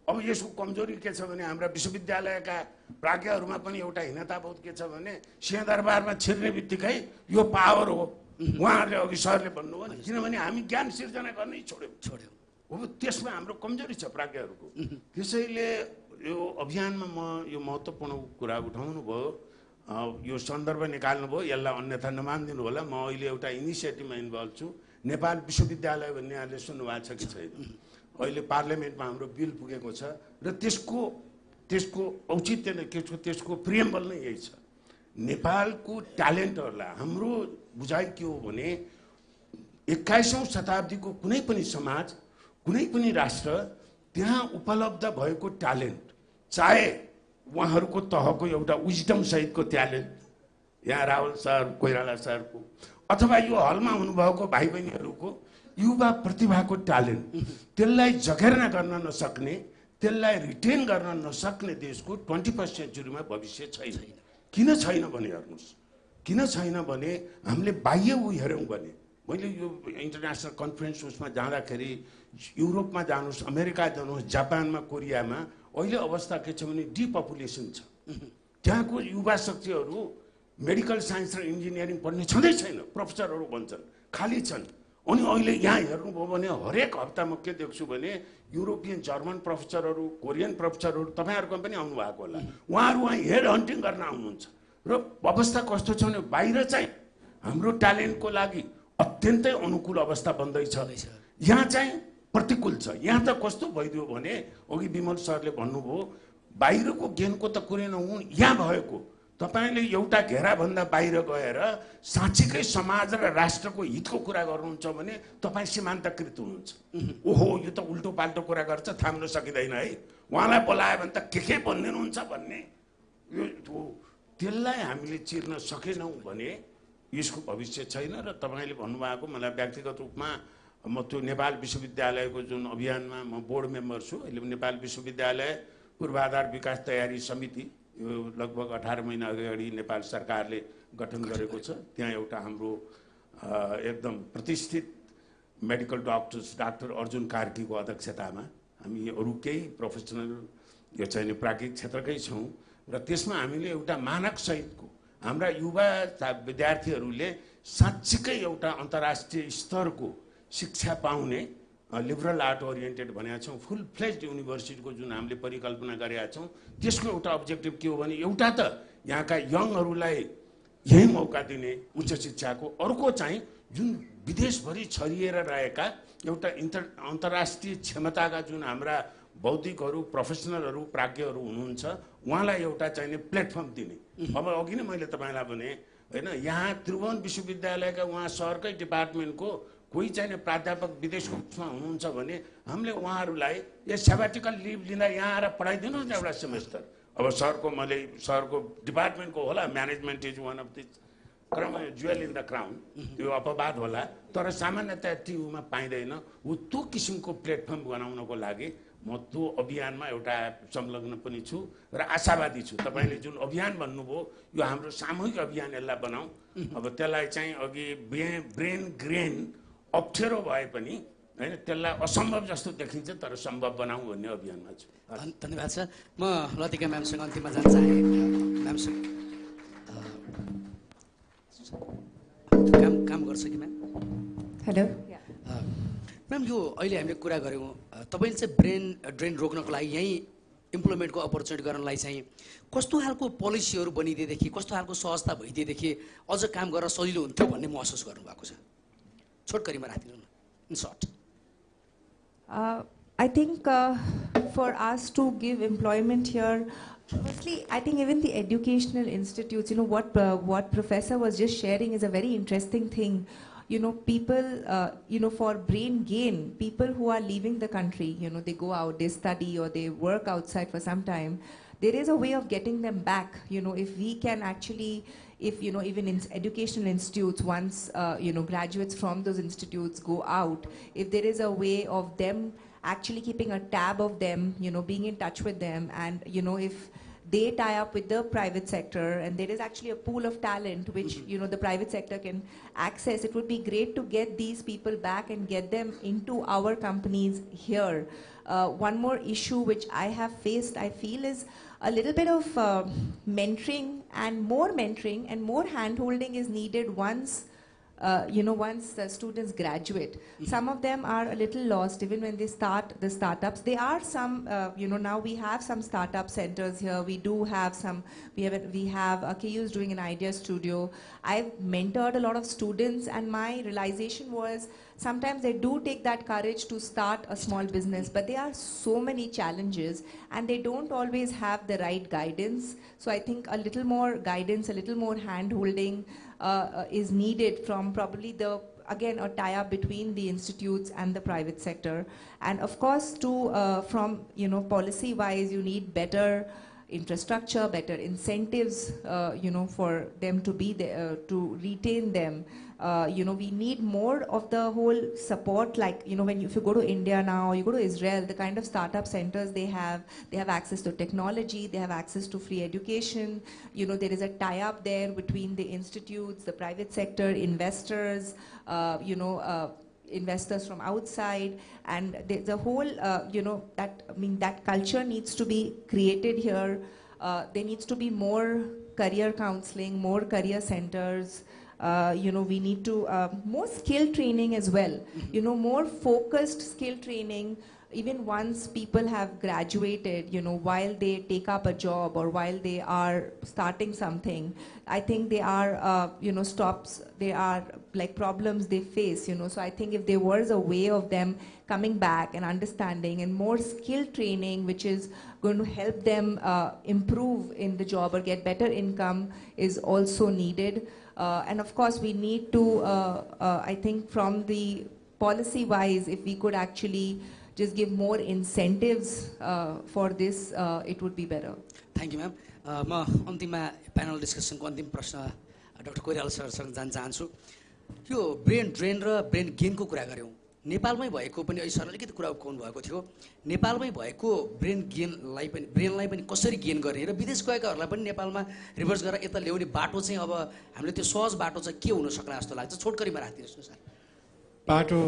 अब यसको कमजोरी के छ भने हाम्रा विश्वविद्यालयका प्राज्ञहरूमा पनि एउटा हीनताबोध के छ भने सिंहदरबारमा छिर्ने बित्तिकै यो पावर हो, उहाँहरूले अघि सरले भन्नुभयो नि, किनभने हामी ज्ञान सिर्जना गर्नै छोड्यौँ। अब त्यसमा हाम्रो कमजोरी छ प्राज्ञहरूको। त्यसैले यो अभियानमा म यो महत्त्वपूर्ण कुरा उठाउनु भयो, यो सन्दर्भ निकाल्नु भयो, यसलाई अन्यथा नमानिदिनु होला। म अहिले एउटा इनिसिएटिभमा इन्भल्भ छु। नेपाल विश्वविद्यालय भन्ने यहाँले सुन्नुभएको छ कि छैन? अहिले पार्लियामेन्टमा हाम्रो बिल पुगेको छ र त्यसको औचित्य नै त्यसको प्रिएम्बल नै यही छ। नेपालको ट्यालेन्टहरूलाई हाम्रो बुझाइ के हो भने 21औं शताब्दीको कुनै पनि समाज, कुनै पनि राष्ट्र त्यहाँ उपलब्ध भएको ट्यालेन्ट, चाहे उहाँहरूको तहको एउटा विजडम सहितको ट्यालेन्ट, यहाँ राहुल सर, कोइराला सरको, अथवा यो हलमा हुनुभएको भाइ बहिनीहरूको युवा प्रतिभाको ट्यालेन्ट, त्यसलाई जगेर्ना गर्न नसक्ने, त्यसलाई रिटेन गर्न नसक्ने देशको 21st सेन्चुरीमा भविष्य छैन। किन छैन भने हेर्नुहोस्, किन छैन भने हामीले बाह्य हेऱ्यौँ भने, मैले यो इन्टरनेसनल कन्फरेन्स उसमा जाँदाखेरि युरोपमा जानुहोस्, अमेरिका जानुहोस्, जापानमा, कोरियामा अहिले अवस्था के छ भने डिपपुलेसन छ। त्यहाँको युवा शक्तिहरू मेडिकल साइन्स र इन्जिनियरिङ पढ्ने छँदै छैन, प्रोफेसरहरू भन्छन्, खाली छन्। अनि अहिले यहाँ हेर्नुभयो भने हरेक हप्ता म के देख्छु भने युरोपियन जर्मन प्रोफेसरहरू, कोरियन प्रोफेसरहरू तपाईँहरूकोमा पनि आउनुभएको होला, उहाँहरू वहाँ हेड हन्टिङ गर्न आउनुहुन्छ। र अवस्था कस्तो छ भने बाहिर चाहिँ हाम्रो ट्यालेन्टको लागि अत्यन्तै अनुकूल अवस्था बन्दैछ, यहाँ चाहिँ प्रतिकूल छ। यहाँ त कस्तो भइदियो भने अघि विमल सरले भन्नुभयो बाहिरको ज्ञानको त कुरै नहुन्, यहाँ भएको तपाईँले एउटा घेराभन्दा बाहिर गएर साँच्चीकै समाज र राष्ट्रको हितको कुरा गर्नुहुन्छ भने तपाईँ सीमान्तकृत हुनुहुन्छ। ओहो यो त उल्टो पाल्टो कुरा गर्छ, थाम्न सकिँदैन है, उहाँलाई बोलायो भने त के भनिदिनुहुन्छ भन्ने, यो त्यसलाई हामीले चिर्न सकेनौँ भने यसको भविष्य छैन। र तपाईँले भन्नुभएको मलाई व्यक्तिगत रूपमा म त्यो नेपाल विश्वविद्यालयको जुन अभियानमा म बोर्ड मेम्बर छु, अहिले नेपाल विश्वविद्यालय पूर्वाधार विकास तयारी समिति यो लगभग 18 महिना अगाडि नेपाल सरकारले गठन गरेको छ। त्यहाँ एउटा हाम्रो एकदम प्रतिष्ठित मेडिकल डाक्टर अर्जुन कार्कीको अध्यक्षतामा हामी अरू केही प्रोफेसनल यो चाहिँ प्राज्ञिक क्षेत्रकै छौँ र त्यसमा हामीले एउटा मानक सहितको हाम्रा युवा विद्यार्थीहरूले साँच्चीकै एउटा अन्तर्राष्ट्रिय स्तरको शिक्षा पाउने लिबरल आर्ट ओरिएन्टेड भनेका छौँ, फुल फ्लेज्ड युनिभर्सिटीको जुन हामीले परिकल्पना गरेका छौँ, त्यसको एउटा अब्जेक्टिभ के हो भने एउटा त यहाँका यङहरूलाई यही मौका दिने उच्च शिक्षाको, अर्को चाहिँ जुन विदेशभरि छरिएर रहेका एउटा अन्तर्राष्ट्रिय क्षमताका जुन हाम्रा बौद्धिकहरू, प्रोफेसनलहरू, प्राज्ञहरू हुनुहुन्छ, उहाँलाई एउटा चाहिने प्लेटफर्म दिने। अब अघि नै मैले तपाईँलाई भने होइन, यहाँ त्रिभुवन विश्वविद्यालयका उहाँ सहरकै डिपार्टमेन्टको कोही चाहिने प्राध्यापक विदेशको उसमा हुनुहुन्छ भने हामीले उहाँहरूलाई यो सेबाटिकल लिभ लिँदा यहाँ आएर पढाइदिनुहोस् न एउटा सेमेस्टर। अब सरको डिपार्टमेन्टको होला, management is one of the jewel in the crown, त्यो अपवाद होला, तर सामान्यतया टियुमा पाइँदैन। त्यो किसिमको प्लेटफर्म बनाउनको लागि म त्यो अभियानमा एउटा संलग्न पनि छु र आशावादी छु। तपाईँले जुन अभियान भन्नुभयो यो हाम्रो सामूहिक अभियान, यसलाई बनाऊ। अब त्यसलाई चाहिँ अघि ब्रेन ग्रेन अप्ठ्यारो भए पनि होइन, त्यसलाई असम्भव जस्तो देखिन्छ तर सम्भव बनाऊ भन्ने अभियानमा छु। धन्यवाद सर। म लतिका म्यामसँग अन्तिममा जान चाहे। म्यामसँग काम गर्छ कि म्याम? हेलो म्याम, यो अहिले हामीले कुरा गऱ्यौँ, तपाईँले चाहिँ ब्रेन ड्रेन रोक्नको लागि यहीँ इम्प्लोइमेन्टको अपर्च्युनिटी गर्नलाई चाहिँ कस्तो खालको पोलिसीहरू बनिदिएदेखि, कस्तो खालको सहजता भइदिएदेखि अझ काम गर्न सजिलो हुन्थ्यो भन्ने महसुस गर्नुभएको छ? छोटकरीमा राखिदिनु न in short. I think for us to give employment here, firstly, I think even the educational institutes, what Professor was just sharing is a very interesting thing. People, for brain gain, people who are leaving the country, they go out, they study or they work outside for some time. There is a way of getting them back. If we can actually, even in educational institutes, once, graduates from those institutes go out, if there is a way of them actually keeping a tab of them, being in touch with them, and, if they tie up with the private sector and there is actually a pool of talent which, the private sector can access, it would be great to get these people back and get them into our companies here. One more issue which I have faced, I feel, is a little bit of mentoring and more hand-holding is needed once once the students graduate. Some of them are a little lost even when they start the startups. There are some, now we have some startup centers here. We do have some, we have KU is doing an idea studio. I've mentored a lot of students and my realization was sometimes they do take that courage to start a small business, but there are so many challenges and they don't always have the right guidance. So I think a little more guidance, a little more hand-holding is needed from probably again, a tie-up between the institutes and the private sector. And of course, from, policy-wise, you need better infrastructure, better incentives, for them to be there, to retain them. We need more of the whole support, like, if you go to India now, you go to Israel, the kind of startup centers they have access to technology, they have access to free education, there is a tie-up there between the institutes, the private sector, investors, investors from outside, and the whole, that culture needs to be created here. There needs to be more career counseling, more career centers. We need to, more skill training as well, more focused skill training, even once people have graduated, while they take up a job or while they are starting something. I think they are, stops, they are like problems they face, so I think if there was a way of them coming back and understanding and more skill training, which is going to help them improve in the job or get better income, is also needed. And of course, we need to, I think from the policy-wise, if we could actually just give more incentives for this, it would be better. Thank you, ma'am. म अन्तिममा panel डिस्कसनको अन्तिम प्रश्न doctor Koirala सरसँग जान चाहन्छु। यो brain drain र brain गेनको कुरा गऱ्यौँ। नेपालमै भएको पनि अहिले सरले अलिकति कुरा उठाउनु भएको थियो। नेपालमै भएको ब्रेनलाई पनि कसरी गेन गर्ने र विदेश गएकाहरूलाई पनि नेपालमा रिभर्स गरेर यता ल्याउने बाटो चाहिँ अब हामीले त्यो सहज बाटो चाहिँ के हुन सक्ला जस्तो लाग्छ? छोटकरीमा राखिदिनुहोस् न सर। बाटो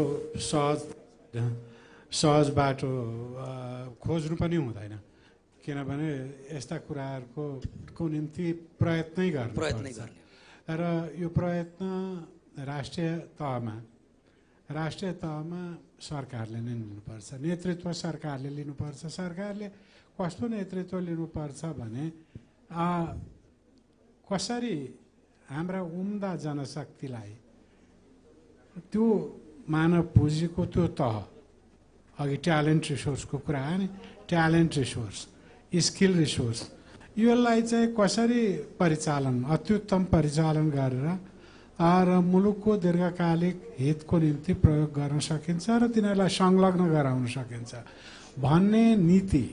सहज बाटो खोज्नु पनि हुँदैन, किनभने यस्ता कुराहरूको निम्ति प्रयत्नै गर्ने र यो प्रयत्न राष्ट्रिय तहमा सरकारले नै लिनुपर्छ, नेतृत्व सरकारले लिनुपर्छ। सरकारले कस्तो नेतृत्व लिनुपर्छ भने कसरी हाम्रा उम्दा जनशक्तिलाई त्यो मानव पुँजीको त्यो तह, अघि ट्यालेन्ट रिसोर्सको कुरा आयो नि, ट्यालेन्ट रिसोर्स, स्किल रिसोर्स, यसलाई चाहिँ कसरी अत्युत्तम परिचालन गरेर र मुलुकको दीर्घकालिक हितको निम्ति प्रयोग गर्न सकिन्छ र तिनीहरूलाई संलग्न गराउन सकिन्छ भन्ने नीति,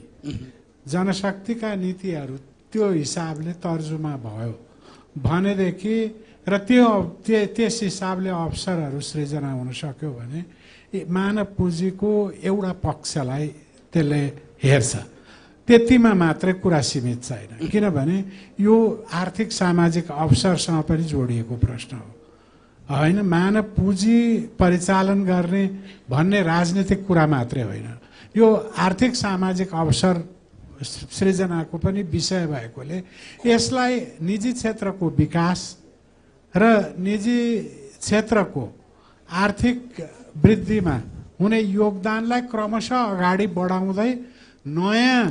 जनशक्तिका नीतिहरू त्यो हिसाबले तर्जुमा भयो भनेदेखि र त्यस हिसाबले अवसरहरू सृजना हुन सक्यो भने मानव पुँजीको एउटा पक्षलाई त्यसले हेर्छ। त्यतिमा मात्रै कुरा सीमित छैन, किनभने यो आर्थिक सामाजिक अवसरसँग पनि जोडिएको प्रश्न हो होइन। मानव पुँजी परिचालन गर्ने भन्ने राजनीतिक कुरा मात्रै होइन, यो आर्थिक सामाजिक अवसर सृजनाको पनि विषय भएकोले यसलाई निजी क्षेत्रको विकास र निजी क्षेत्रको आर्थिक वृद्धिमा हुने योगदानलाई क्रमशः अगाडि बढाउँदै नयाँ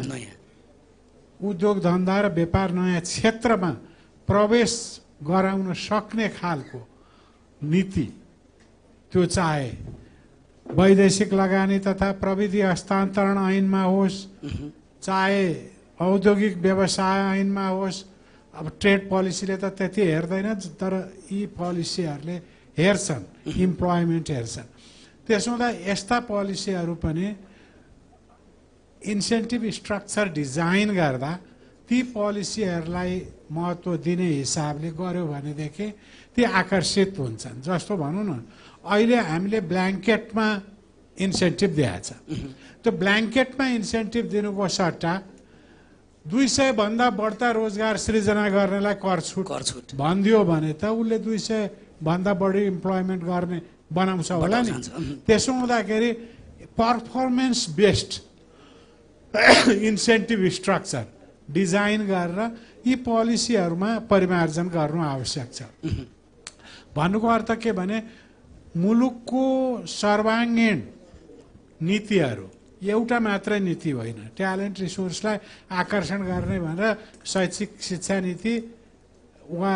उद्योग धन्दा र व्यापार नयाँ क्षेत्रमा प्रवेश गराउन सक्ने खालको नीति त्यो चाहे वैदेशिक लगानी तथा प्रविधि हस्तान्तरण ऐनमा होस्, चाहे औद्योगिक व्यवसाय ऐनमा होस्। अब ट्रेड पोलिसीले त त्यति हेर्दैन, तर यी पोलिसीहरूले हेर्छन्, इम्प्लोइमेन्ट हेर्छन्। त्यसो हुँदा यस्ता पोलिसीहरू पनि इन्सेन्टिभ स्ट्रक्चर डिजाइन गर्दा ती पोलिसीहरूलाई महत्त्व दिने हिसाबले गर्यो भनेदेखि ती आकर्षित हुन्छन्। जस्तो भनौँ न, अहिले हामीले ब्ल्याङ्केटमा इन्सेन्टिभ दिएको छ। त्यो ब्ल्याङ्केटमा इन्सेन्टिभ दिनुको सट्टा 200 भन्दा बढ्ता रोजगार सृजना गर्नेलाई कर छुट भनिदियो भने त उसले 200 भन्दा बढी इम्प्लोइमेन्ट गर्ने बनाउँछ होला नि। त्यसो हुँदाखेरि performance based incentive structure design गरेर यी पोलिसीहरूमा परिमार्जन गर्नु आवश्यक छ। भन्नुको अर्थ के भने मुलुकको सर्वाङ्गीण नीतिहरू एउटा मात्रै नीति होइन, ट्यालेन्ट रिसोर्सलाई आकर्षण गर्ने भनेर शैक्षिक शिक्षा नीति वा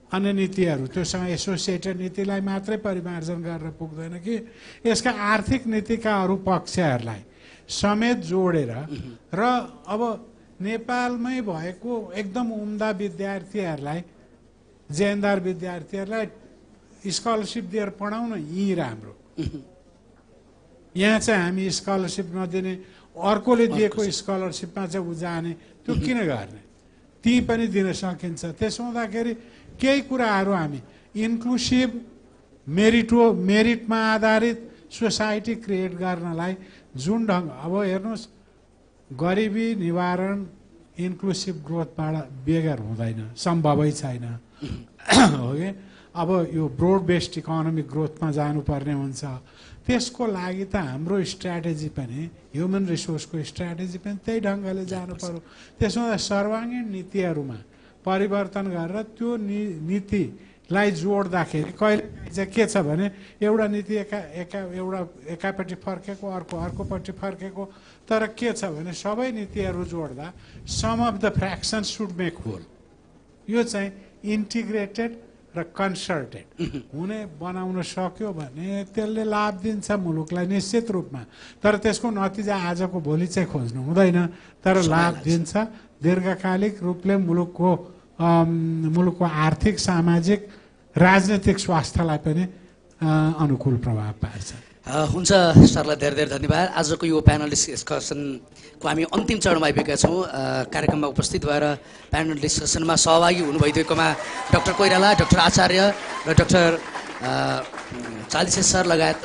अन्य नीतिहरू त्योसँग एसोसिएटेड नीतिलाई मात्रै परिमार्जन गरेर पुग्दैन कि यसका आर्थिक नीतिका अरू पक्षहरूलाई समेत जोडेर र अब नेपालमै भएको एकदम उम्दा विद्यार्थीहरूलाई, जेनदार विद्यार्थीहरूलाई स्कलरसिप दिएर पढाउन यहीँ राम्रो। यहाँ चाहिँ हामी स्कलरसिप नदिने, अर्कोले दिएको स्कलरसिपमा चाहिँ ऊ जाने, त्यो किन गर्ने? ती पनि दिन सकिन्छ। त्यसो हुँदाखेरि केही कुराहरू हामी इन्क्लुसिभ मेरिटमा आधारित सोसाइटी क्रिएट गर्नलाई जुन ढङ्ग, अब हेर्नुहोस्, गरिबी निवारण इन्क्लुसिभ ग्रोथबाट बेगर हुँदैन, सम्भवै छैन हो कि। अब यो ब्रोड बेस्ड इकोनोमिक ग्रोथमा जानुपर्ने हुन्छ। त्यसको लागि त हाम्रो स्ट्राटेजी पनि, ह्युमन रिसोर्सको स्ट्राटेजी पनि त्यही ढङ्गले जानु पर्यो। त्यसो हुँदा सर्वाङ्गीण नीतिहरूमा परिवर्तन गरेर त्यो नीतिलाई जोड्दाखेरि कहिले चाहिँ के छ भने एउटा नीति एकापट्टि फर्केको, अर्कोपट्टि फर्केको। तर के छ भने सबै नीतिहरू जोड्दा sum of the fractions should make whole. यो चाहिँ इन्टिग्रेटेड र कन्सल्टेड हुने बनाउन सक्यो भने त्यसले लाभ दिन्छ मुलुकलाई निश्चित रूपमा। तर त्यसको नतिजा आजको भोलि चाहिँ खोज्नु हुँदैन, तर लाभ दिन्छ। दीर्घकालिक रूपले मुलुकको आर्थिक, सामाजिक, राजनीतिक स्वास्थ्यलाई पनि अनुकूल प्रभाव पार्छ। हुन्छ सरलाई धेरै धेरै धन्यवाद। आजको यो प्यानल डिस्कसनको हामी अन्तिम चरणमा आइपुगेका छौँ। कार्यक्रममा उपस्थित भएर प्यानल डिस्कसनमा सहभागी हुनुभइदिएकोमा डाक्टर कोइराला, डाक्टर आचार्य र डाक्टर चालिसे सर लगायत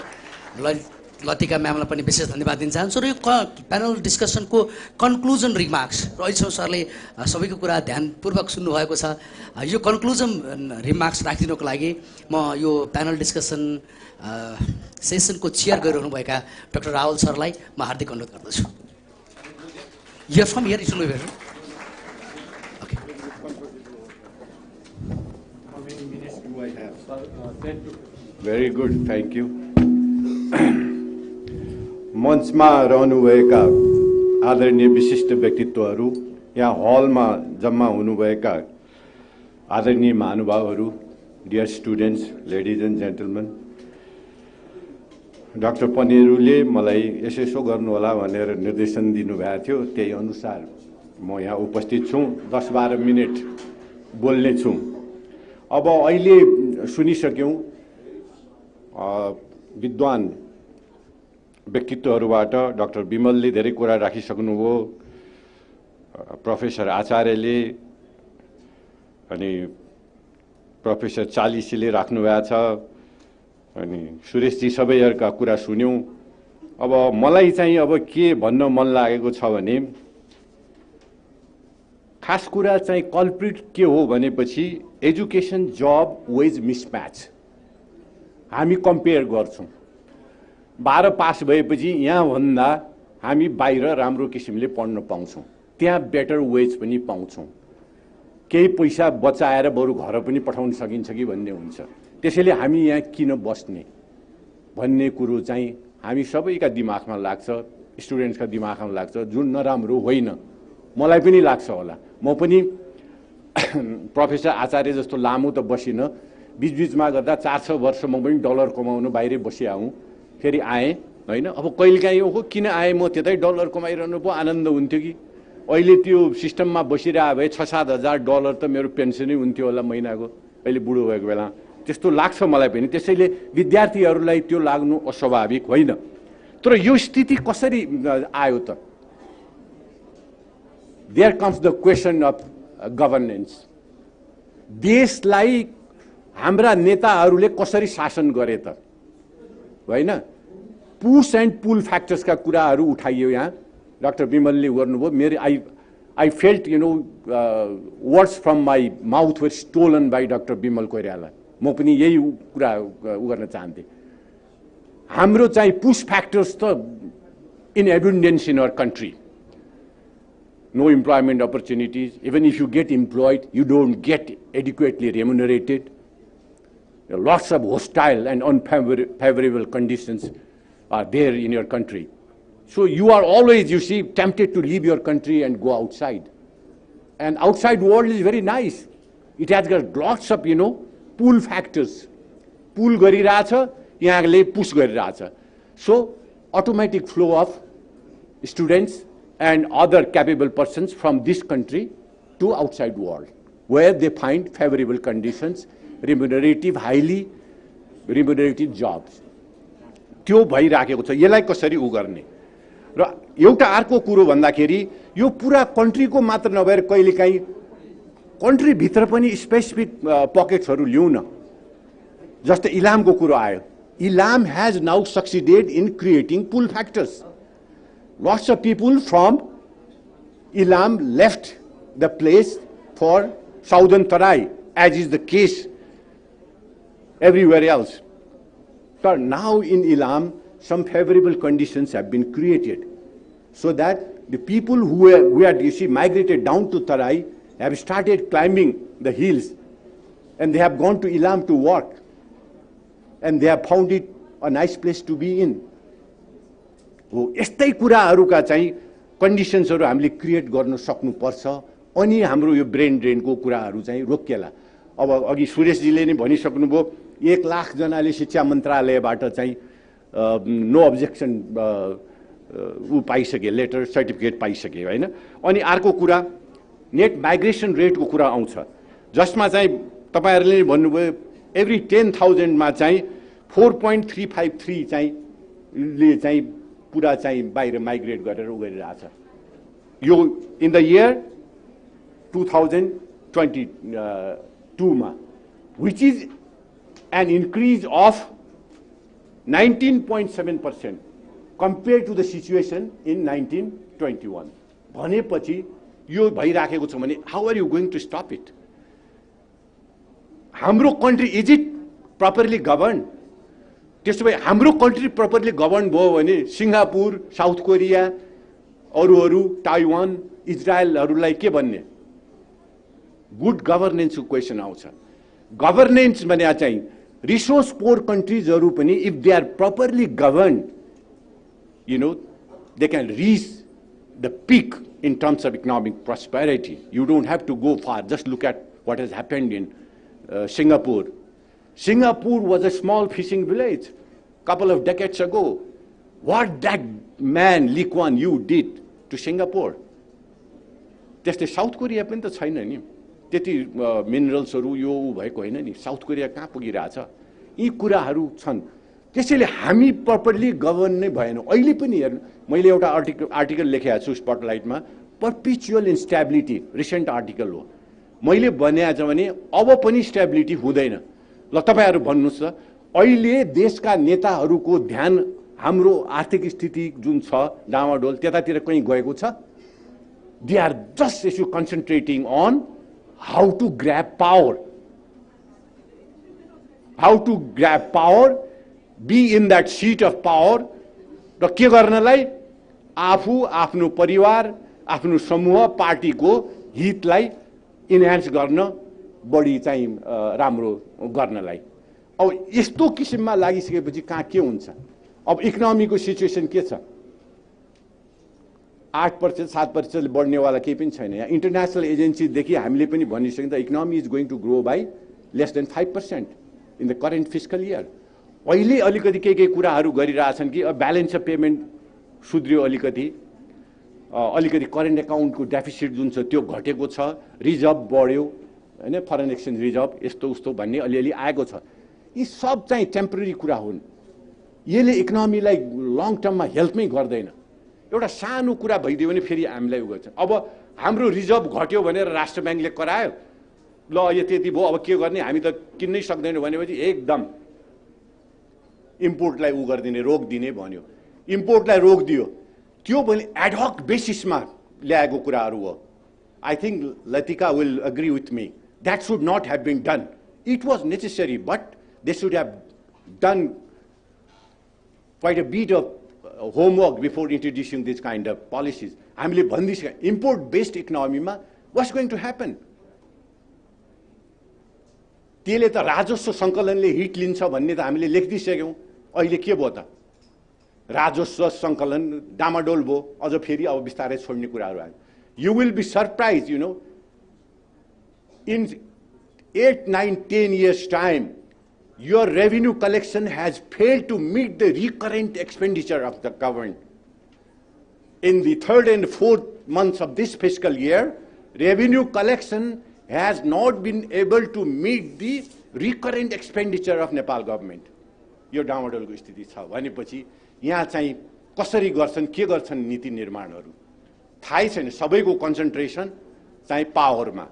लतिका म्यामलाई पनि विशेष धन्यवाद दिन चाहन्छु। र यो प्यानल डिस्कसनको कन्क्लुजन रिमार्क्स, र अहिलेसम्म सरले सबैको कुरा ध्यानपूर्वक सुन्नुभएको छ। यो कन्क्लुजन रिमार्क्स राखिदिनुको लागि म यो प्यानल डिस्कसन सेसनको चेयर गरिरहनुभएका डाक्टर राहुल सरलाई म हार्दिक अनुरोध गर्दछु। You're from here, it's okay. How many minutes do I have? Very good, thank you. मञ्चमा रहनुभएका आदरणीय विशिष्ट व्यक्तित्वहरू, यहाँ हलमा जम्मा हुनुभएका आदरणीय महानुभावहरू, dear students, ladies and gentlemen, doctor पनेरुले मलाई यसो गर्नुहोला भनेर निर्देशन दिनुभएको थियो, त्यही अनुसार म यहाँ उपस्थित छु। 10-12 मिनट बोल्ने छु। अब अहिले सुनिसक्यौँ विद्वान व्यक्तित्वहरूबाट। डाक्टर विमलले धेरै कुरा राखिसक्नुभयो, प्रोफेसर आचार्यले अनि प्रोफेसर चालिसेले राख्नुभएको छ, अनि सुरेशजी सबैहरूका कुरा सुन्यौँ। अब मलाई चाहिँ अब के भन्न मन लागेको छ भने, खास कुरा चाहिँ कल्प्रिट के हो भनेपछि एजुकेसन जब वेज मिसम्याच हामी कम्पेयर गर्छौँ। 12 पास भएपछि यहाँभन्दा हामी बाहिर राम्रो किसिमले पढ्न पाउँछौँ, त्यहाँ बेटर वेज पनि पाउँछौँ, केही पैसा बचाएर बरु घर पनि पठाउन सकिन्छ कि भन्ने हुन्छ। त्यसैले हामी यहाँ किन बस्ने भन्ने कुरो चाहिँ हामी सबैका दिमागमा लाग्छ, स्टुडेन्ट्सका दिमागमा लाग्छ, जुन नराम्रो होइन। मलाई पनि लाग्छ होला, म पनि प्रोफेसर आचार्य जस्तो लामो त बसिनँ, बीचबीचमा गर्दा 400 वर्ष म पनि डलर कमाउनु बाहिरै बसिआ हुँ, फेरि आएँ होइन। अब कहिलेकाहीँ हो किन आएँ म त्यतै डलर कमाइरहनु पो आनन्द हुन्थ्यो कि अहिले त्यो सिस्टममा बसिरह भए 6-7 हजार डलर त मेरो पेन्सनै हुन्थ्यो होला महिनाको, अहिले बुढो भएको बेला त्यस्तो लाग्छ मलाई पनि। त्यसैले विद्यार्थीहरूलाई त्यो लाग्नु अस्वाभाविक होइन। तर यो स्थिति कसरी आयो त? There comes the question of governance. देशलाई हाम्रा नेताहरूले कसरी शासन गरे त, होइन? पुश एन्ड पुल फ्याक्टर्सका कुराहरू उठाइयो यहाँ, डाक्टर विमलले गर्नुभयो। मेरो I felt words from my mouth were stolen by doctor Bimal Koirala. म पनि यही कुरा गर्न चाहन्थेँ। हाम्रो चाहिँ पुश फ्याक्टर्स त in abundance in our country. No employment opportunities. Even if you get employed, you don't get adequately remunerated. There are lots of hostile and unfavorable conditions are there in your country. So you are always, you see, tempted to leave your country and go outside. And outside world is very nice. It has got lots of, pull factors. Pull gariracha, yahanle push gariracha. So automatic flow of students and other capable persons from this country to outside world, where they find favorable conditions, highly remunerative jobs. त्यो भइराखेको छ। यसलाई कसरी उ गर्ने र एउटा अर्को कुरो भन्दाखेरि यो पुरा कन्ट्रीको मात्र नभएर कहिलेकाहीँ कन्ट्री भित्र पनि स्पेसिफिक पकेट्सहरू ल्याउन। जस्तै इलामको कुरो आयो। Ilam has now succeeded in creating pull factors. Lots of people from Ilam left the place for Southern Tarai, as is the case everywhere else. So now in Ilam, some favorable conditions have been created so that the people who had, you see, migrated down to Tarai have started climbing the hills, and they have gone to Ilam to work, and they have found it a nice place to be in. हो यस्तै कुराहरूका चाहिँ कन्डिसन्सहरू हामीले create गर्न सक्नुपर्छ, अनि हाम्रो यो brain ड्रेनको कुराहरू चाहिँ रोकिएला। अब अघि सुरेशजीले नै भनिसक्नुभयो 1 लाख जनाले शिक्षा मन्त्रालयबाट चाहिँ नो अब्जेक्सन ऊ पाइसके, लेटर सर्टिफिकेट पाइसके, होइन? अनि अर्को कुरा नेट माइग्रेसन रेटको कुरा आउँछ, जसमा चाहिँ तपाईहरुले भन्नुभयो एभ्री 10,000 मा चाहिँ 4.353 चाहिँ ले चाहिँ पुरा चाहिँ बाहिर माइग्रेट गरेर उ गरिरहेछ। यो इन द इयर 2022 मा, which is an increase of 19.7% compared to the situation in 1921. भनेपछि यो भइराखेको छ भने how are you going to stop it? हाम्रो country is it properly govern? त्यसो भए हाम्रो कन्ट्री प्रपरली गभर्न भयो भने सिङ्गापुर, साउथ कोरिया, अरू ताइवान, इजरायलहरूलाई के भन्ने? गुड गभर्नेन्सको क्वेसन आउँछ। गभर्नेन्स भने चाहिँ रिसोर्स पोर कन्ट्रिजहरू पनि if they are properly govern, they can reach the peak in terms of economic prosperity. You don't have to go far. Just look at what has happened in Singapore. Singapore was a small fishing village a couple of decades ago. What that man, Lee Kuan Yew, did to Singapore. त्यस्तै south Korea पनि त छैन नि, त्यति मिनरल्सहरू यो भएको होइन नि। साउथ कोरिया कहाँ पुगिरहेछ? यी कुराहरू छन्। त्यसैले हामी प्रपरली गभर्न नै भएन। अहिले पनि हेर्नु, मैले एउटा आर्टिकल लेखेको छु स्पटलाइटमा, पर्पिचुअल इन्स्टेबिलिटी, रिसेन्ट आर्टिकल हो। मैले भनेको छ भने अब पनि स्टेबिलिटी हुँदैन। ल तपाईहरु भन्नुस् त, अहिले देशका नेताहरूको ध्यान हाम्रो आर्थिक स्थिति जुन छ डामाडोल त्यतातिर कहीं गएको छ? They are just concentrating on how to grab power. How to grab power, be in that seat of power, र के गर्नलाई? आफू, आफ्नो परिवार, आफ्नो समूह, पार्टीको हितलाई इन्हान्स गर्न, बढी चाहिँ राम्रो गर्नलाई। अब यस्तो किसिममा लागिसकेपछि कहाँ के हुन्छ? अब इकोनोमीको सिचुएसन के छ? 8% 7% बढ्नेवाला केही पनि छैन। यहाँ इन्टरनेसनल एजेन्सीदेखि हामीले पनि भनिसक्यौँ, the economy is going to grow by less than 5%। In the current fiscal year. अहिले अलिकति के कुराहरू गरिरहेछन् कि ब्यालेन्स अफ पेमेन्ट सुध्रियो, अलिकति करेन्ट एकाउन्टको डेफिसिट जुन छ त्यो घटेको छ, रिजर्भ बढ्यो हैन, फरेन एक्सचेन्ज रिजर्भ यस्तो उस्तो भन्ने अलिअलि आएको छ। यी सब चाहिँ टेम्पररी कुरा हुन्, यसले इकोनोमीलाई लङ टर्ममा हेल्पमै गर्दैन। एउटा सानो कुरा भइदियो भने फेरि हामीलाई उ गर्छ। अब हाम्रो रिजर्भ घट्यो भनेर राष्ट्र ब्याङ्कले करायो, ल यो त्यति भयो, अब के गर्ने, हामी त किन्नै सक्दैनौँ भनेपछि एकदम इम्पोर्टलाई उ गरिदिने, रोकिदिने भन्यो। इम्पोर्टलाई रोकिदियो, त्यो भने एडहक बेसिसमा ल्याएको कुराहरू हो। I think Latika will agree with me, that should not have been done. It was necessary, but they should have done quite a bit of homework before introducing this kind of policies. हामीले भन्दिसक्यो import based economy मा what's going to happen? त्यसले त राजस्व सङ्कलनले hit लिन्छ भन्ने त हामीले लेख्दिसक्यौँ। अहिले के भयो त? राजस्व सङ्कलन डामाडोल भयो, अझ फेरि अब बिस्तारै छोड्ने कुराहरू आयो। You will be surprised, you know, in 8, 9, 10 years time, your revenue collection has failed to meet the recurrent expenditure of the government. In the 3rd and 4th months of this fiscal year, revenue collection has not been able to meet the recurrent expenditure of Nepal government. यो डामाडोलको स्थिति छ भनेपछि यहाँ चाहिँ कसरी गर्छन्, के गर्छन् नीति निर्माणहरू थाहै छैन। सबैको कन्सन्ट्रेसन चाहिँ पावरमा।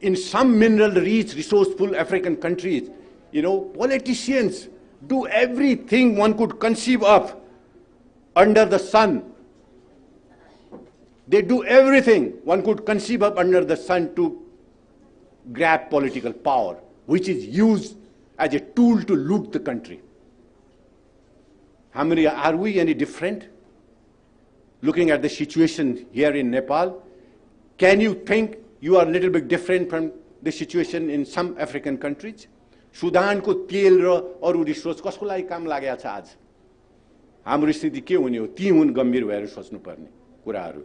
In some mineral-rich, resourceful African countries, you know, politicians do everything one could conceive of under the sun. They do everything one could conceive of under the sun to grab political power, which is used as a tool to loot the country. Are we any different? Looking at the situation here in Nepal, can you think you are a little bit different from the situation in some African countries? सुदानको तेल र अरू resource कसको लागि काम लागेको छ आज? हाम्रो स्थिति के हुने हो? ती हुन् गम्भीर भएर सोच्नुपर्ने कुराहरू।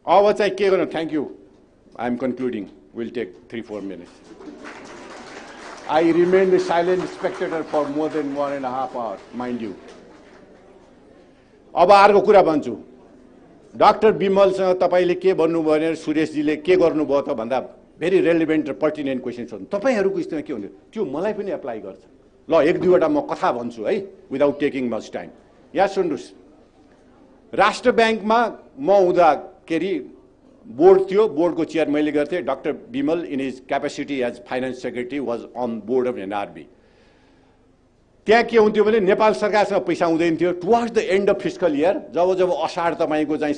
अब चाहिँ के गर्नु? Thank you, I am concluding, will take 3-4 minutes. I remained a silent spectator for more than 1.5 hours, mind you. अब अर्को कुरा भन्छु। डाक्टर बिमलसँग तपाईँले के भन्नुभयो भने सुरेशजीले के गर्नुभयो त भन्दा भेरी रेलिभेन्ट र पर्टिनेन्ट क्वेसन सोध्नु। तपाईँहरूको स्थितिमा के हुन्छ त्यो मलाई पनि एप्लाई गर्छ। ल 1-2वटा म कथा भन्छु है, विदाउट टेकिङ मच टाइम। यहाँ सुन्नुहोस्, राष्ट्र ब्याङ्कमा म हुँदाखेरि बोर्ड थियो, बोर्डको चेयर मैले गर्थेँ। Doctor Bimal in his capacity as finance secretary was on board of NRB. त्यहाँ के हुन्थ्यो भने नेपाल सरकारसँग पैसा हुँदैन थियो। Towards the end of fiscal year, जब असाढ तपाईँको चाहिँ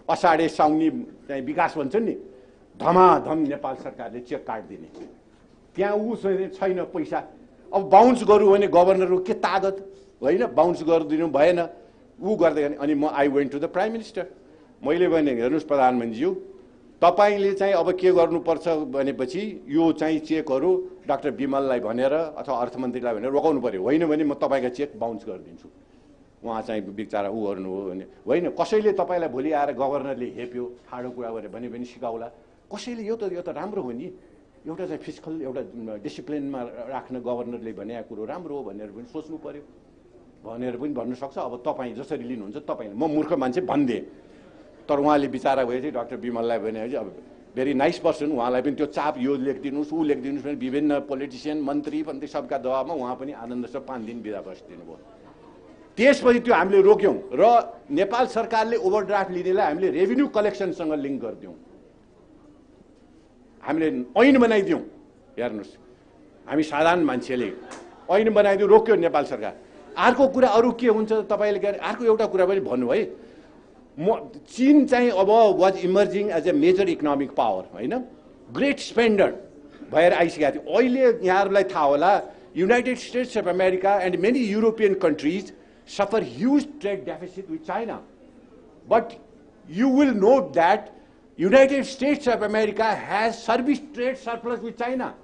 असाढे साउनी चाहिँ विकास भन्छन् नि, धमाधम नेपाल सरकारले चेक काटिदिने। त्यहाँ ऊ छैन पैसा। अब बााउन्स गरौँ भने गभर्नरको के तागत होइन, बााउन्स गरिदिनु भएन। ऊ गर्दै अनि म I went to the prime minister. मैले भने हेर्नुहोस् प्रधानमन्त्रीज्यू, तपाईँले चाहिँ अब के गर्नुपर्छ भनेपछि यो चाहिँ चेकहरू डाक्टर बिमललाई भनेर अथवा अर्थमन्त्रीलाई भनेर रोकाउनु पर्यो, होइन भने म तपाईँको चेक बााउन्स गरिदिन्छु। उहाँ चाहिँ बिचरा ऊ गर्नु हो भने होइन। कसैले तपाईँलाई भोलि आएर गभर्नरले हेप्यो, ठाडो कुरा गरेर भने पनि सिकाउला। कसैले यो त राम्रो हो नि, एउटा चाहिँ फिस्कल एउटा डिसिप्लिनमा राख्न गभर्नरले भनेको कुरो राम्रो हो भनेर पनि सोच्नु पर्यो भनेर पनि भन्नु सक्छ। अब तपाईँ जसरी लिनुहुन्छ तपाईँले, म मूर्ख मान्छे भनिदिएँ, तर उहाँले विचारा भए चाहिँ डाक्टर बिमललाई भने अब भेरी नाइस पर्सन, उहाँलाई पनि त्यो चाप यो लेखिदिनुहोस् ऊ लेखिदिनुहोस् भने विभिन्न पोलिटिसियन मन्त्री पनि सबका दबाबमा उहाँ पनि आनन्दसँग 5 दिन बिदा बसिदिनु भयो। त्यसपछि त्यो हामीले रोक्यौँ र नेपाल सरकारले ओभरड्राफ्ट लिनेलाई हामीले रेभिन्यू कलेक्सनसँग लिङ्क गरिदियौँ, हामीले ऐन बनाइदियौँ। हेर्नुहोस्, हामी साधारण मान्छेले ऐन बनाइदिउँ, रोक्यो नेपाल सरकार। अर्को कुरा अरू के हुन्छ तपाईँले अर्को एउटा कुरा पनि भन्नु है, चीन चाहिँ अब was emerging as a major economic power होइन, ग्रेट स्पेन्डर भएर आइसकेको थियो। अहिले यहाँहरूलाई थाहा होला, United States of America and many European countries suffer huge trade deficit with China, but you will note that United States of America has service trade surplus with China.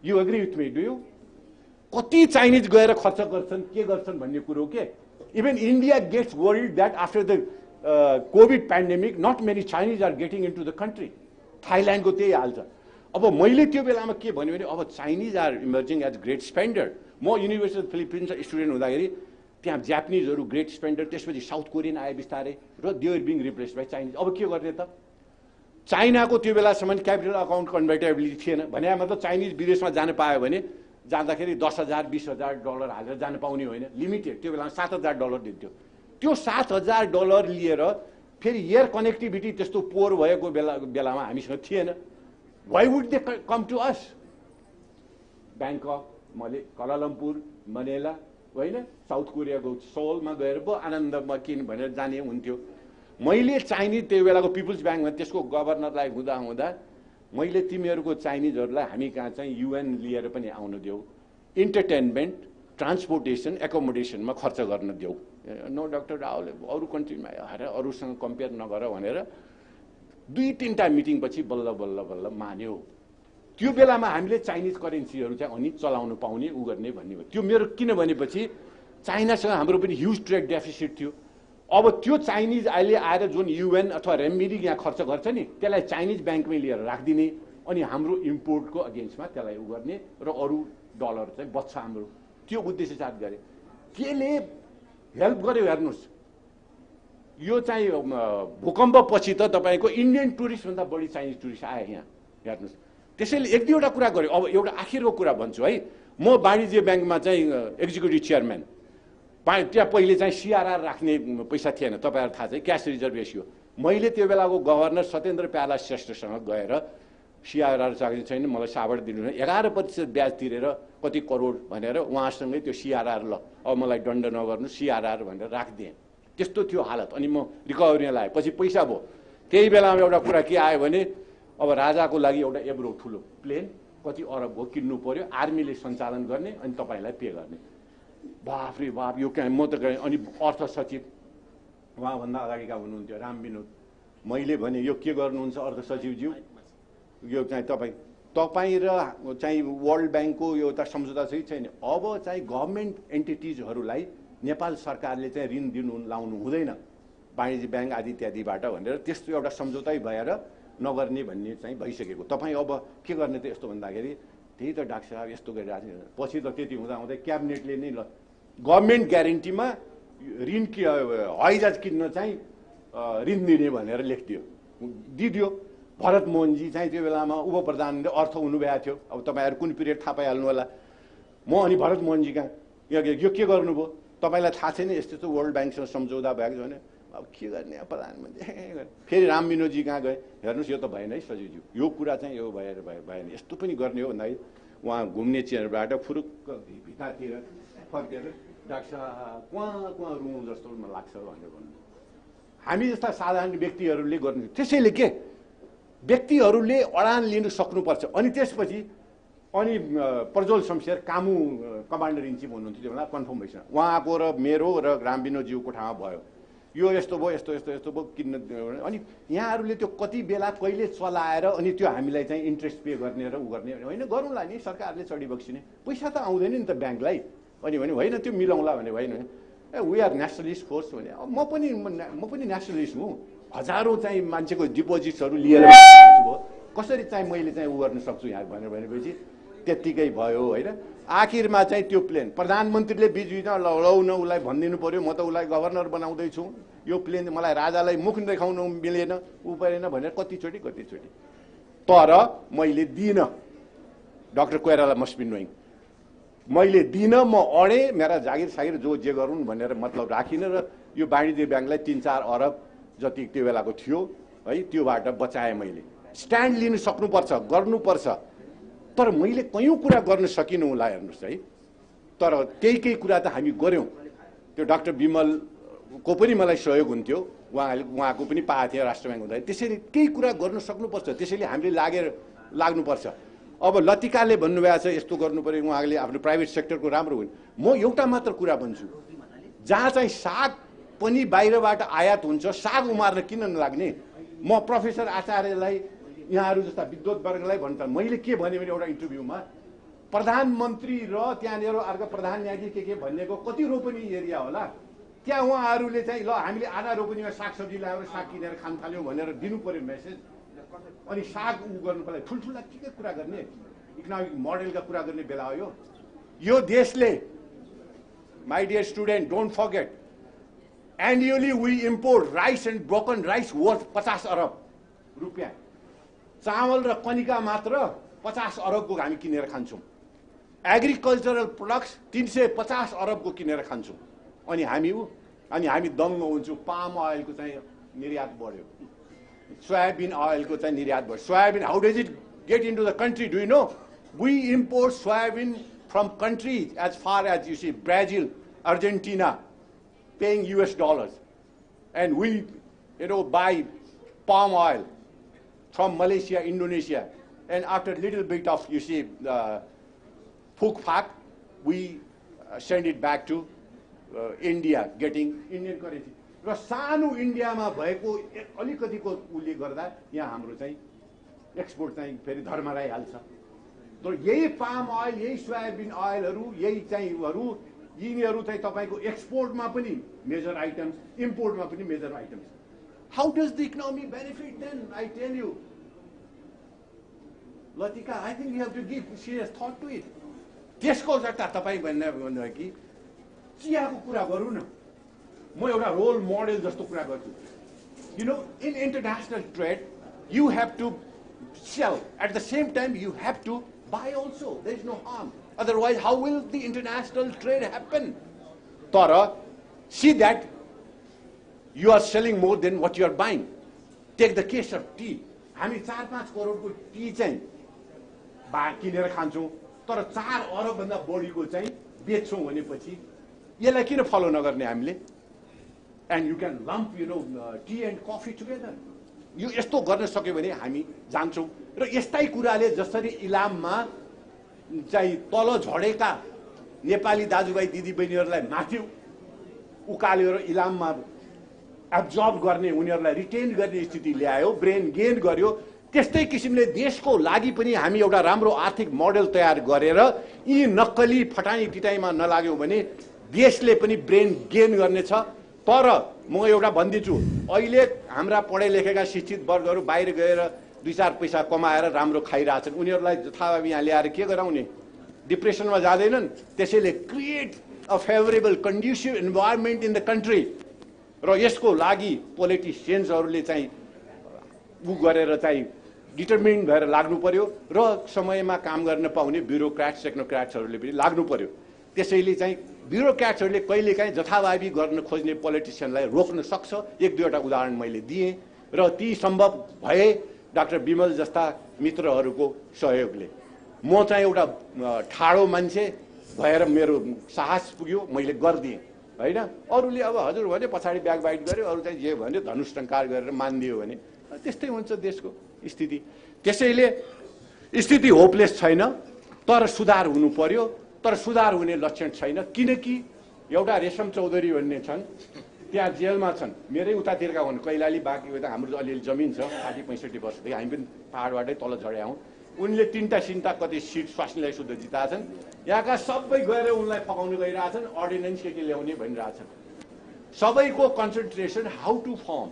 You agree with me? Do you? कति Chinese गएर खर्च गर्छन्, के गर्छन् भन्ने कुरो के। Even India gets worried that after the COVID pandemic, not many Chinese are getting into the country. थाइल्यान्डको त्यही हाल छ। अब मैले त्यो बेलामा के भन्यो भने अब Chinese are emerging as great spender. म युनिभर्सिटी अफ फिलिपिन्स स्टुडेन्ट हुँदाखेरि त्यहाँ जापानिजहरू ग्रेट स्पेन्डर, त्यसपछि साउथ कोरियन आए बिस्तारै र they are being replace by Chinese. अब के गर्ने त? चाइनाको त्यो बेलासम्म क्यापिटल अकाउन्ट कन्भर्टेबिलिटी थिएन भने मतलब चाइनिज विदेशमा जान पायो भने जाँदाखेरि 10,000 $20,000 हालेर जान पाउने होइन, लिमिटेड। त्यो बेलामा $7,000 दिन्थ्यो। त्यो $7,000 लिएर फेरि एयर कनेक्टिभिटी त्यस्तो पोर भएको बेलामा हामीसँग थिएन। Why would they come to us? Bangkok, Kuala Lumpur, Manila होइन, साउथ कोरियाको सोलमा गएर पो आनन्दमा किन भनेर जाने हुन्थ्यो। मैले चाइनिज त्यो बेलाको पिपुल्स ब्याङ्कमा त्यसको गभर्नरलाई हुँदा मैले तिमीहरूको चाइनिजहरूलाई हामी कहाँ चाहिँ UN लिएर पनि आउनु देऊ, इन्टरटेनमेन्ट, ट्रान्सपोर्टेसन, एकोमोडेसनमा खर्च गर्न देऊ। नो डाक्टर रावले अरू कन्ट्रीमा आएर अरूसँग कम्पेयर नगर भनेर 2-3टा मिटिङपछि बल्ल बल्ल बल्ल मान्यो। त्यो बेलामा हामीले चाइनिज करेन्सीहरू चाहिँ अनि चलाउनु पाउने उ गर्ने भन्ने भयो। त्यो मेरो किन भनेपछि चाइनासँग हाम्रो पनि ह्युज ट्रेड डेफिसिट थियो। अब त्यो चाइनिज अहिले आएर जुन UN अथवा रेमबिडी यहाँ खर्च गर्छ नि, त्यसलाई चाइनिज ब्याङ्कमै लिएर राखिदिने अनि हाम्रो इम्पोर्टको अगेन्स्टमा त्यसलाई उ गर्ने र अरू डलर चाहिँ बच्छ हाम्रो। त्यो उद्देश्य साथ गरे। केले हेल्प गर्यो हेर्नुहोस्, यो चाहिँ भूकम्पपछि त तपाईँको इन्डियन टुरिस्टभन्दा बढी चाइनिज टुरिस्ट आए यहाँ, हेर्नुहोस्। त्यसैले एक दुईवटा कुरा गर्यो। अब एउटा आखिरको कुरा भन्छु है, म वाणिज्य ब्याङ्कमा चाहिँ एक्जिक्युटिभ चेयरम्यान। त्यहाँ पहिले चाहिँ CRR राख्ने पैसा थिएन, तपाईँहरू थाहा छ, क्यास रिजर्भ रेसियो। मैले त्यो बेलाको गभर्नर सत्येन्द्र प्याला श्रेष्ठसँग गएर CRR चाहिने छैन, मलाई साबाट दिनु, 11% ब्याज तिरेर कति करोड भनेर उहाँसँगै त्यो CRR ल अब मलाई दण्ड नगर्नु CRR भनेर राखिदिएँ। त्यस्तो थियो हालत। अनि म रिकभरीमा लगाएँ, पछि पैसा भयो। त्यही बेलामा एउटा कुरा के आयो भने अब राजाको लागि एउटा एब्रो ठुलो प्लेन कति अरबको किन्नु पर्यो, आर्मीले सञ्चालन गर्ने अनि तपाईँलाई पे गर्ने। बाफ रे बाफ, यो कहाँ म त गएँ। अनि अर्थ सचिव उहाँभन्दा अगाडिका हुनुहुन्थ्यो राम विनोद। मैले भने यो के गर्नुहुन्छ अर्थ सचिवज्यू, यो चाहिँ तपाईँ र चाहिँ वर्ल्ड ब्याङ्कको यो त सम्झौता चाहिँ छैन। अब चाहिँ गभर्मेन्ट एन्टिटिजहरूलाई नेपाल सरकारले चाहिँ ऋण दिनु लाउनु हुँदैन वाणिज्य ब्याङ्क आदि इत्यादिबाट भनेर त्यस्तो एउटा सम्झौतै भएर नगर्ने भन्ने चाहिँ भइसकेको। तपाईँ अब के गर्ने त यस्तो भन्दाखेरि त्यही त डाक्टर साहब यस्तो गरिरहेको छ। पछि त त्यति हुँदाहुँदै क्याबिनेटले नै ल गभर्मेन्ट ग्यारेन्टीमा ऋण हवाईजहाज किन्न चाहिँ ऋण दिने भनेर लेखिदियो, दिदियो। भरत मोहनजी चाहिँ त्यो बेलामा उप प्रधानले अर्थ हुनुभएको थियो। अब तपाईँहरू कुन पिरियड थाहा पाइहाल्नु होला। म अनि भरत मोहनजी कहाँ यो के गर्नुभयो तपाईँलाई थाहा छैन, यस्तो यस्तो वर्ल्ड ब्याङ्कसँग सम्झौता भएको छ भने अब के गर्ने प्रधानमन्त्री। फेरि राम विनोदजी कहाँ गए, हेर्नुहोस् यो त भएन है सचिवज्यू, यो कुरा चाहिँ यो भएन, यस्तो पनि गर्ने हो भन्दाखेरि उहाँ घुम्ने चेयरबाट फुरुक्क भित्तातिर फर्केर डाक्टर साहब कुहाँ रुँ जस्तो मलाई लाग्छ भनेर भन्नु। हामी जस्ता साधारण व्यक्तिहरूले गर्नु। त्यसैले के व्यक्तिहरूले अडान लिनु सक्नुपर्छ। अनि त्यसपछि अनि प्रज्वल शमशेर कामु कमान्डर इन चिफ हुनुहुन्थ्यो त्यो बेला, कन्फर्म भइसक्यो। उहाँको र मेरो र राम विनोदज्यूको ठाउँमा भयो यो यस्तो भयो यस्तो यस्तो यस्तो भयो किन्न। अनि यहाँहरूले त्यो कति बेला कहिले चलाएर अनि त्यो हामीलाई चाहिँ इन्ट्रेस्ट पे गर्ने र उ गर्ने होइन, गरौँला नि, सरकारले चढी बक्सिने पैसा त आउँदैन नि त ब्याङ्कलाई। अनि भने होइन त्यो मिलाउँला भने होइन, वी आर नेसनलिस्ट फोर्स भने म पनि नेसनलिस्ट हुँ। हजारौँ चाहिँ मान्छेको डिपोजिट्सहरू लिएर भयो, कसरी चाहिँ मैले चाहिँ उ गर्न सक्छु यहाँ भनेपछि त्यत्तिकै भयो होइन। आखिरमा चाहिँ त्यो प्लेन प्रधानमन्त्रीले बिचबिचमा लौ न उसलाई भनिदिनु पर्यो, म त उसलाई गभर्नर बनाउँदैछु, यो प्लेन मलाई राजालाई मुख देखाउनु मिलेन उ परेन भनेर कतिचोटि। तर मैले दिइनँ, doctor Koirala must be knowing, मैले दिइनँ, म अडेँ, मेरा जागिर सागिर जो जे गरून् भनेर मतलब राखिनँ र यो वाणिज्य ब्याङ्कलाई 3-4 अरब जति त्यो बेलाको थियो है त्योबाट बचाएँ मैले। स्ट्यान्ड लिनु सक्नुपर्छ, गर्नुपर्छ। तर मैले कयौँ कुरा गर्न सकिनँ होला हेर्नुहोस् है। तर केही कुरा त हामी गऱ्यौँ। त्यो डाक्टर विमलको पनि मलाई सहयोग हुन्थ्यो, उहाँको पनि पाएको थियो राष्ट्र ब्याङ्क हुँदा। त्यसैले केही कुरा गर्न सक्नुपर्छ, त्यसैले हामीले लाग्नुपर्छ। अब लतिकाले भन्नुभएको छ यस्तो गर्नु पर्यो, उहाँले आफ्नो प्राइभेट सेक्टरको राम्रो हुन्। म एउटा मात्र कुरा भन्छु, जहाँ चाहिँ साग पनि बाहिरबाट आयात हुन्छ, साग उमार्न किन नलाग्ने? म प्रोफेसर आचार्यलाई यहाँहरू जस्ता विद्वत वर्गलाई भन्छ, मैले के भने एउटा इन्टरभ्यूमा प्रधानमन्त्री र त्यहाँनिर अर्को प्रधान न्यायाधीश के भनेको कति रोपनी एरिया होला, त्यहाँ उहाँहरूले चाहिँ ल हामीले आधा रोपनीमा सागसब्जी ल्याएर साग किनेर खान थाल्यौँ भनेर दिनु पर्यो मेसेज। अनि साग उ गर्नुको लागि ठुल्ठुला के कुरा गर्ने इकोनोमिक मोडेलका कुरा गर्ने बेला हो यो देशले my dear student don't forget annually we import rice and broken rice worth 50 अरब रुपियाँ चामल र कनिका मात्र 50 अरबको हामी किनेर खान्छौँ एग्रिकल्चरल प्रोडक्ट्स 350 अरबको किनेर खान्छौँ अनि हामी दङ्ग हुन्छौँ पाम ओइलको चाहिँ निर्यात बढ्यो सोयाबिन ओइलको चाहिँ निर्यात बढ्यो soybean how does it get into the country do you know we import soybean from countries as far as you see Brazil Argentina paying US dollars and we buy palm oil from Malaysia, Indonesia, and after a little bit of fuk-fak, we send it back to India, getting Indian currency. र सानो इन्डियामा भएको अलिकतिको उले गर्दा यहाँ हाम्रो चाहिँ export चाहिँ फेरि धर्मराइहाल्छ तर यही पाम ओइल यही सोयाबिन ओइलहरू यही चाहिँ यिनीहरू चाहिँ तपाईँको एक्सपोर्टमा पनि मेजर आइटम्स इम्पोर्टमा पनि major items how does the economy benefit then I tell you Latika I think you have to give serious thought to it त्यसको जता तपाईँ भन्नुभयो कि चियाको कुरा गरौँ न म एउटा रोल मोडेल जस्तो कुरा गर्छु you know in international trade you have to sell at the same time you have to buy also. There is no harm. Otherwise, how will the international trade happen? Tara, see that you are selling more than what you are buying. Take the case of tea. हामी 4-5 करोडको T चाहिँ किनेर खान्छौँ तर 4 अरब भन्दा बढीको चाहिँ बेच्छौँ भनेपछि यसलाई किन फलो नगर्ने हामीले and you can lump tea and coffee together यो यस्तो गर्न सक्यो भने हामी जान्छौँ र यस्तै कुराले जसरी इलाममा चाहिँ तल झडेका नेपाली दाजुभाइ दिदीबहिनीहरूलाई माथि उकालेर इलाममा एब्जर्ब गर्ने उनीहरूलाई रिटेन गर्ने स्थिति ल्यायो ब्रेन गेन गर्यो त्यस्तै किसिमले देशको लागि पनि हामी एउटा राम्रो आर्थिक मोडेल तयार गरेर यी नक्कली फटाई टिटाईमा नलाग्यौँ भने देशले पनि ब्रेन गेन गर्नेछ तर म एउटा भन्दिन्छु अहिले हाम्रा पढे लेखेका शिक्षित वर्गहरू बाहिर गएर 2-4 पैसा कमाएर राम्रो खाइरहेछन् उनीहरूलाई जथाभावी यहाँ ल्याएर के गराउने डिप्रेसनमा जाँदैनन् त्यसैले create a favourable conducive environment in the country र यसको लागि पोलिटिसियन्सहरूले चाहिँ उ गरेर चाहिँ डिटर्मिन्ड भएर लाग्नु पर्यो र समयमा काम गर्न पाउने ब्युरोक्राट्स टेक्नोक्राट्सहरूले पनि लाग्नु पर्यो त्यसैले चाहिँ ब्युरोक्राट्सहरूले कहिलेकाहीँ जथाभावी गर्न खोज्ने पोलिटिसियनलाई रोक्न सक्छ 1-2वटा उदाहरण मैले दिएँ र ती सम्भव भए डाक्टर विमल जस्ता मित्रहरूको सहयोगले म चाहिँ एउटा ठाडो मान्छे भएर मेरो साहस पुग्यो मैले गरिदिएँ होइन अरूले अब हजुर भने पछाडि ब्याक बाइट गर्यो अरू चाहिँ जे भन्यो धनुष टङ्कार गरेर मानिदियो भने त्यस्तै हुन्छ देशको स्थिति त्यसैले स्थिति होपलेस छैन तर सुधार हुनु पर्यो तर सुधार हुने लक्षण छैन किनकि एउटा रेशम चौधरी भन्ने छन् त्यहाँ जेलमा छन् मेरै उतातिरका हुन् कैलाली बाँकी उता हाम्रो अलिअलि जमिन छ 60-65 वर्षदेखि हामी पनि पाहाडबाटै तल झड्याउँ उनले 3टा कति सिट स्वास्नीलाई शुद्ध जिताएछन् यहाँका सबै गएर उनलाई फकाउनु गइरहेछन् अर्डिनेन्स के ल्याउने भनिरहेछन् सबैको concentration how to form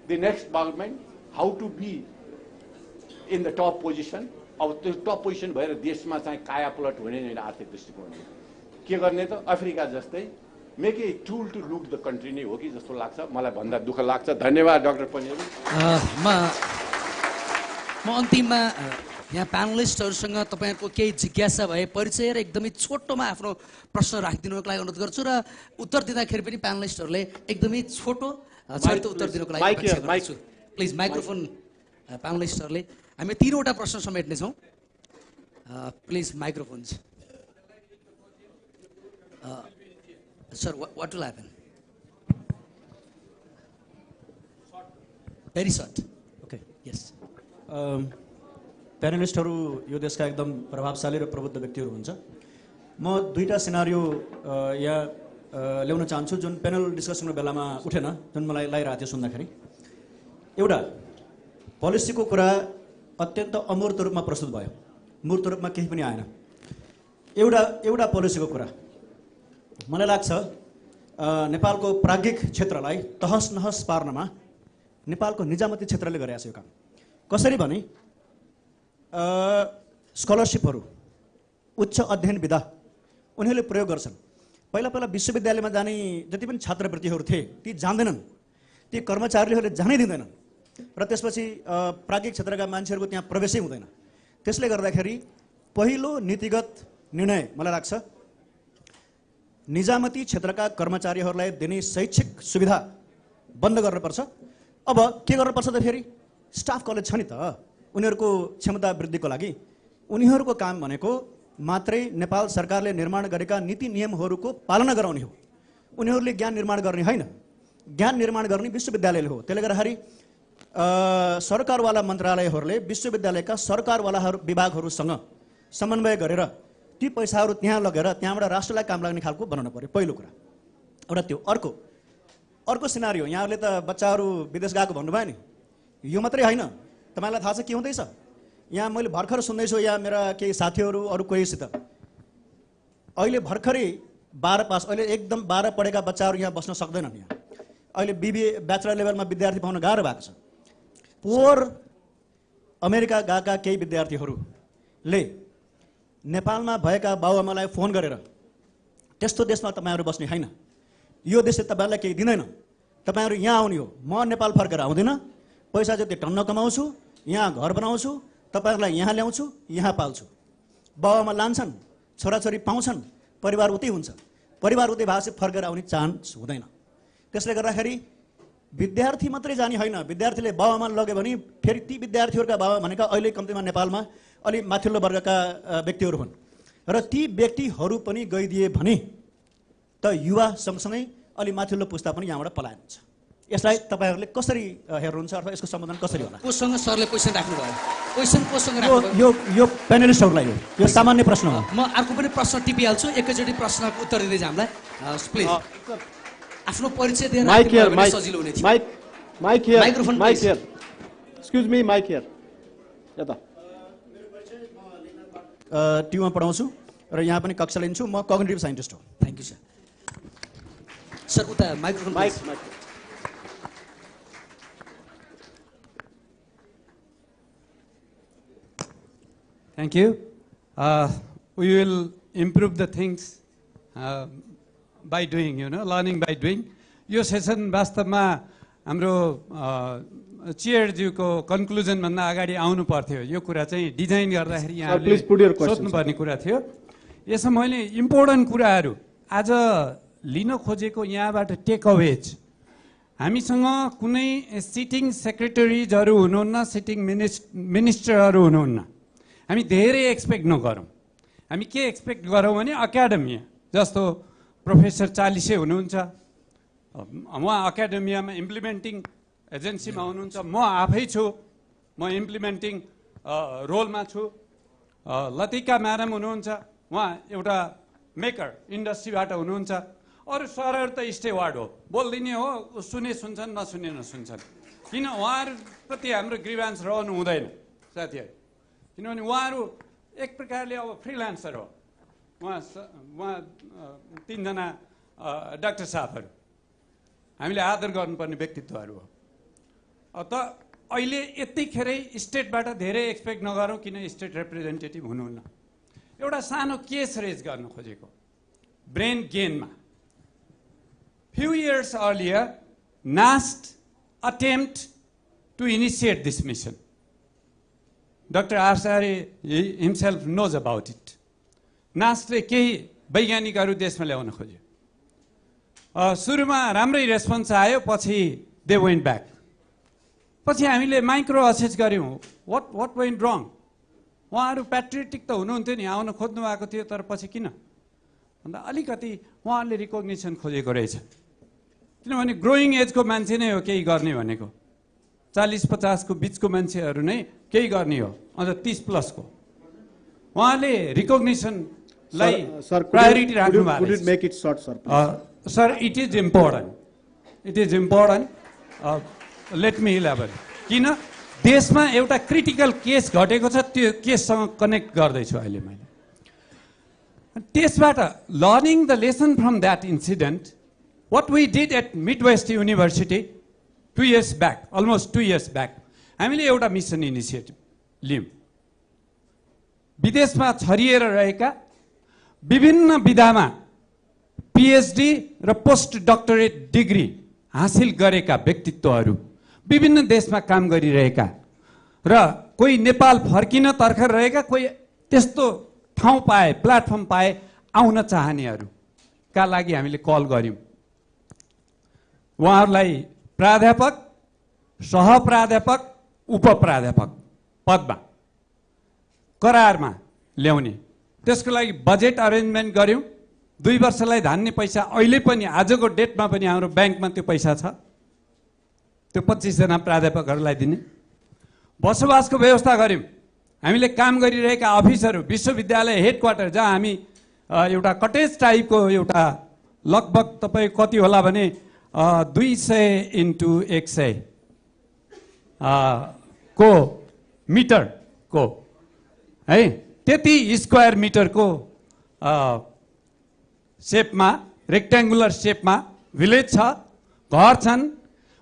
the next government how to be in the top position अब त्यो टप पोजिसन भएर देशमा चाहिँ कायापलट हुने होइन आर्थिक दृष्टिकोणले के गर्ने त अफ्रिका जस्तै make a tool to look the country नै हो कि जस्तो लाग्छ मलाई भन्दा दुःख लाग्छ धन्यवाद डाक्टर पनेरू म अन्तिममा यहाँ प्यानलिस्टहरूसँग तपाईँहरूको केही जिज्ञासा भए परिचय र एकदमै छोटोमा आफ्नो प्रश्न राखिदिनुको लागि अनुरोध गर्छु र उत्तर दिँदाखेरि पनि प्यानलिस्टहरूले एकदमै छोटो छरितो उत्तर दिनुको लागि प्लिज माइक्रोफोन प्यानलिस्टहरूले हामी 3वटा प्रश्न समेट्नेछौँ please microphone sir what will happen very short okay yes प्यानलिस्टहरू यो देशका एकदम प्रभावशाली र प्रबुद्ध व्यक्तिहरू हुन्छ म 2टा सिनारियो यहाँ ल्याउन चाहन्छु जुन प्यानल डिस्कसनको बेलामा उठेन जुन मलाई लागिरहेको थियो सुन्दाखेरि एउटा पोलिसीको कुरा अत्यन्त अमूर्त रूपमा प्रस्तुत भयो मूर्त रूपमा केही पनि आएन एउटा पोलिसीको कुरा मलाई लाग्छ नेपालको प्राज्ञिक क्षेत्रलाई तहस नहस पार्नमा नेपालको निजामती क्षेत्रले गरिरहेको छ यो काम कसरी भने स्कलरसिपहरू उच्च अध्ययन विधा उनीहरूले प्रयोग गर्छन्। पहिला पहिला विश्वविद्यालयमा जाने जति पनि छात्रवृत्तिहरू थिए ती जान्दैनन्, ती कर्मचारीहरूले जानै दिँदैनन् र त्यसपछि प्राज्ञिक क्षेत्रका मान्छेहरूको त्यहाँ प्रवेशै हुँदैन। त्यसले गर्दाखेरि पहिलो नीतिगत निर्णय मलाई लाग्छ निजामती क्षेत्रका कर्मचारीहरूलाई दिने शैक्षिक सुविधा बन्द गर्नुपर्छ। अब के गर्नुपर्छ त फेरि स्टाफ कलेज छ नि त, उनीहरूको क्षमता वृद्धिको लागि उनीहरूको काम भनेको मात्रै नेपाल सरकारले निर्माण गरेका नीति नियमहरूको पालना गराउने हो। उनीहरूले ज्ञान निर्माण गर्ने होइन, ज्ञान निर्माण गर्ने विश्वविद्यालयले हो। त्यसले गर्दाखेरि सरकारवाला मन्त्रालयहरूले विश्वविद्यालयका सरकारवाला विभागहरूसँग समन्वय गरेर ती पैसाहरू त्यहाँ लगेर त्यहाँबाट राष्ट्रलाई काम लाग्ने खालको बनाउनु पर्यो, पहिलो कुरा एउटा त्यो। अर्को सिनारियो, यहाँहरूले त बच्चाहरू विदेश गएको भन्नुभयो नि, यो मात्रै होइन, तपाईँलाई थाहा छ के हुँदैछ? यहाँ मैले भर्खर सुन्दैछु, यहाँ मेरा केही साथीहरू अरू कोहीसित अहिले भर्खरै 12 पास, अहिले एकदम 12 पढेका बच्चाहरू यहाँ बस्न सक्दैनन्। यहाँ अहिले BBA ब्याचलर लेभलमा विद्यार्थी पाउन गाह्रो भएको छ। पोहोर अमेरिका गएका केही विद्यार्थीहरूले नेपालमा भएका बाबुआमालाई फोन गरेर त्यस्तो देशमा तपाईँहरू बस्ने होइन, यो देशले तपाईँहरूलाई केही दिँदैन, तपाईँहरू यहाँ आउने हो, म नेपाल फर्केर आउँदिन, पैसा जति टन्न कमाउँछु, यहाँ घर बनाउँछु, तपाईँहरूलाई यहाँ ल्याउँछु, यहाँ पाल्छु। बाबुआमा लान्छन्, छोराछोरी पाउँछन्, परिवार उतै हुन्छ। परिवार उतै भएपछि फर्केर आउने चान्स हुँदैन। त्यसले गर्दाखेरि विद्यार्थी मात्रै जाने होइन, विद्यार्थीले बाबुआमा लग्यो भने फेरि ती विद्यार्थीहरूका बाबा भनेका अहिले कम्तीमा नेपालमा अलि माथिल्लो वर्गका व्यक्तिहरू हुन् र ती व्यक्तिहरू पनि गइदिए भने त युवा सँगसँगै अलि माथिल्लो पुस्ता पनि यहाँबाट पलायन हुन्छ। यसलाई तपाईँहरूले कसरी हेर्नुहुन्छ अथवा यसको समाधान कसरी होला? कोसँग सरले क्वेसन राख्नुभयो, क्वेसन कोसँग राख्नुभयो? यो प्यानलिस्टहरूलाई हो, यो सामान्य प्रश्न हो। म अर्को पनि प्रश्न टिपिहाल्छु, एकैचोटि प्रश्नको उत्तर दिँदै जाऊँ हामीलाई प्लिज। आफ्नो परिचय दिएर सजिलो हुने थियो। Mike here excuse me, mike here यता। ट्युमा पढाउँछु र यहाँ पनि कक्षा लिन्छु, म कग्निटिभ साइन्टिस्ट हो। Thank you sir. सर उता microphone. Thank you. We will improve the things by doing, learning by doing. यो सेसन वास्तवमा हाम्रो चेयरज्यूको कन्क्लुजनभन्दा अगाडि आउनु पर्थ्यो। यो कुरा चाहिँ डिजाइन गर्दाखेरि यहाँले सोध्नुपर्ने कुरा थियो। यसमा मैले इम्पोर्टेन्ट कुराहरू आज लिन खोजेको यहाँबाट टेक अवेज, हामीसँग कुनै सिटिङ सेक्रेटरिजहरू हुनुहुन्न, सिटिङ मिनिस्टरहरू हुनुहुन्न। हामी धेरै एक्सपेक्ट नगरौँ। हामी के एक्सपेक्ट गरौँ भने एकाडेमिया जस्तो प्रोफेसर चालिसे हुनुहुन्छ, उहाँ एकाडेमियामा इम्प्लिमेन्टिङ एजेन्सीमा हुनुहुन्छ, म आफै छु, म इम्प्लिमेन्टिङ रोलमा छु। लतिका म्याडम हुनुहुन्छ, उहाँ एउटा मेकर इन्डस्ट्रीबाट हुनुहुन्छ। अरू सरहरू त स्टेवार्ड हो, बोलिदिने हो, सुन्छन्, नसुने नसुन्छन्। किन उहाँहरूप्रति हाम्रो ग्रिभान्स रहनु हुँदैन साथीहरू, किनभने उहाँहरू एक प्रकारले अब फ्रिलान्सर हो। उहाँ तीनजना डाक्टर साहबहरू हामीले आदर गर्नुपर्ने व्यक्तित्वहरू हो। त अहिले यतिखेरै स्टेटबाट धेरै एक्सपेक्ट नगरौँ, किन स्टेट रिप्रेजेन्टेटिभ हुनुहुन्न। एउटा सानो केस रेज गर्न खोजेको ब्रेन गेनमा। Few years earlier NAST attempt to initiate this mission. Dr. Arsari himself knows about it. नास्टले केही वैज्ञानिकहरू देशमा ल्याउन खोज्यो। सुरुमा राम्रै रेस्पोन्स आयो, पछि दे वेन्ट ब्याक। पछि हामीले माइक्रो असेस गऱ्यौँ, what went wrong? उहाँहरू प्याट्रियोटिक त हुनुहुन्थ्यो नि, आउन खोज्नु भएको थियो, तर पछि किन भन्दा अलिकति उहाँहरूले रिकग्निसन खोजेको रहेछ। किनभने ग्रोइङ एजको मान्छे नै हो केही गर्ने भनेको, 40-50 को बिचको मान्छेहरू नै केही गर्ने हो, अझ 30+ को। उहाँले रिकग्निसनलाई प्रायोरिटी राख्नु भएको छ। Sir, it is important. Let me elaborate. किन देशमा एउटा क्रिटिकल केस घटेको छ, त्यो केससँग कनेक्ट गर्दैछु अहिले मैले। त्यसबाट learning the lesson from that incident, what we did at Midwest University 2 years back, almost 2 years back, हामीले एउटा मिसन इनिसिएटिभ लियौँ। विदेशमा छरिएर रहेका विभिन्न विधामा पिएचडी र पोस्ट डक्टरेट डिग्री हासिल गरेका व्यक्तित्वहरू विभिन्न देशमा काम गरिरहेका र कोही नेपाल फर्किन तर्खर रहेका, कोही त्यस्तो ठाउँ पाए, प्लेटफर्म पाए आउन चाहनेहरूका लागि हामीले कल गऱ्यौँ। उहाँहरूलाई प्राध्यापक, सहप्राध्यापक, उपप्राध्यापक पदमा करारमा ल्याउने, त्यसको लागि बजेट अरेन्जमेन्ट गऱ्यौँ। 2 वर्षलाई धान्ने पैसा अहिले पनि आजको डेटमा पनि हाम्रो ब्याङ्कमा त्यो पैसा छ। त्यो 25 जना प्राध्यापकहरूलाई दिने बसोबासको व्यवस्था गऱ्यौँ। हामीले काम गरिरहेका अफिसहरू, विश्वविद्यालय हेडक्वार्टर जहाँ हामी एउटा कटेज टाइपको एउटा लगभग तपाईँ कति होला भने 200 × 100 को मिटरको है त्यति स्क्वायर मिटरको सेपमा, रेक्ट्याङ्गुलर सेपमा भिलेज छ, घर छन्,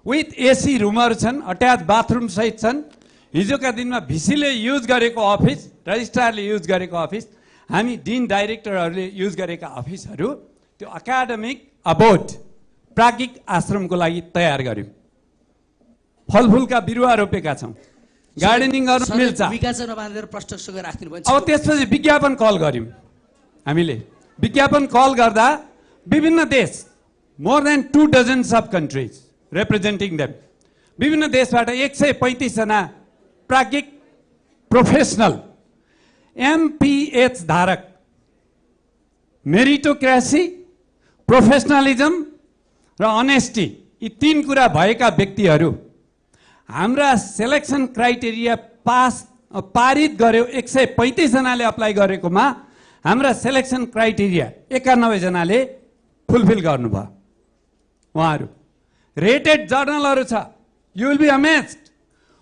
विथ एसी रुमहरू छन्, अट्याच बाथरुम सहित छन्। हिजोका दिनमा भिसीले युज गरेको अफिस, रजिस्ट्रारले युज गरेको अफिस, हामी डिन डाइरेक्टरहरूले युज गरेका अफिसहरू त्यो एकाडेमिक अबोर्ड प्राज्ञिक आश्रमको लागि तयार गर्यौँ। फलफुलका बिरुवा रोपेका छौँ, गार्डनिङ गर्न मिल्छ। अब त्यसपछि विज्ञापन कल गऱ्यौँ हामीले। विज्ञापन कल गर्दा विभिन्न देश, more than 2 dozens of countries representing them, विभिन्न देशबाट 135 जना प्राज्ञिक प्रोफेसनल एमपीएच धारक, मेरिटोक्रेसी, प्रोफेसनलिजम र अनेस्टी, यी 3 कुरा भएका व्यक्तिहरू हाम्रा सेलेक्सन क्राइटेरिया पारित गर्यो। 135 जनाले अप्लाई गरेकोमा हाम्रा सेलेक्सन क्राइटेरिया 91 जनाले फुलफिल गर्नुभयो। उहाँहरू रेटेड जर्नलहरू छ, you will be amazed.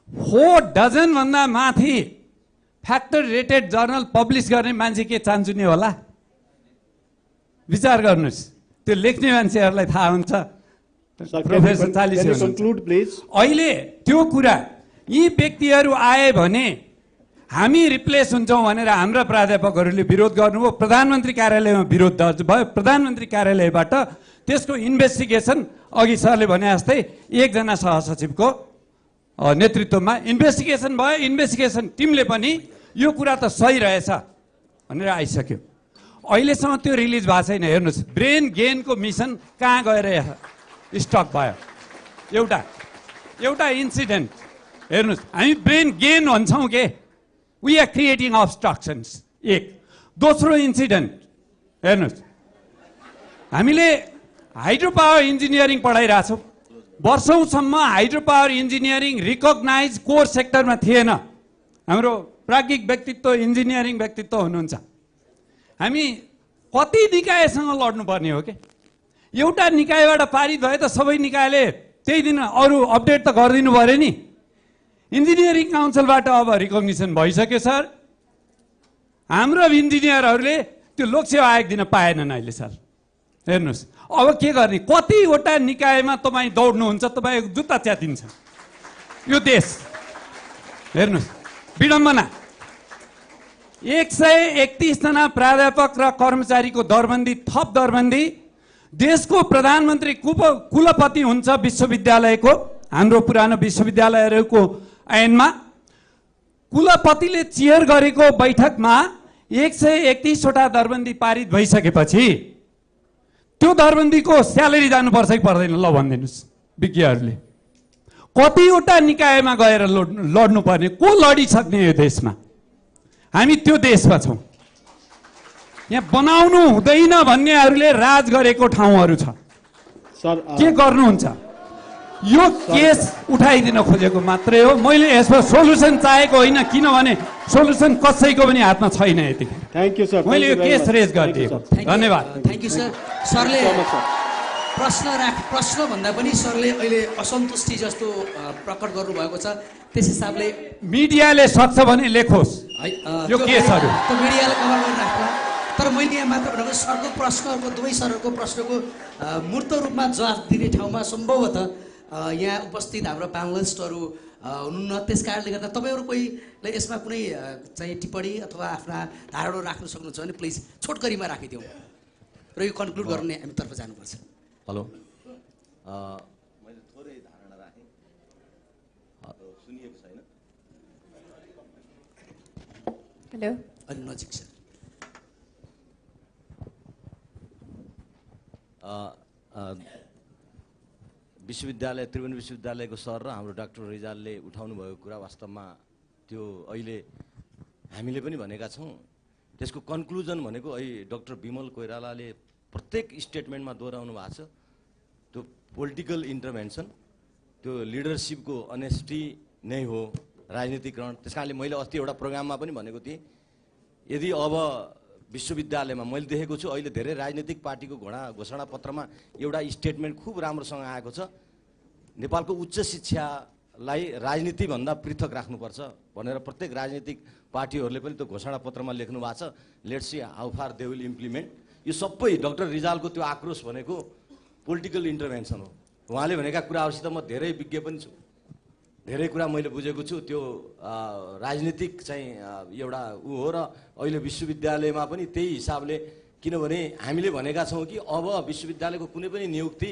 4 dozen भन्दा माथि फ्याक्टर रेटेड जर्नल पब्लिस गर्ने मान्छे के चान्चुने होला? विचार गर्नुहोस्। त्यो लेख्ने मान्छेहरूलाई थाहा हुन्छ। प्रोफेसर 40 अहिले त्यो कुरा यी व्यक्तिहरू आए भने हामी रिप्लेस हुन्छौँ भनेर हाम्रा प्राध्यापकहरूले विरोध गर्नुभयो। प्रधानमन्त्री कार्यालयमा विरोध दर्ज भयो। प्रधानमन्त्री कार्यालयबाट त्यसको इन्भेस्टिगेसन अघि सरले भने जस्तै 1 जना सहसचिवको नेतृत्वमा इन्भेस्टिगेसन भयो। इन्भेस्टिगेसन टिमले पनि यो कुरा त सही रहेछ भनेर आइसक्यो। अहिलेसम्म त्यो रिलिज भएको छैन। हेर्नुहोस्, ब्रेन गेनको मिसन कहाँ गएर स्टक भयो। एउटा इन्सिडेन्ट हेर्नुहोस्, हामी ब्रेन गेन भन्छौँ के, वी आर क्रिएटिङ अब्स्ट्रक्सन्स। दोस्रो इन्सिडेन्ट हेर्नुहोस्, हामीले हाइड्रो पावर इन्जिनियरिङ पढाइरहेछौँ। वर्षौँसम्म hydro power engineering recognise core सेक्टरमा थिएन। हाम्रो प्राज्ञिक व्यक्तित्व, इन्जिनियरिङ व्यक्तित्व हुनुहुन्छ। हामी कति निकायसँग लड्नुपर्ने हो के? एउटा निकायबाट पारित भयो त सबै निकायले त्यही दिन अरू अपडेट त गरिदिनु पऱ्यो नि। इन्जिनियरिङ काउन्सिलबाट अब रिकग्निसन भइसक्यो सर। हाम्रो इन्जिनियरहरूले त्यो लोकसेवा आयोग दिन पाएनन् अहिले सर। हेर्नुहोस्, अब के गर्ने? कतिवटा निकायमा तपाईँ दौड्नुहुन्छ, तपाईँको जुत्ता च्यातिन्छ यो देश। हेर्नुहोस्, विडम्बना। 131 जना प्राध्यापक र कर्मचारीको दरबन्दी, थप दरबन्दी। देशको प्रधानमन्त्री कुलपति हुन्छ विश्वविद्यालयको, हाम्रो पुरानो विश्वविद्यालयहरूको ऐनमा। कुलपतिले चेयर गरेको बैठकमा 131 वटा दरबन्दी पारित भइसकेपछि त्यो दरबन्दीको स्यालेरी जानुपर्छ कि पर्दैन? ल भनिदिनुहोस् विज्ञहरूले। कतिवटा निकायमा गएर लड्नुपर्ने? को लडिसक्ने यो देशमा? हामी त्यो देशमा छौँ। यहाँ बनाउनु हुँदैन भन्नेहरूले राज गरेको ठाउँहरू छ। के गर्नुहुन्छ? यो केस उठाइदिन खोजेको मात्रै हो। मैले यसमा सोलुसन चाहेको होइन, किनभने सोलुसन कसैको पनि हातमा छैन यतिखेर। Thank you sir. मैले यो केस रेज गरिदिएको। धन्यवाद। Thank you sir. सरले प्रश्न भन्दा पनि सरले अहिले असन्तुष्टि जस्तो प्रकट गर्नुभएको छ। त्यस हिसाबले मिडियाले सक्छ भने लेखोस् यो केसहरू, त्यो मिडियाले कभर गरिराख्ला। तर मैले यहाँ मात्र भनेको सरको प्रश्नहरूको, दुवै सरहरूको प्रश्नको मूर्त रूपमा जवाफ दिने ठाउँमा सम्भवतः यहाँ उपस्थित हाम्रो प्यानलिस्टहरू हुनुहुन्न, त्यस कारणले गर्दा तपाईँहरू कोहीले यसमा कुनै चाहिँ टिप्पणी अथवा आफ्ना धारणा राख्न सक्नुहुन्छ भने प्लिज छोटकरीमा राखिदिउँ र यो कन्क्लुड गर्ने हामीतर्फ जानुपर्छ। हेलो, मैले थोरै धारणा राखेँ, सुनिएको छैन। हेलो, अलि नजिक छ। विश्वविद्यालय, त्रिभुवन विश्वविद्यालयको सर र हाम्रो डाक्टर रिजालले उठाउनु भएको कुरा वास्तवमा त्यो अहिले हामीले पनि भनेका छौँ। त्यसको कन्क्लुजन भनेको अहिले डाक्टर बिमल कोइरालाले प्रत्येक स्टेटमेन्टमा दोहोऱ्याउनु भएको छ, त्यो पोलिटिकल इन्टरभेन्सन, त्यो लिडरसिपको अनेस्टी नै हो राजनीतिकरण। त्यस कारणले मैले अस्ति एउटा प्रोग्राममा पनि भनेको थिएँ, यदि अब विश्वविद्यालयमा मैले देखेको छु अहिले धेरै राजनीतिक पार्टीको घोषणापत्रमा एउटा स्टेटमेन्ट खुब राम्रोसँग आएको छ, नेपालको उच्च शिक्षालाई राजनीतिभन्दा पृथक राख्नुपर्छ भनेर प्रत्येक राजनीतिक पार्टीहरूले पनि त्यो घोषणापत्रमा लेख्नु भएको छ। Let's see how far they will implement. यो सबै डाक्टर रिजालको त्यो आक्रोश भनेको पोलिटिकल इन्टरभेन्सन हो। उहाँले भनेका कुराहरूसित म धेरै विज्ञ पनि छु, धेरै कुरा मैले बुझेको छु। त्यो राजनीतिक चाहिँ एउटा ऊ हो र अहिले विश्वविद्यालयमा पनि त्यही हिसाबले, किनभने हामीले भनेका छौँ कि अब विश्वविद्यालयको कुनै पनि नियुक्ति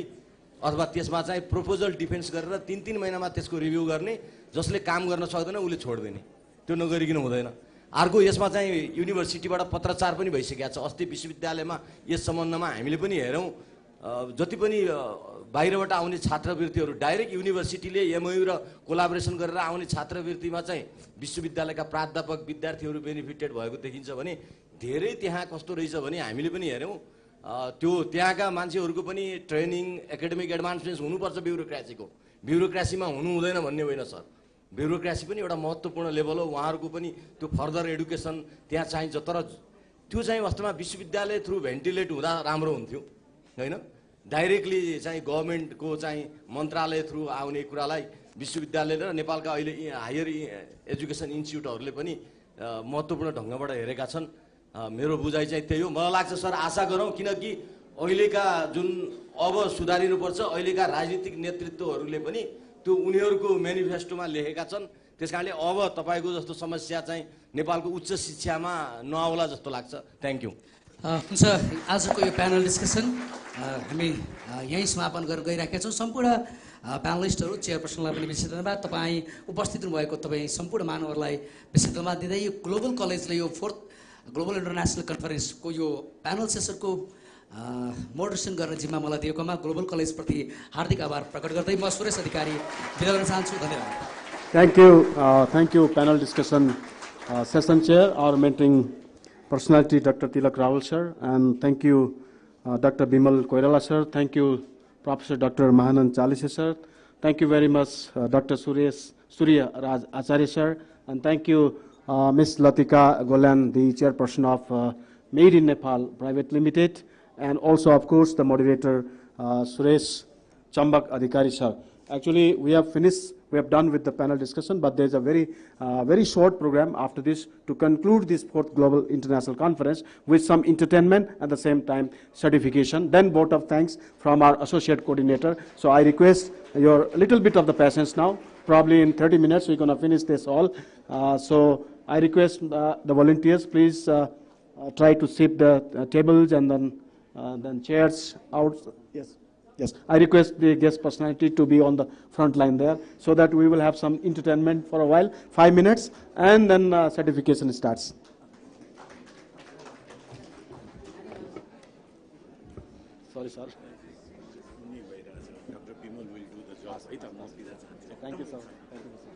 अथवा त्यसमा चाहिँ प्रपोजल डिफेन्स गरेर 3-3 महिनामा त्यसको रिभ्यू गर्ने, जसले काम गर्न सक्दैन उसले छोडिदिने, त्यो नगरिकन हुँदैन। अर्को यसमा चाहिँ युनिभर्सिटीबाट पत्रचार पनि भइसकेको छ। अस्ति विश्वविद्यालयमा यस सम्बन्धमा हामीले पनि हेरौँ, जति पनि बाहिरबाट आउने छात्रवृत्तिहरू डाइरेक्ट युनिभर्सिटीले एमओयू र कोलाबोरेसन गरेर आउने छात्रवृत्तिमा चाहिँ विश्वविद्यालयका प्राध्यापक विद्यार्थीहरू बेनिफिटेड भएको देखिन्छ भने धेरै त्यहाँ कस्तो रहेछ भने हामीले पनि हेऱ्यौँ, त्यो त्यहाँका मान्छेहरूको पनि ट्रेनिङ एकाडेमिक एडभान्समेन्ट हुनुपर्छ ब्युरोक्रेसीको, ब्युरोक्रेसीमा हुनु हुँदैन भन्ने होइन सर। ब्युरोक्रेसी पनि एउटा महत्त्वपूर्ण लेभल हो, उहाँहरूको पनि त्यो फर्दर एडुकेसन त्यहाँ चाहिन्छ। तर त्यो चाहिँ वास्तवमा विश्वविद्यालय थ्रु भेन्टिलेट हुँदा राम्रो हुन्थ्यो, होइन? डाइरेक्टली चाहिँ गभर्मेन्टको चाहिँ मन्त्रालय थ्रु आउने कुरालाई विश्वविद्यालय र नेपालका अहिले हायर एजुकेसन इन्स्टिट्युटहरूले पनि महत्त्वपूर्ण ढङ्गबाट हेरेका छन्। मेरो बुझाइ चाहिँ त्यही हो। मलाई लाग्छ सर, आशा गरौँ, किनकि अहिलेका जुन अब सुधारिनुपर्छ, अहिलेका राजनीतिक नेतृत्वहरूले पनि त्यो उनीहरूको मेनिफेस्टोमा लेखेका छन्। त्यस कारणले अब तपाईँको जस्तो समस्या चाहिँ नेपालको उच्च शिक्षामा नआउला जस्तो लाग्छ। Thank you. हुन्छ, आजको यो प्यानल डिस्कसन हामी यहीँ समापन गरेर गइराखेका छौँ। सम्पूर्ण प्यानलिस्टहरू, चेयरपर्सनलाई पनि विशेष धन्यवाद। तपाईँ उपस्थित हुनुभएको तपाईँ सम्पूर्ण मानवहरूलाई विशेष धन्यवाद दिँदै यो ग्लोबल कलेजले यो 4th ग्लोबल इन्टरनेसनल कन्फरेन्सको यो प्यानल सेसनको मोडरेसन गर्ने जिम्मा मलाई दिएकोमा ग्लोबल कलेजप्रति हार्दिक आभार प्रकट गर्दै म सुरेश अधिकारी बिदा गर्न चाहन्छु। धन्यवाद। Thank you, panel discussion session chair, our mentoring personality, Dr. Tilak Rawal sir, and thank you, Dr. Bimal Koirala sir. Thank you, Professor Dr. Mahanand Chalise sir. Thank you very much, Dr. Surya Raj Acharya sir, and thank you, Ms. Latika Golan, the chairperson of Made in Nepal Private Limited, and also, of course, the moderator, Suresh Chambak Adhikari sir. Actually, we have finished. We have done with the panel discussion, but there's a very short program after this to conclude this 4th Global International Conference with some entertainment at the same time certification. Then vote of thanks from our associate coordinator. So I request your little bit of the patience now. Probably in 30 minutes we're going to finish this all. So I request the volunteers, please try to shift the tables and then chairs out. Yes, I request the guest personality to be on the front line there so that we will have some entertainment for a while, 5 minutes, and then certification starts. Sorry, sir. Thank you, sir. Thank you, sir.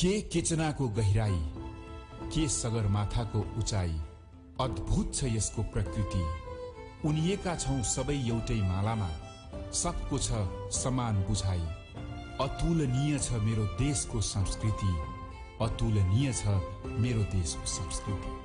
के किचनाको गहिराई, के सगरमाथाको उचाइ, अद्भुत छ यसको प्रकृति। उनिएका छौं सबै एउटै मालामा, सबको छ समान बुझाइ। अतुलनीय छ मेरो देशको संस्कृति, अतुलनीय छ मेरो देशको संस्कृति।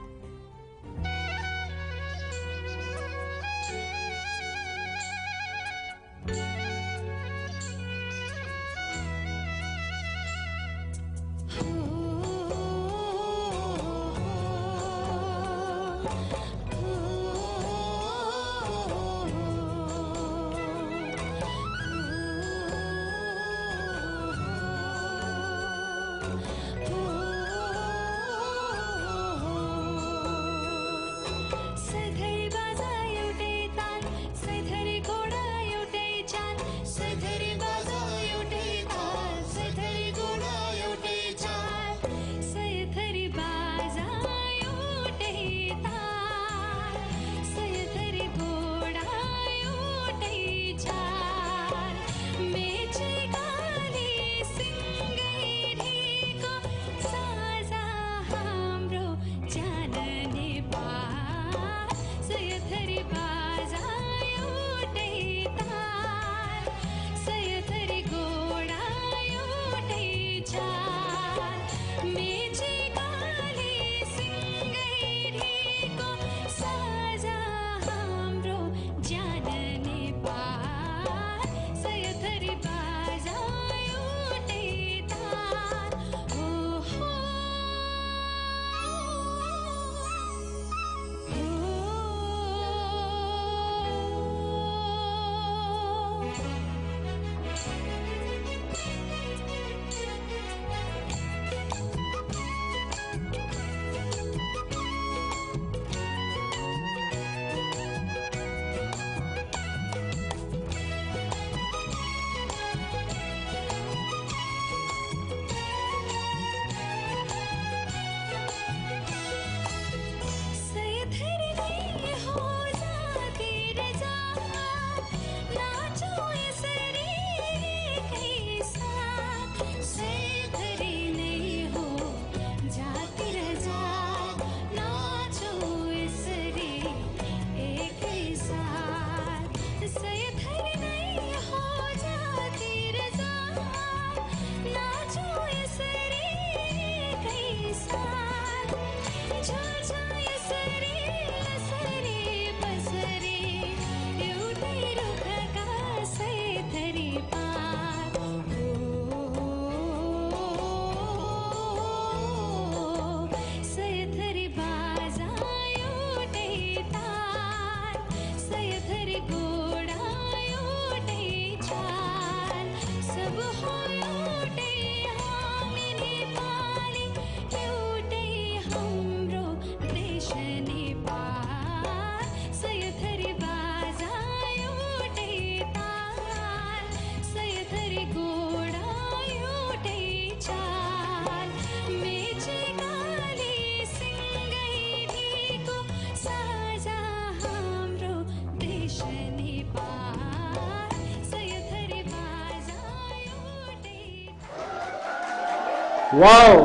Wow!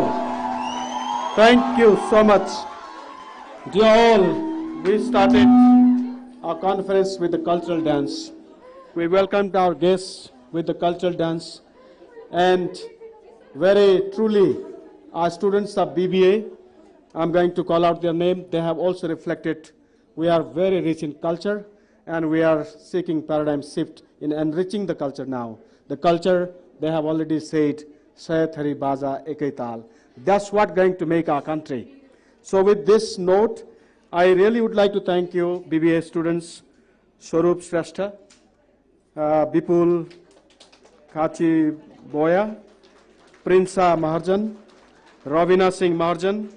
Thank you so much. Dear all, we started our conference with the cultural dance. We welcomed our guests with the cultural dance, and very truly, our students of BBA, I'm going to call out their name, they have also reflected we are very rich in culture, and we are seeking paradigm shift in enriching the culture now. The culture, they have already said, Sayathari Baza Ekaital. That's what going to make our country. So with this note, I really would like to thank you, BBA students, Swarup Shrestha, Bipul Kachi Boya, Prinsa Maharjan, Ravina Singh Maharjan,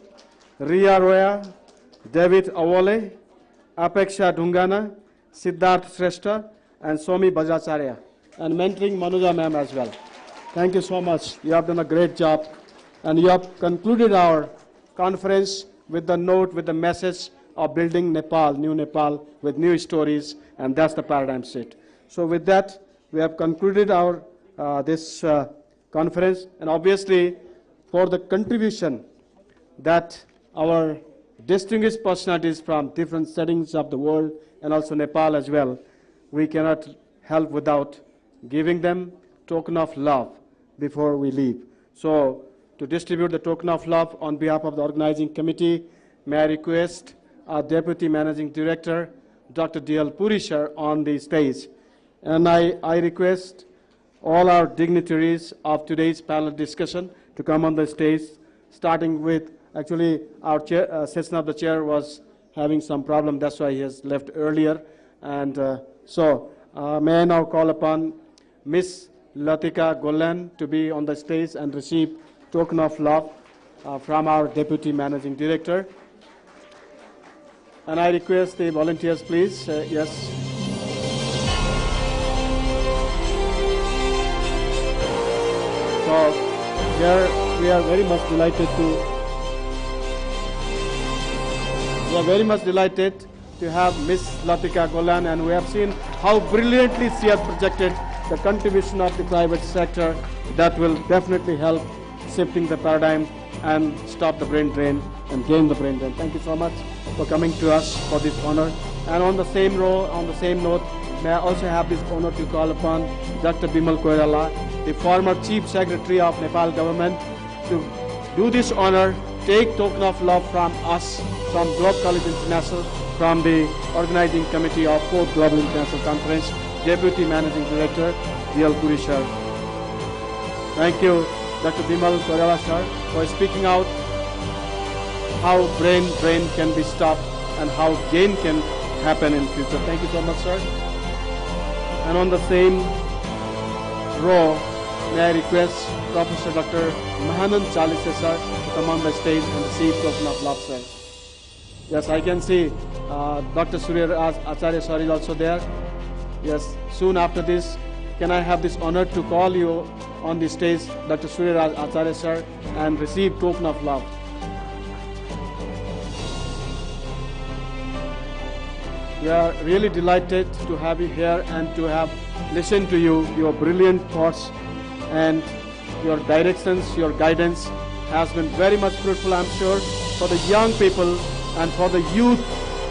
Ria Roya, David Awole, Apeksha Dhungana, Siddharth Shrestha, and Somi Bajacharya, and mentoring Manuja ma'am as well. Thank you so much. You have done a great job And you have concluded our conference with the note, with the message of building Nepal, new Nepal, with new stories, and that's the paradigm shift. So with that, we have concluded our this conference, and obviously for the contribution that our distinguished personalities from different settings of the world and also Nepal as well, we cannot help without giving them token of love before we leave. So to distribute the token of love on behalf of the organizing committee, may I request our Deputy Managing Director, Dr. D.L. Puri sir, on the stage. And I request all our dignitaries of today's panel discussion to come on the stage, starting with, actually, our chair, session of the chair was having some problem, that's why he has left earlier. And may I now call upon Miss Latika Golan to be on the stage and receive token of love from our Deputy Managing Director. And I request the volunteers, please. Yes. So here we are very much delighted to have Miss Latika Golan, and we have seen how brilliantly she has projected the contribution of the private sector that will definitely help shifting the paradigm and stop the brain drain and gain the brain drain. Thank you so much for coming to us for this honor. And on the same note, may I also have this honor to call upon Dr. Bimal Koirala, the former Chief Secretary of Nepal government, to do this honor, take token of love from us, from Globe College International, from the organizing committee of 4th Global International Conference, Deputy Managing Director, D.L. Puri sir. Thank you, Dr. Bimal Koirala sir, for speaking out how brain drain can be stopped and how gain can happen in future. Thank you so much, sir. And on the same row, may I request Professor Dr. Mahanand Chalise sir to come on the stage and receive token of love, sir. Yes, I can see Dr. Surya Acharya sir is also there. Yes, soon after this, can I have this honor to call you on the stage, Dr. Surya Acharya sir, and receive token of love. We are really delighted to have you here and to have listened to you. Your brilliant thoughts and your directions, your guidance has been very much fruitful, I'm sure, for the young people and for the youth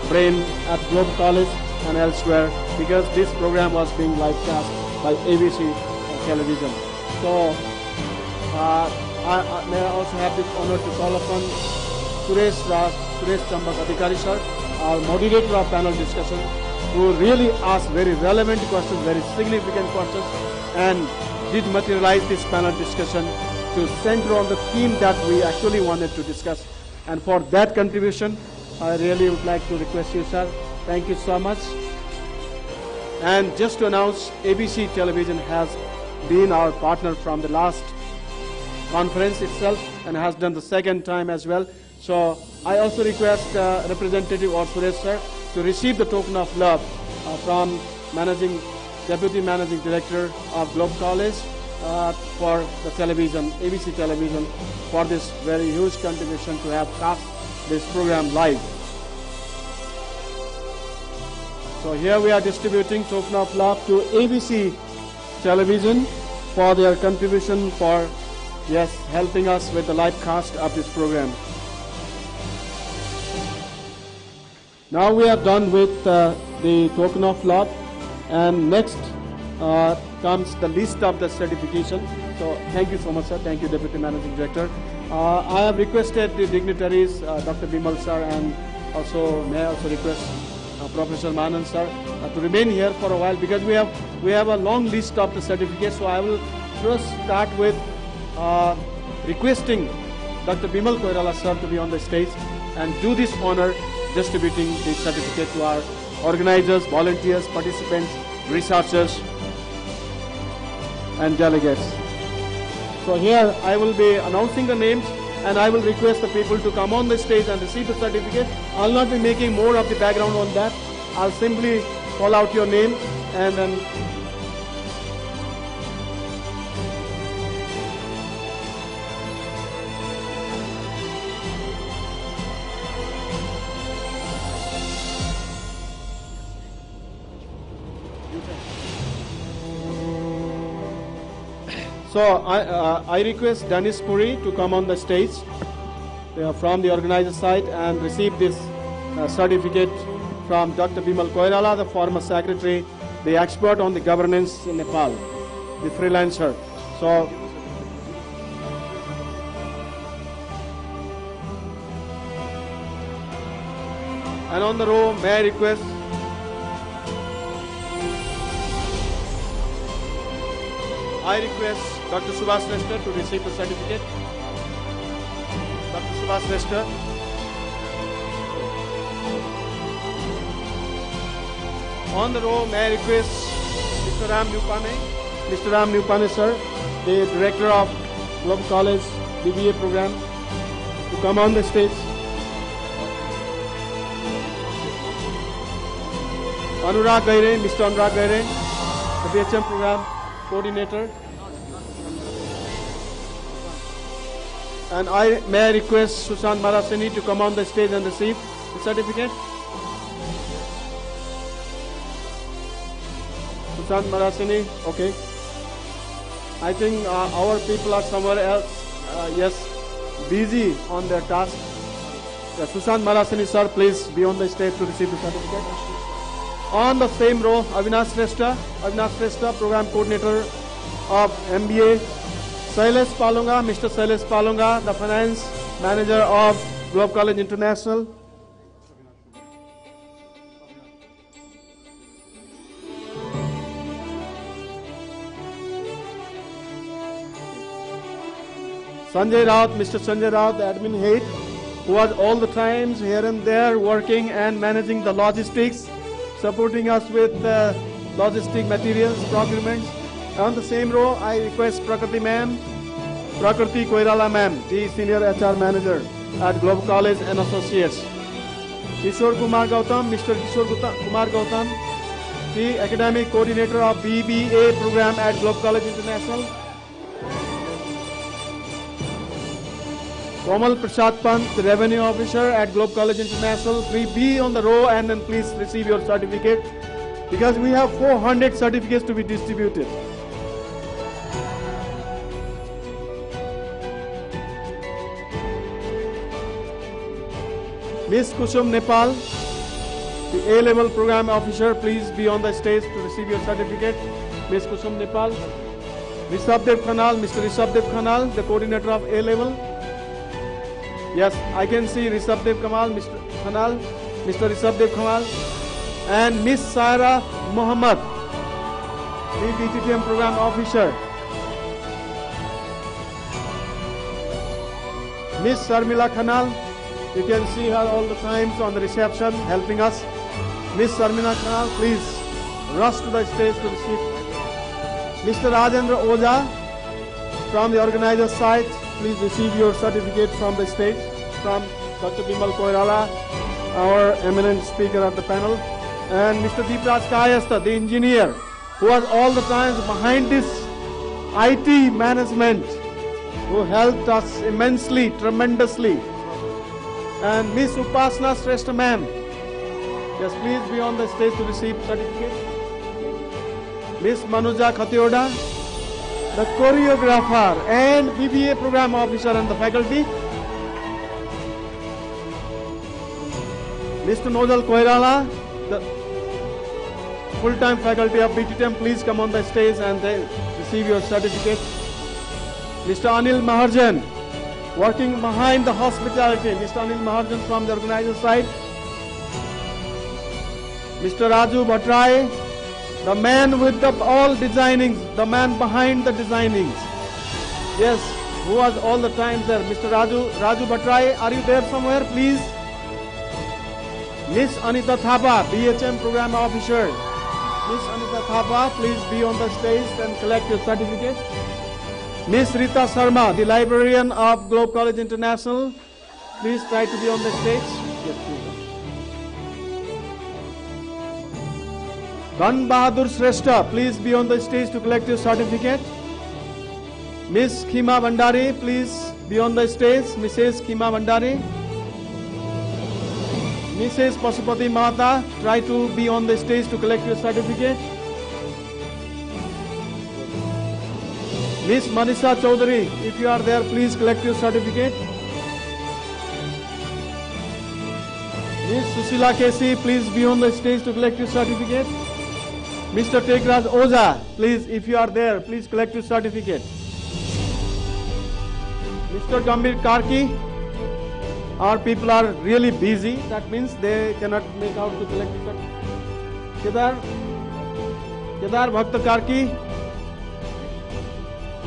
brain at Globe College and elsewhere, because this program was being live cast by ABC television. So may I also have this honor to call upon Suresh Chambak Adhikari sir, our moderator of panel discussion, who really asked very relevant questions, very significant questions, and did materialize this panel discussion to center on the theme that we actually wanted to discuss. And for that contribution, I really would like to request you, sir. Thank you so much. And just to announce, ABC Television has been our partner from the last conference itself and has done the second time as well. So I also request Representative or Suresh sir to receive the token of love from Deputy Managing Director of Globe College for the television, ABC Television, for this very huge contribution to have cast this program live. So here we are distributing token of love to ABC Television for their contribution for, yes, helping us with the live cast of this program. Now we are done with the token of love, and next comes the list of the certification. So thank you so much, sir. Thank you, Deputy Managing Director. I have requested the dignitaries, Dr. Bimal sir, and also may I also request Professor Manan sir to remain here for a while, because we have a long list of the certificates. So I will first start with requesting Dr. Bimal Koirala sir to be on the stage and do this honor, distributing the certificate to our organizers, volunteers, participants, researchers, and delegates. So here I will be announcing the names, and I will request the people to come on the stage and receive the certificate. I'll not be making more of the background on that. I'll simply call out your name and then So I request Dennis Puri to come on the stage from the organizer side and receive this certificate from Dr. Bimal Koirala, the former secretary, the expert on the governance in Nepal, the freelancer. So, and on the row, may I request Dr. Subhash Shrestha to receive the certificate. Dr. Subhash Shrestha. On the row, may I request Mr. Ram Nupane. Mr. Ram Nupane, sir, the director of Globe College BBA program, to come on the stage. Anurag Gaire, Mr. Anurag Gaire, the BHM program coordinator. And may I request Sushant Maraseni to come on the stage and receive the certificate. Sushant Maraseni, okay. I think our people are somewhere else, busy on their task. Sushant Maraseni, sir, please be on the stage to receive the certificate. On the same row, Avinash Shrestha, program coordinator of MBA. Shailesh Palunga, Mr. Shailesh Palunga, the finance manager of Globe College International. Sanjay Raut, Mr. Sanjay Raut, the admin head, who was all the times here and there working and managing the logistics, supporting us with logistic materials, procurements. On the same row, I request Prakriti Koirala ma'am, the senior HR manager at Globe College and Associates. Kishore Kumar Gautam, Mr. Kishore Kumar Gautam, the academic coordinator of BBA program at Globe College International. Komal Prasad Pant, the revenue officer at Globe College International. Please be on the row and then please receive your certificate, because we have 400 certificates to be distributed. Miss Kusum Nepal, the A-level program officer, please be on the stage to receive your certificate. Miss Kusum Nepal. Rishabdev Khanal, Mr. Rishabdev Khanal, the coordinator of A-level. Yes, I can see Rishabdev Khanal, Mr. Rishabdev Khanal, and Miss Saira Muhammad, the BTTM program officer. Miss Sharmila Khanal, you can see her all the times on the reception helping us. Miss Sharmila Khanal, please rush to the stage to receive. Mr. Rajendra Oja from the organizer side, please receive your certificate from the stage from Dr. Bimal Koirala, our eminent speaker at the panel, and Mr. Deepraj Kayastha, the engineer, who was all the times behind this IT management, who helped us immensely, tremendously. And Miss Upasana Shrestha ma'am, yes, please be on the stage to receive certificate. Miss Manuja Khatioda, the choreographer and BBA program officer and the faculty. Mr. Nodal Koirala, the full-time faculty of BTTM, please come on the stage and receive your certificate. Mr. Anil Maharjan, working behind the hospitality, Mr. Anil Maharjan from the organizer side. Mr. Raju Bhatrai, the man with all designings, the man behind the designings. Yes, who was all the time there. Mr. Raju Bhatrai, are you there somewhere, please? Miss Anita Thapa, BHM program officer. Miss Anita Thapa, please be on the stage and collect your certificate. Miss Rita Sharma, the librarian of Globe College International, please try to be on the stage. Yes, please. Dhan Bahadur Shrestha, please be on the stage to collect your certificate. Miss Khima Bandari, please be on the stage. Mrs. Khima Bandari. Mrs. Pasupati Mata, try to be on the stage to collect your certificate. Miss Manisha Chaudhary, if you are there, please collect your certificate. Miss Susila Kesi, please be on the stage to collect your certificate. Mr. Tegraj Oza, please, if you are there, please collect your certificate. Mr. Gambir Karki, our people are really busy. That means they cannot make out to collect the certificate. Kedar Bhakta Karki,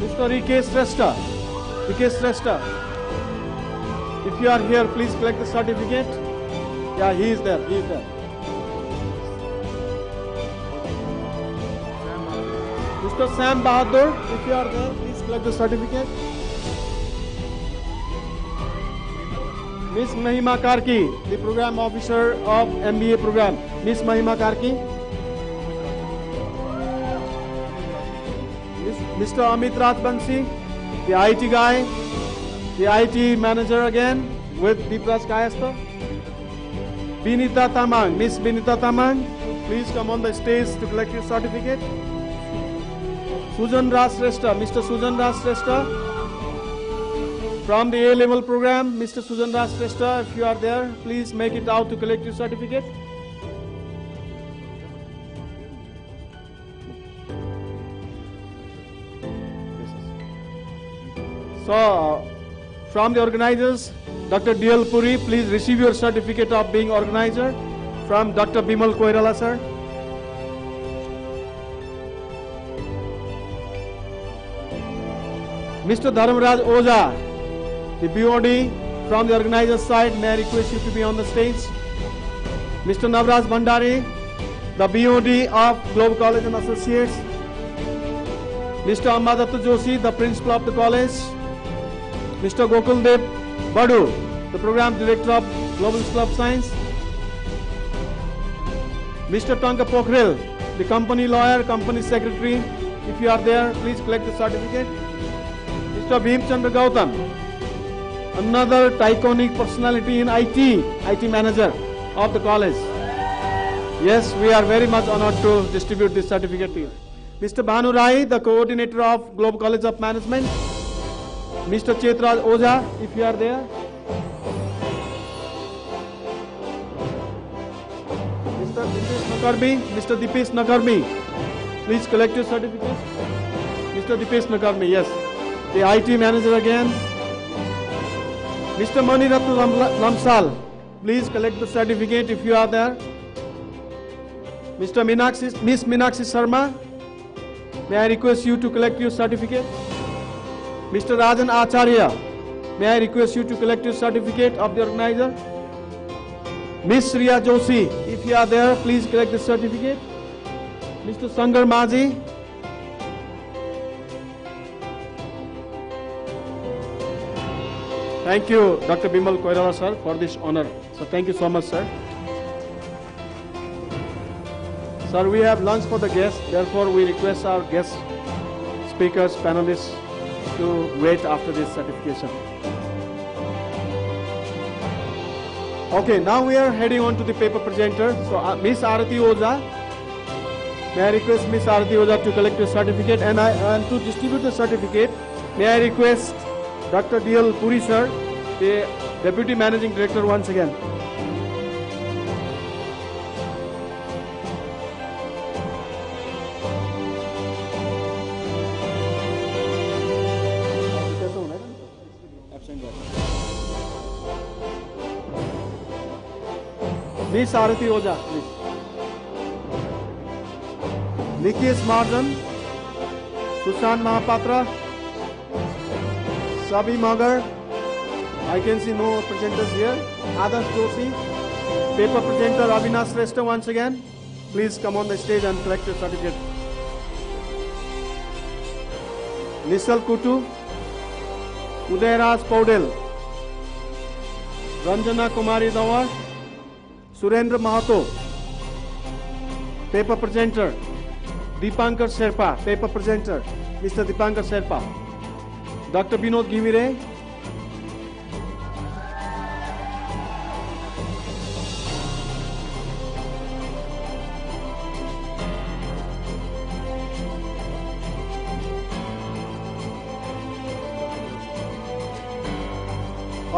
Mr. Rikesh Shrestha, if you are here, please collect the certificate. Yeah, he is there. Mr. Sam Bahadur, if you are there, please collect the certificate. Miss Mahima Karki, the program officer of MBA program. Miss Mahima Karki. Mr. Amit Ratbansi, the IT guy, the IT manager again with Deepraj Kayastha. Binita Tamang, Miss Binita Tamang, please come on the stage to collect your certificate. Sujan Raj Shrestha, Mr. Sujan Raj Shrestha, from the A-level program, Mr. Sujan Raj Shrestha, if you are there, please make it out to collect your certificate. So, from the organizers, Dr. D.L. Puri, please receive your certificate of being organizer from Dr. Bimal Koirala, sir. Mr. Dharmaraj Oza, the BOD from the organizer side, may I request you to be on the stage. Mr. Navraj Bhandari, the BOD of Globe College and Associates. Mr. Ambadatta Joshi, the principal of the college. Mr. Gokuldev Badu, the program director of Global School of Science. Mr. Tanka Pokhrel, the company lawyer, company secretary. If you are there, please collect the certificate. Mr. Bhim Chandra Gautam, another iconic personality in IT manager of the college. Yes, we are very much honored to distribute this certificate to you. Mr. Bhanu Rai, the coordinator of Globe College of Management. Mr. Chetraj Oza, if you are there. Mr. Dipesh Nakarmi, please collect your certificate. Mr. Dipesh Nakarmi, yes. The IT manager again. Mr. Maniratna Lamsal, please collect the certificate if you are there. Miss Meenakshi Sharma, may I request you to collect your certificate. Mr. Rajan Acharya, may I request you to collect your certificate of the organizer. Miss Shriya Joshi, if you are there, please collect the certificate. Mr. Sangar Maji. Thank you, Dr. Bimal Koirala, sir, for this honor. So thank you so much, sir. Sir, we have lunch for the guests. Therefore, we request our guest speakers, panelists, to wait after this certification. Okay, now we are heading on to the paper presenter. So, Miss Arati Oza, may I request Miss Arati Oza to collect your certificate, and to distribute the certificate, may I request Dr. D.L. Puri, sir, the Deputy Managing Director, once again. Miss Arati Oza, please. Nikesh Marjan, Sushant Mahapatra, Sabi Magar, I can see no presenters here. Adarsh Joshi, paper presenter Avinash Shrestha once again. Please come on the stage and collect your certificate. Nisal Kutu, Udayraj Paudel, Ranjana Kumari Dawar, Surendra Mahato, paper presenter. Deepankar Sherpa, paper presenter. Mr. Deepankar Sherpa. Dr. Binod Givire.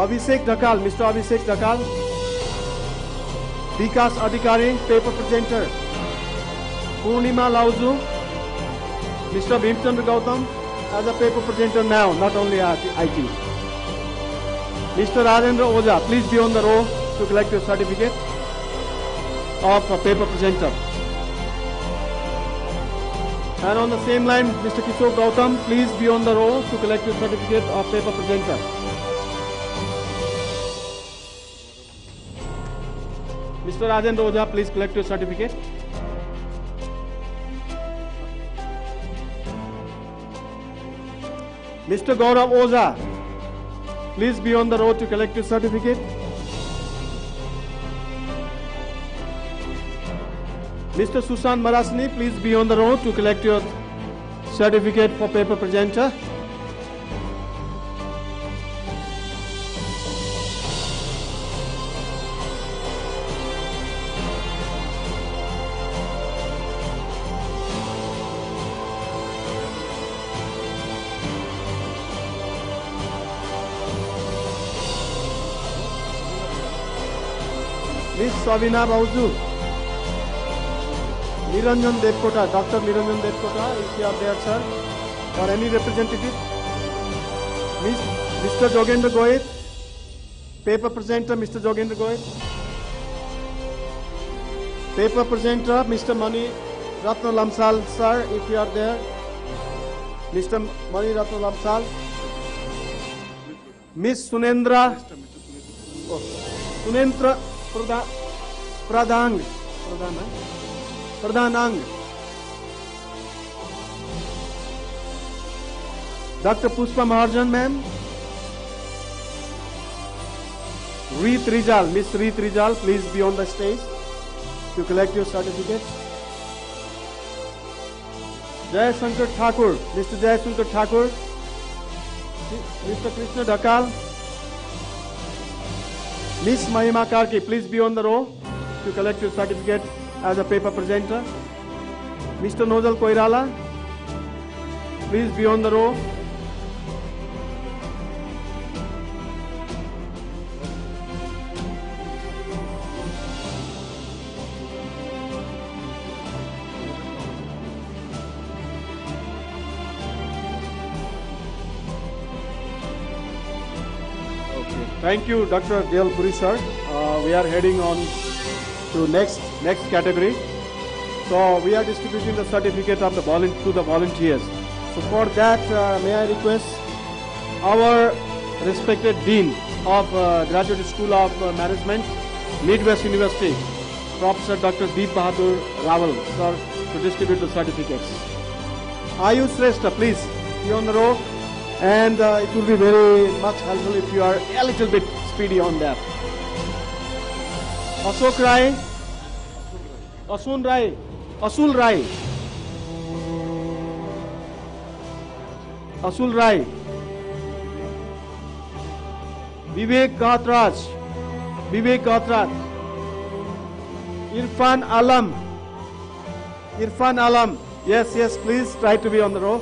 Abhishek Dhakal, Mr. Abhishek Dhakal. Vikas Adhikari, paper presenter. Purnima Lauzu, Mr. Bhimchandra Gautam as a paper presenter now, not only at IT. Mr. Rajendra Oja, please be on the row to collect your certificate of a paper presenter. And on the same line, Mr. Kishore Gautam, please be on the row to collect your certificate of paper presenter. Mr. Rajendra Oja, please collect your certificate. Mr. Gaurav Oza, please be on the row to collect your certificate. Mr. Susan Marasni, please be on the row to collect your certificate for paper presenter. Miss Savina Bauzu, Niranjan Devkota, Dr. Niranjan Devkota, if you are there, sir, or any representative. Mr. Jogendra Goyet, paper presenter, Mr. Jogendra Goyet. Paper presenter, Mr. Mani Ratna Lamsal, sir, if you are there. Mr. Mani Ratna Lamsal. Miss Sunendra, Sunendra Pradhanang. Dr. Pushpa Maharjan, ma'am. Reet Rijal, Miss Reet Rijal, please be on the stage to collect your certificate. Jai Shankar Thakur, Mr. Jai Shankar Thakur. Mr. Krishna Dhakal. Miss Mahima Karki, please be on the row to collect your certificate as a paper presenter. Mr. Nozal Koirala, please be on the row. Thank you, Dr. Dale Puri, sir. We are heading on to next category. So we are distributing the certificate of to the volunteers. So for that, may I request our respected Dean of Graduate School of Management, Midwest University, Professor Dr. Deep Bahadur Rawal, sir, to distribute the certificates. Ayush Shrestha, please be on the row. And it will be very much helpful if you are a little bit speedy on that. Ashok Rai, Asun Rai, Asul Rai, Asul Rai, Vivek Gatraj, Irfan Alam, yes, please try to be on the row.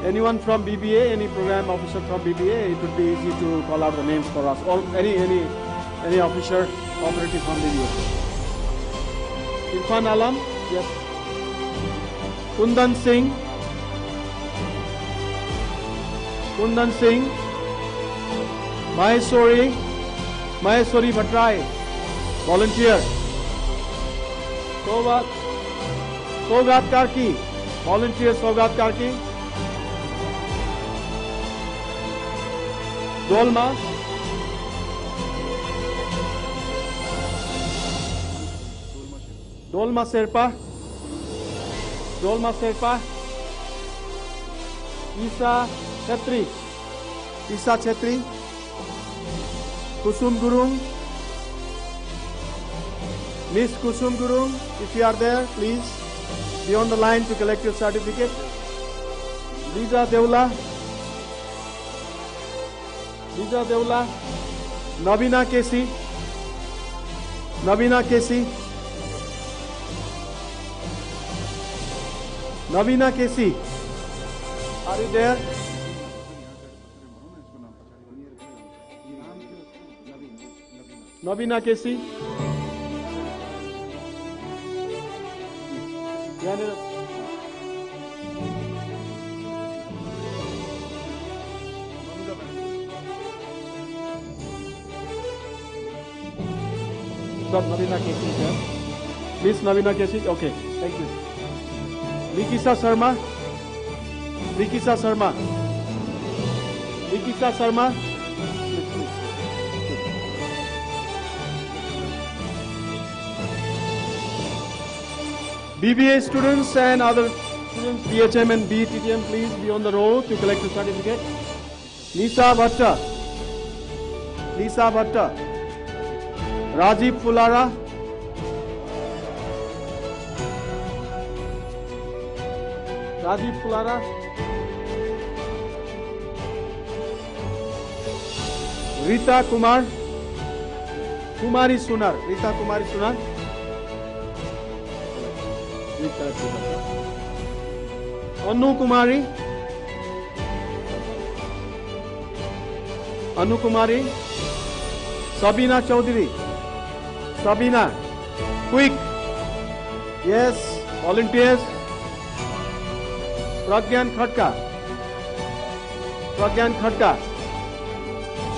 Anyone from BBA, any program officer from BBA, it would be easy to call out the names for us. Or any officer operating from BBA. Irfan Alam, yes. Kundan Singh, Maheshwari Bhatrai, volunteer. Sogat Karki, volunteer Sogat Karki. Dolma Sherpa, Isa Chetri, Kusum Gurung, Miss Kusum Gurung, if you are there, please be on the line to collect your certificate. Lisa Deula, Nabina Kesi, are you there? Navina Kesi. Navina Kesi, sir. Miss Navina Kesi. Okay, thank you. Nikisa Sharma. Nikisa Sharma. Nikisa Sharma. BBA students and other students, BHM and BTTM, please be on the row to collect the certificate. Nisa Bhatta. Nisa Bhatta. Rajiv Fulara. Rajiv Fulara. Rita Kumar. Kumari Sunar. Rita Kumari Sunar. Anu Kumari. Anu Kumari. Sabina Chaudhary. Sabina. Quick. Yes. Volunteers. Pragyan Khatka. Pragyan Khatka.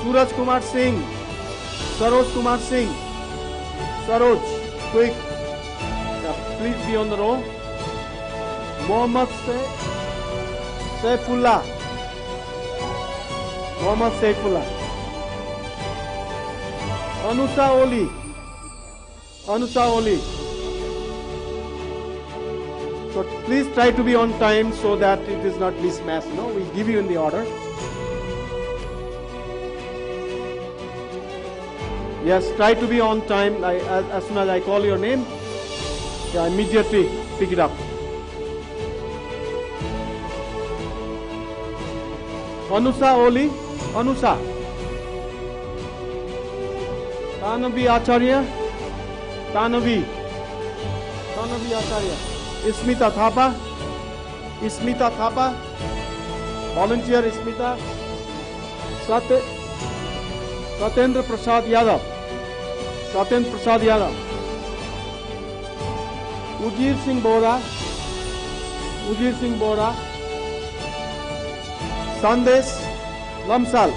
Suraj Kumar Singh. Saroj Kumar Singh. Saroj. Quick. Please be on the row. Mohammad Saifullah. Mohammad Saifullah. Anusa Oli. Anusa Oli. So please try to be on time so that it is not mismatched. No, we give you in the order. Yes, try to be on time. As soon as I call your name, immediately pick it up. Anusa Oli. Anusa. Tanavi Acharya. Tanavi. Tanavi Acharya. Ismita Thapa. Ismita Thapa. Volunteer Ismita. Satendra Prasad Yadav. Satendra Prasad Yadav. Ujir Singh Bora. Ujir Singh Bora. Sandesh Lamsal.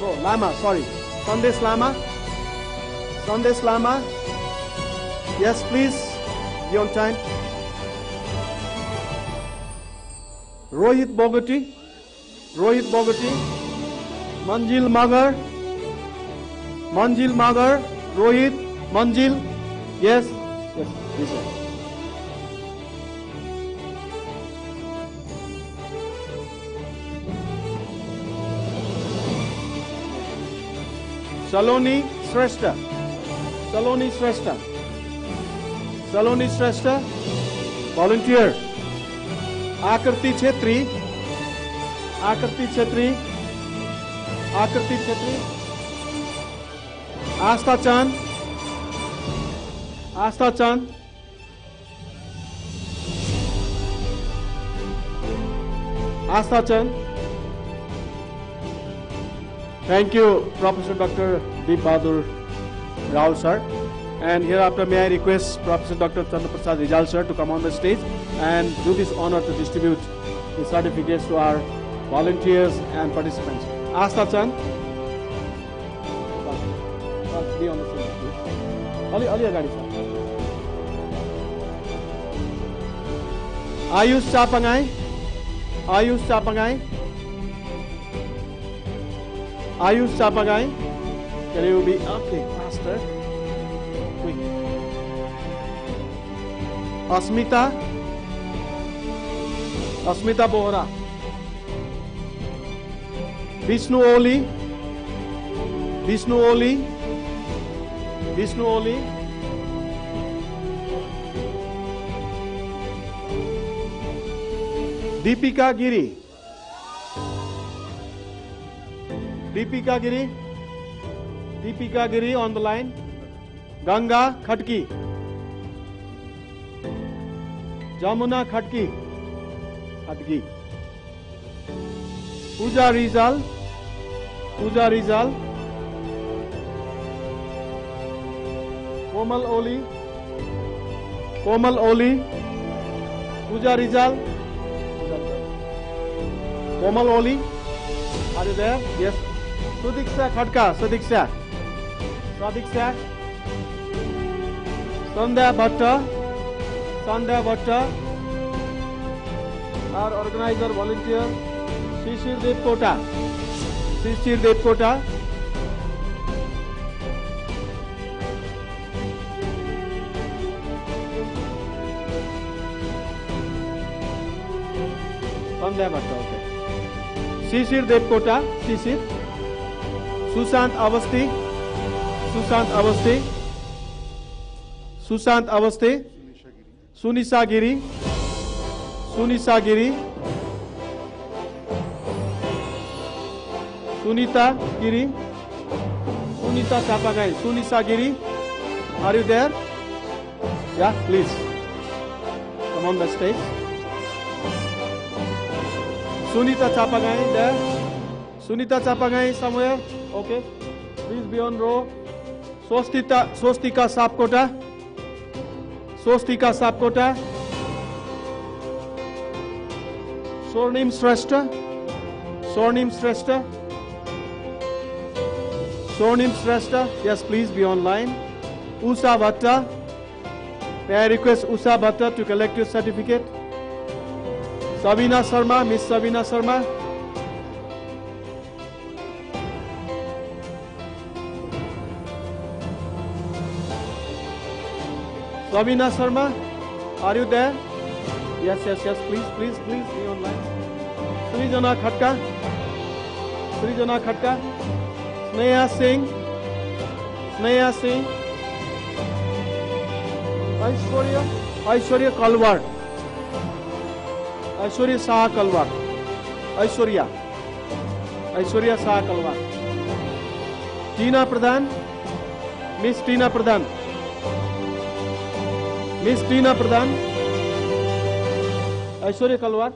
No, Lama, sorry. Sandesh Lama. Sandesh Lama. Yes, please. Be on time. Rohit Bogati. Rohit Bogati. Manjil Magar. Manjil Magar. Rohit. Manjil. Yes. Yes, this one. Saloni Shrestha. Saloni Shrestha. Saloni Shrestha. Volunteer. Akriti Chetri. Akriti Chetri. Akriti Chetri. Asta Chand. Asta Chand. Asta Chand. Thank you, Professor Dr. Deep Bahadur Rao sir. And hereafter may I request Professor Dr. Chandra Prasad Rijal sir to come on the stage and do this honor to distribute the certificates to our volunteers and participants. Asta Chand. Be on the stage, please. Ali Agadi sir. Ayush Chapangai. Ayush Chapangai. Ayush Chapangai. Can you be okay faster? Quick. Asmita. Asmita Bohra. Vishnu Oli. Vishnu Oli. Vishnu Oli. Deepika Giri. Deepika Giri. Deepika Giri on the line. Ganga Khatki. Jamuna Khatki. Khatki. Pooja Rizal. Pooja Rizal. Komal Oli, Pooja Rizal, Komal Oli, are you there? Yes. Sudiksha Khadka, Sandhya Bhatta, our organizer volunteer, Shishir Devkota, Sandhya Bhatta, okay. Shishir Devkota, Sushant Avasti, Sunisa Giri, Sunita Chapagai, Sunisa Giri, are you there? Yeah, please. Come on the stage. Sunita Chapagai there. Sunita Chapagai somewhere. Okay. Please be on row. Swastika Sapkota. Swarnim Shrestha. Yes, please be online. Usha Bhatta. May I request Usha Bhatta to collect your certificate? Sabina Sharma, Miss Sabina Sharma. Sabina Sharma, are you there? Yes, please be online. Srijana Khatka. Sneha Singh. Aishwarya Kalwar. Aishwarya Shah Kalwar. Tina Pradhan. Miss Tina Pradhan. Aishwarya Kalwar.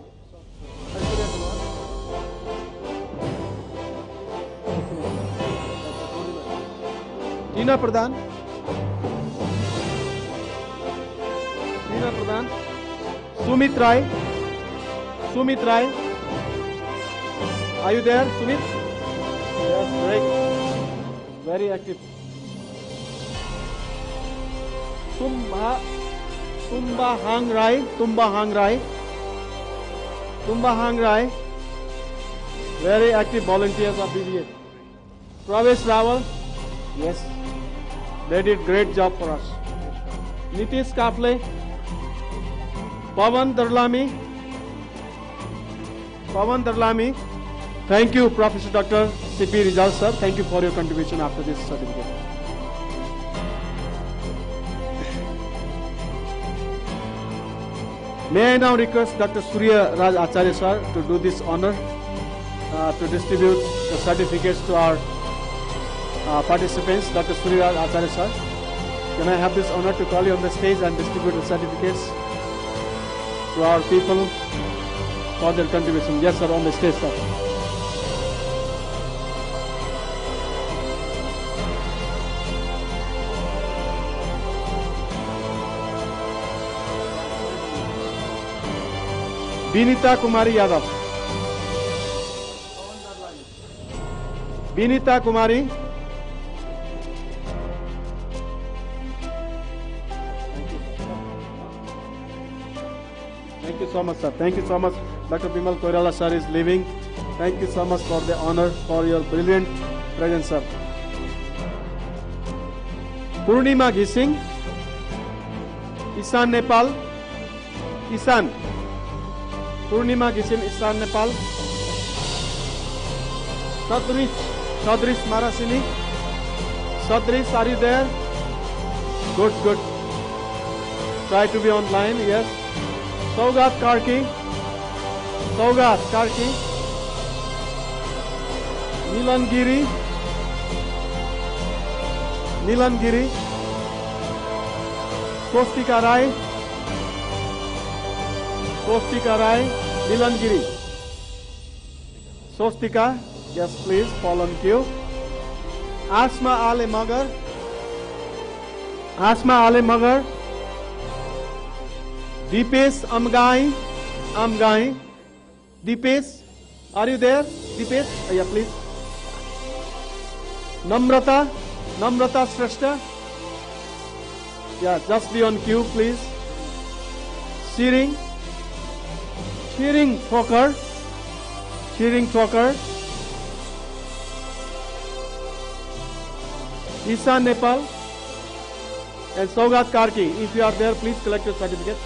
Tina Pradhan. Sumit Rai. Are you there, Sumit? Yes, great. Very active. Tumba Hang Rai. Very active volunteers of BBA. Pravesh Rawal. Yes. They did great job for us. Nitish Kafle. Pawan Darlami. Thank you, Professor Dr. C.P. Rizal sir. Thank you for your contribution after this certificate. May I now request Dr. Surya Raj Acharya sir to do this honor to distribute the certificates to our participants. Dr. Surya Raj Acharya sir, can I have this honor to call you on the stage and distribute the certificates to our people for their contribution? Yes sir, on the stage sir. Binita Kumari Yadav. Binita Kumari. Thank you so much, sir. Thank you so much. Dr. Bimal Koirala sir is leaving. Thank you so much for the honor, for your brilliant presence, sir. Purnima Gising. Isan Nepal. Isan. Purnima Gising, Isan Nepal. Sadrish Marasini. Sadrish, are you there? Good. Try to be online, yes. Saugat Karki. Nilan Giri. Swastika Rai. Nilan Giri. Swastika, yes please, fall on queue. Asma Ale Magar. Asma Ale Magar, Deepesh Amgai, Deepesh, are you there? Deepesh, yeah, please. Namrata Shrestha, yeah, just be on cue, please. Shearing Thokar, Isha Nepal, and Saugat Karki. If you are there, please collect your certificate.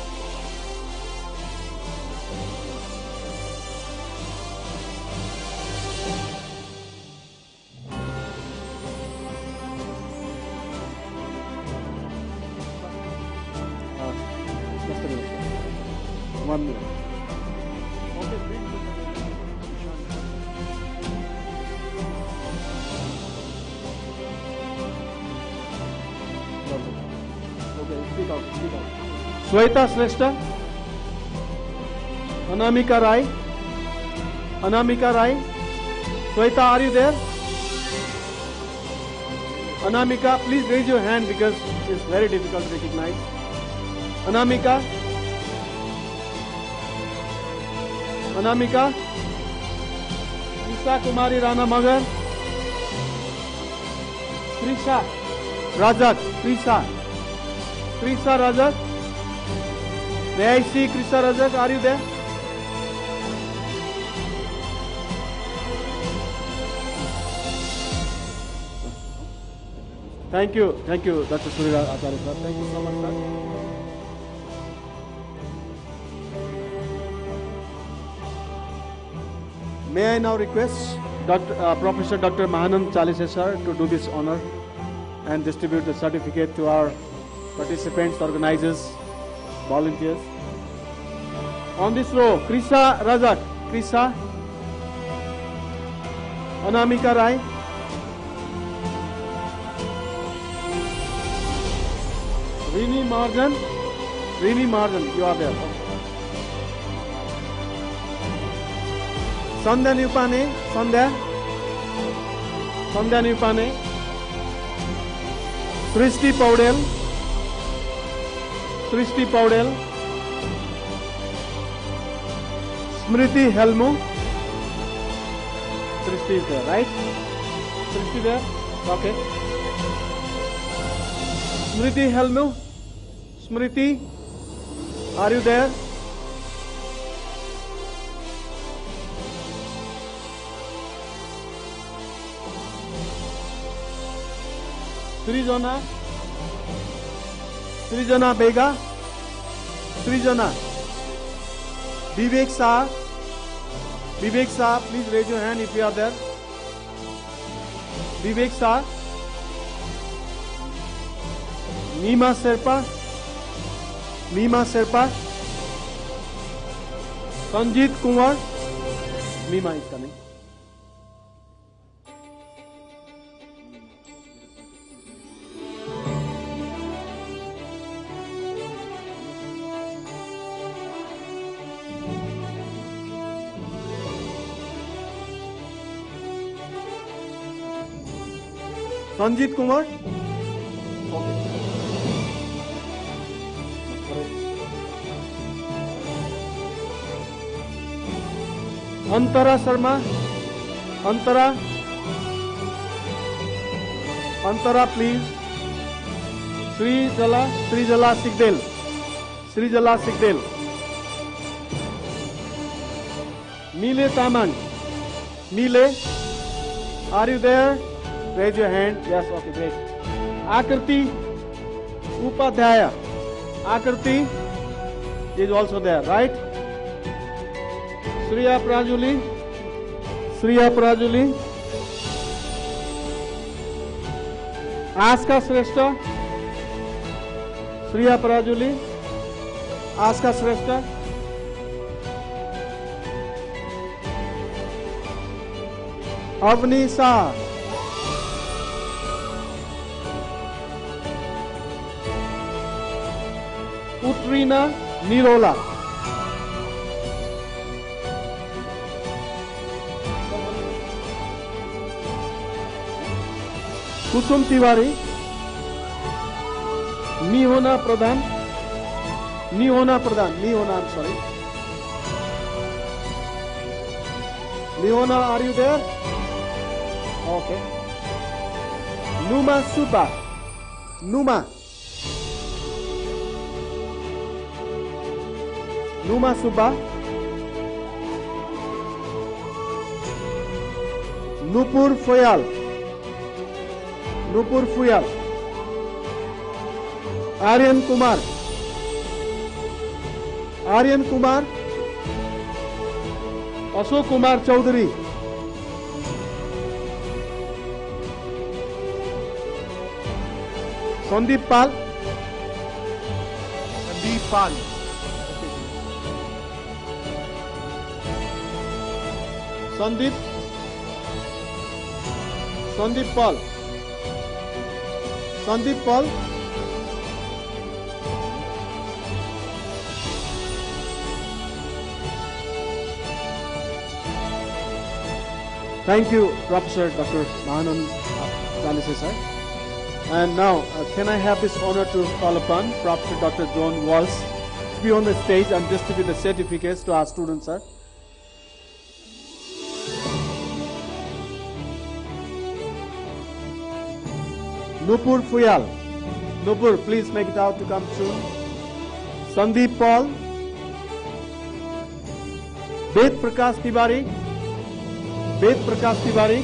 Just a minute. 1 minute. Speak out. Sweta Shrestha, Anamika Rai, Sweta, are you there? Anamika, please raise your hand because it's very difficult to recognize. Anamika, Isha Kumari Rana Magar, Trisha Rajak, may I see Krisha Rajak, are you there? Thank you, Dr. Surya Acharya sir. Thank you so much, sir. May I now request Professor Dr. Mahanand Chalise sir to do this honor and distribute the certificate to our participants, organizers, volunteers. On this row, Krisha Rajak, Anamika Rai, Rini Marjan, you are there. Sandhya Nupane, Srishti Paudel, Smriti Helmu. Srishti is there, right? Srishti there? Okay. Smriti Helmu. Smriti, are you there? Srijana Bega, Vivek Shah, please raise your hand if you are there. Vivek Shah, Nima Sherpa, Sanjit Kumar, Nima is coming. Sanjit Kumar. Okay. Antara Sharma. Antara, please. Srijala Sigdel. Mile Tamang. Are you there? Raise your hand. Yes, okay, great. Akriti Upadhyaya. Akriti is also there, right? Shriya Prajuli. Aska Shrestha. Shriya Prajuli. Aska Shrestha. Avni Shah. Utrina Nirola. Kusum Tiwari. Nihona Pradhan. Nihona Pradhan. Nihona, I'm sorry. Nihona, are you there? Okay. Numa Suba. Numa. Numa Suba. Nupur Foyal. Nupur Foyal. Aryan Kumar. Aryan Kumar. Ashok Kumar Chaudhary. Sandeep Pal. Sandeep Pal. Sandeep. Sandeep Pal. Sandeep Pal. Thank you, Professor Dr. Mahanand Chalise sir. And now, can I have this honor to call upon Professor Dr. John Walsh to be on the stage and distribute the certificates to our students, sir. Nupur Fuyal. Nupur, please make it out to come soon. Sandeep Paul. Ved Prakash Tiwari. Ved Prakash Tiwari.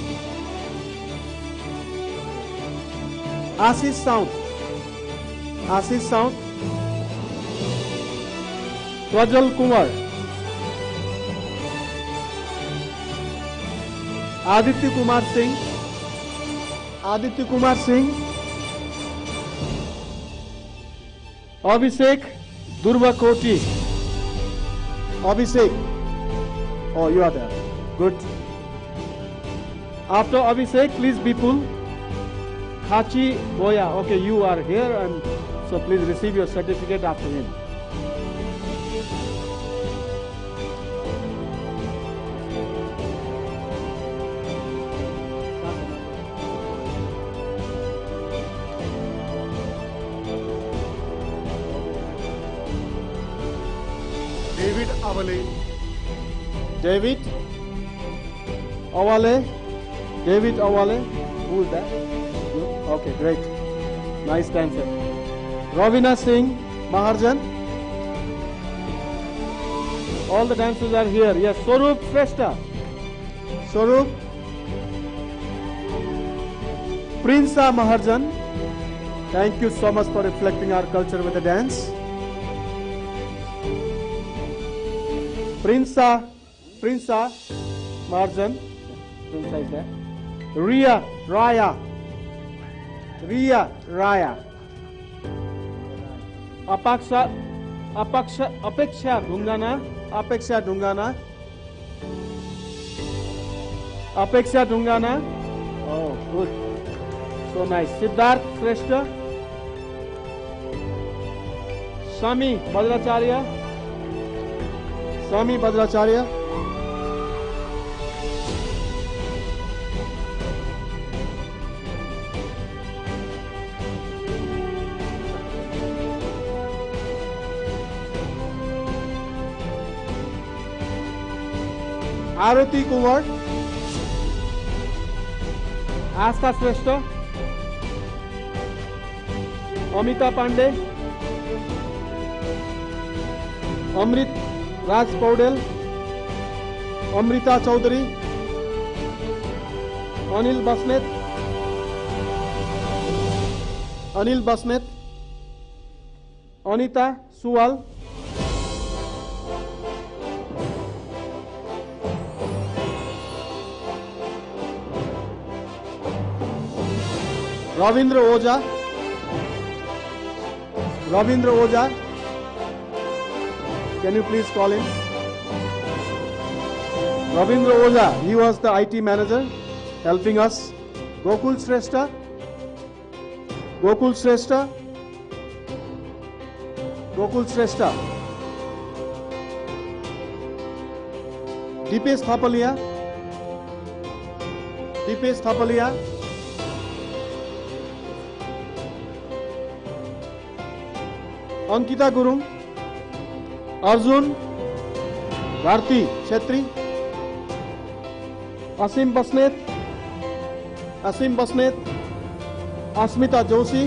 Ashish Sound. Ashish Sound. Twajal Kumar. Aditya Kumar Singh. Aditya Kumar Singh. Abhishek Durvakoti. Abhishek. Oh, you are there. Good. After Abhishek, please Bipul. Hachi Boya. Okay, you are here, and so please receive your certificate after him. David Awale. David Awale. David Awale. Who is that? You? Okay, great. Nice dancer. Ravina Singh Maharjan. All the dancers are here. Yes, Swarup Shrestha. Swarup. Prinsa Maharjan. Thank you so much for reflecting our culture with the dance. Prinsa Maharjan. Prinsa is there. Ria Raya. Apeksha Dhungana. Oh, good. So nice. Siddharth Shrestha. Sami Bhadracharya. Arati Kumar. Astha Shrestha. Amita Pandey. Amrit Raj Paudel. Amrita Chaudhary. Anil Basnet. Anita Suwal. Ravindra Oja. Can you please call him? Ravindra Oja, he was the IT manager helping us. Gokul Shrestha. Deepesh Thapalia. Ankita Gurung, Arjun Bharati Chhetri, Asim Basnet, Asmita Joshi,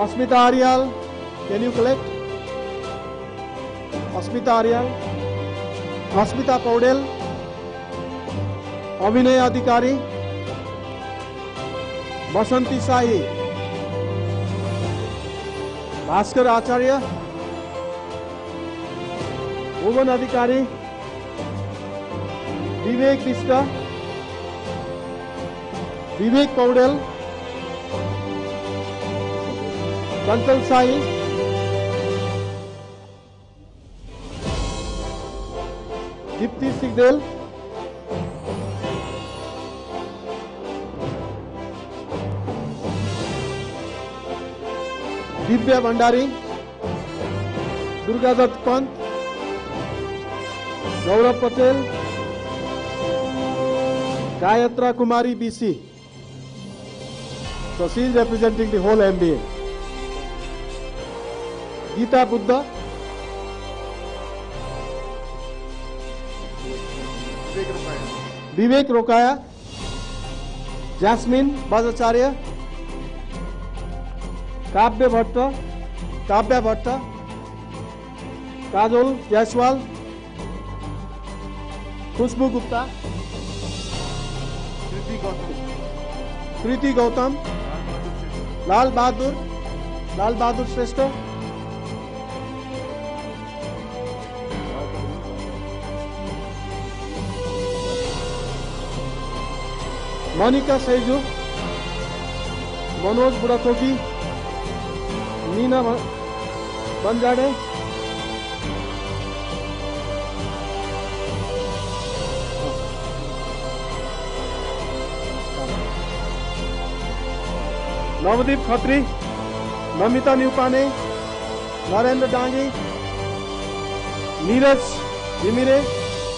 Asmita Aryal, can you collect? अस्मिता आर्याल, अस्मिता पौडेल, अभिनय अधिकारी, बसंती शाही, भास्कर आचार्य, भुवन अधिकारी, विवेक विष्ट, विवेक पौडेल, चंचल शाही, दीप्ति सिगदेल, दिव्या भंडारी, दुर्गादत्त पंत, गौरव पटेल, गायत्रा कुमारी BC. So she is representing the whole MBA. Geeta Buddha, Vivek Rokaya, Jasmine Bhattacharya, काव्य Bhatt, Kajol Jaiswal, Khushbu Gupta, Kriti Gautam, Lal Bahadur Shrestha, Monika Seju, Manoj Budhathoki, Meena Banjade, Navdeep Khatri, Namita Neupane, Narendra Dangi, Neeraj Ghimire,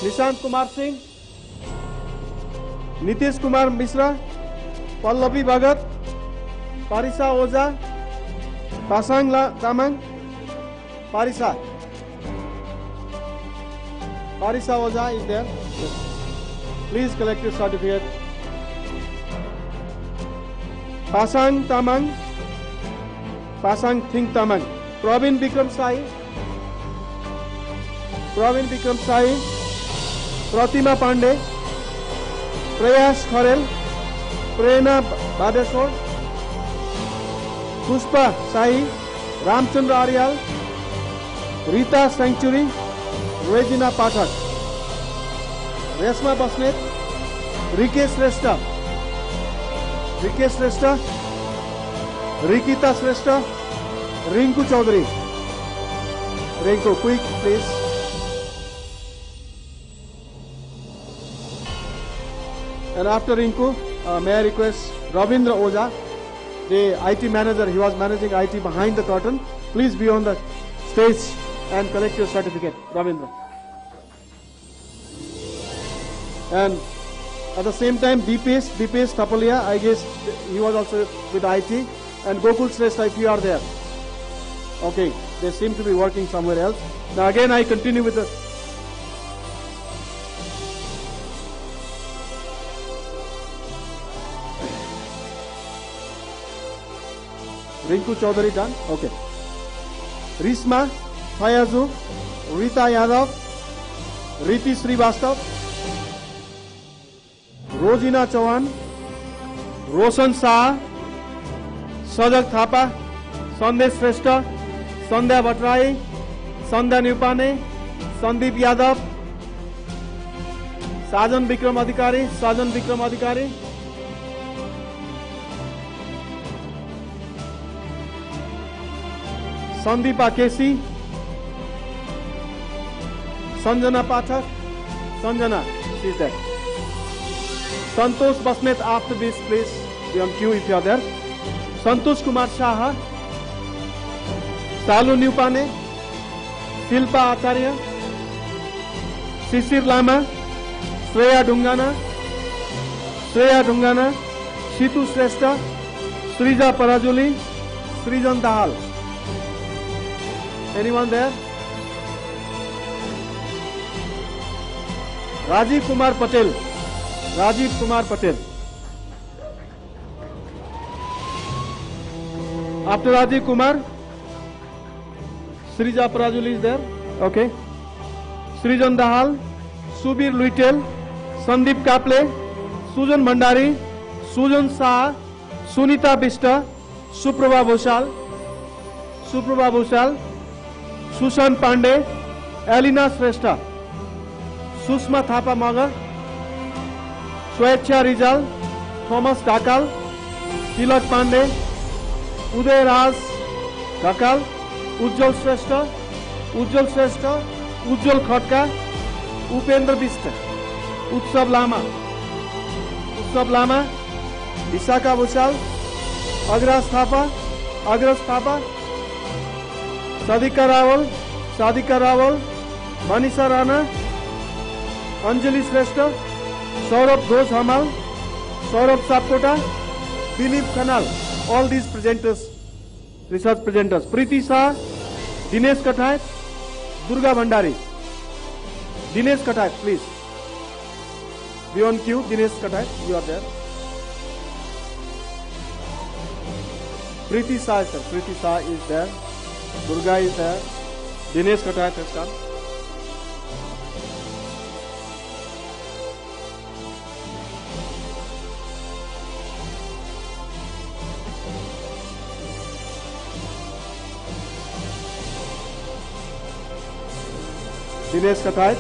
Nishant Kumar Singh, Nitish Kumar Mishra, Pallavi Bhagat, Parisa Ojha, Pasang Tamang, Parisa Oza is there. Yes. Please collect your certificate. Pasang Tamang, Pasang Think Tamang. Pravin Bikram Sai, Pratima Pandey, Prayas Kharel, Prerna Badeswar, Pushpa Sai, Ramchandra Aryal, Rita Sanctuary, Regina Pathak, Resma Basnet, Rikesh Shrestha, Rikita Shrestha, Rinku Chaudhary. Rinku, quick please. And after Rinku, may I request Ravindra Oza, the IT manager, he was managing IT behind the curtain. Please be on the stage and collect your certificate, Ravindra. And at the same time, Deepesh Tapalia, I guess he was also with IT. And Gokul Shrestha, if you are there. Okay, they seem to be working somewhere else. Now again, I continue with the... Rinku Chaudhary done? Okay. Risma, Fayazu, Rita Yadav, Riti Srivastav, Rosina Chauhan, Roshan Shah, Sajak Thapa, Sandesh Shrestha, Sandhya Bhattarai, Sandhya Nupane, Sandeep Yadav, Sajan Vikram Adhikari, Sandeepa Kesi, Sanjana Pathak, she is there. Santosh Basnet after this, please be on queue if you are there. Santosh Kumar Shah, Salu Nupane, Silpa Acharya, Sisir Lama, Shreya Dungana, Shitu Shrestha, Srija Parajuli, Srijan Dahal. Anyone there? Rajiv Kumar Patel. Rajiv Kumar Patel. After Rajiv Kumar, Srija Prajul is there. Okay. Srijan Dahal, Subir Luitel, Sandeep Kaple, Sujan Bhandari, Sujan Shah, Sunita Bista, Suprabha Bhushal, Sushan Pandey, Elina Shrestha, Susma Thapa Magar, Swechha Rizal, Thomas Dakal, Tilak Pandey, Uday Raj Dakal, Ujjwal Shrestha, Ujjwal Khatka, Upendra Bista, Utsav Lama, Visakha Bhushal, Agras Thapa, Sadika Rawal, Manisha Rana, Anjali Shrestha, Saurabh Ghosh Hamal, Saurabh Sapkota, Dilip Khanal, all these presenters, research presenters. Preeti Shah, Dinesh Kathai, Durga Bhandari. Dinesh Kathai, please. Be on cue, Dinesh Kathai, you are there. Preeti Shah, sir. Preeti Shah is there. Durga is there. Dinesh Kathai has come. Dinesh Kathai.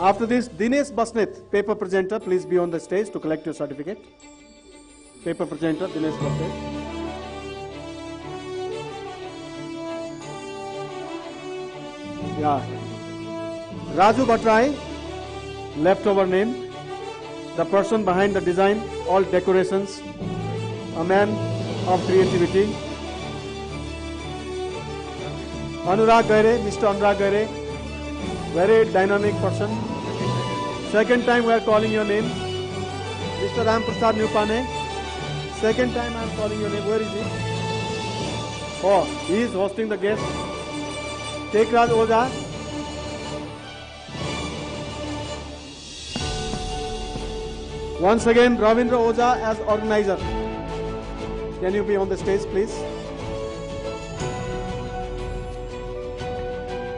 After this, Dinesh Basnet, paper presenter, please be on the stage to collect your certificate. Paper presenter, Dinesh Basnet. Yeah. Raju Bhatrai, leftover name. The person behind the design, all decorations. A man of creativity. Anurag Gaire, Mr. Anurag Gaire. Very dynamic person. Second time we are calling your name. Mr. Ram Prasad Nupane. Second time I am calling your name. Where is he? Oh, he is hosting the guest. Tekraj Oza. Once again, Ravindra Oza as organizer. Can you be on the stage, please?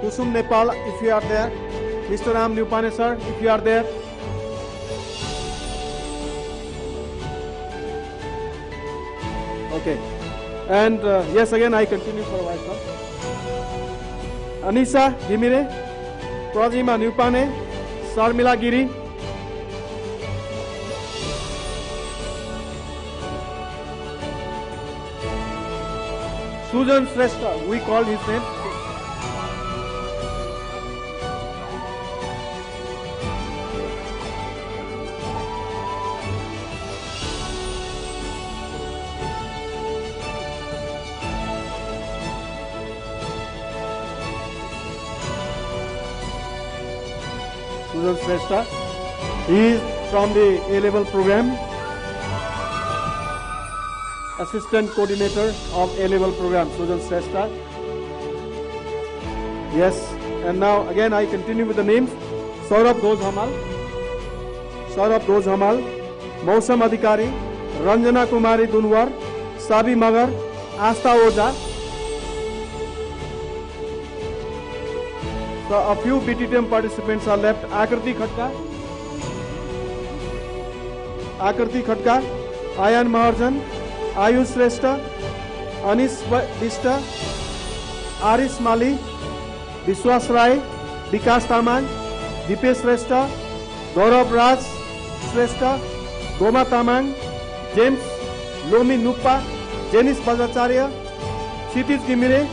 Kusum Nepal, if you are there. Mr. Ram Nupane, sir, if you are there. Okay. And yes, again, I continue for a while, sir. Anisa Himire, Prajima Nupane, Sarmila Giri. Sujan Shrestha, we called his name. Sujan Shrestha. He is from the A-level program. Assistant coordinator of A-level program, Sujan Shrestha. Yes, and now again I continue with the names. Saurabh Ghosh Hamal, Mausam Adhikari, Ranjana Kumari Dunwar, Sabi Magar, Asta Oza. So a few BTTM participants are left. Akriti Khatka, Ayan Maharjan, Ayush Shrestha, Anis Bista, Aris Mali, Vishwas Rai, Vikas Tamang, Dipesh Shrestha, Gaurav Raj Shrestha, Goma Tamang, James Lomi Nupa, Janice Bajacharya, Kshitij Gimire,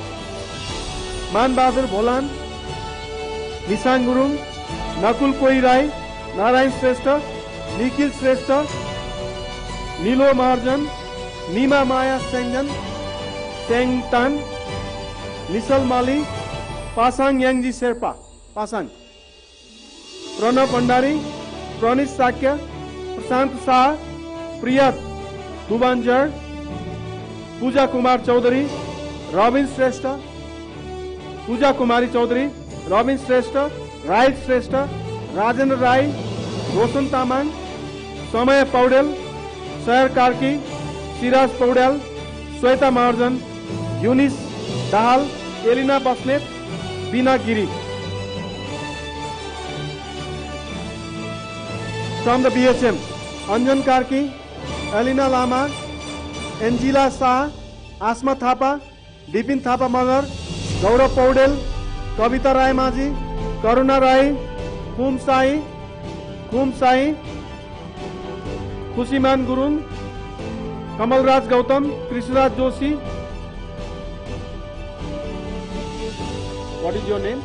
Man Bahadur Bholan, Nisang Gurung, Nakul Koi Rai, Narayan Shrestha, Nikhil Shrestha, Nilo Maharjan, Nima Maya Sengjan, Teng Tan, Nisal Mali, Pasang Yangji Sherpa, Pasang, Pranav Bhandari, Pranish Sakya, Prashant Shah, Priya Dubanjar, Pooja Kumar Chaudhary, Rabin Shrestha, Puja Kumari Chaudhary, Rabin Shrestha, right Shrestha, Rajendra Rai, Roshan Tamang, समय Paudel, share Karki, Siraj Paudel, Shweta Maharjan, Younis Dahal, Elina Basnet, बिना Giri. From the BHM, Anjan Karki, Elina Lama, Angela Shah, Asma Thapa, Dipin Thapa Magar, Gaurav Paudel, Kavita Rai Maji, Karuna Rai, Kum Sai, Khusiman Gurung, Kamal Raj Gautam, Krishraj Joshi. What is your name?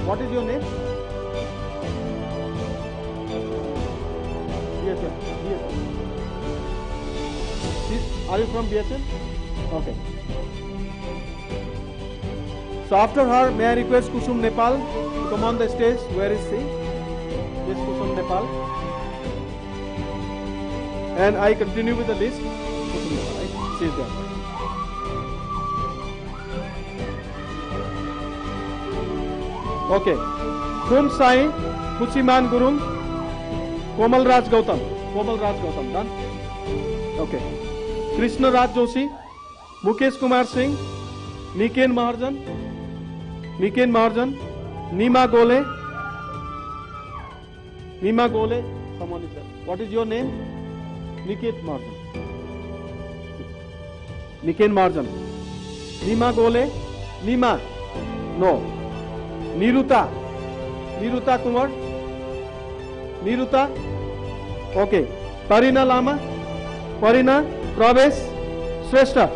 What is your name? BSM. Are you from BSM? Okay. So after her, may I request Kusum Nepal to come on the stage? Where is she? This Kusum Nepal. And I continue with the list. Kusum Nepal, right? She is there. Okay. Kum Sai, Khusiman Gurung, Komal Raj Gautam. Done. Okay. Krishna Raj Joshi, Mukesh Kumar Singh, Niken Maharjan, Nima Gole. Someone is there. What is your name? Niken Maharjan. Nima Gole. No. Niruta Kumar. Okay. Parina Lama. Pravesh Shrestha.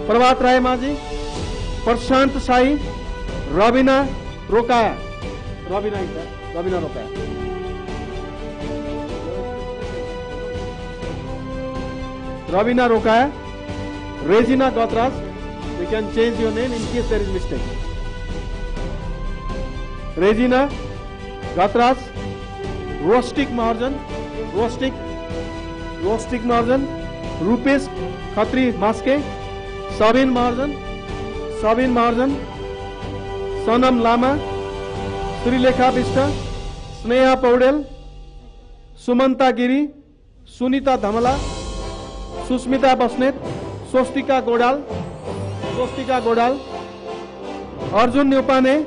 Pravat Rai Maji. Prashant Sai. Rabina Rokaya. Rabina Rokaya. Regina Gotras. We can change your name in case there is mistake. Regina Gatras, Rostik Maharjan, Rupesh Khatri Maske, Sabin Maharjan, Sanam Lama, Srilekha Bista, Sneha Paudel, Sumanta Giri, Sunita Dhamala, Susmita Basnet, Swastika Godal, Arjun Nyopane,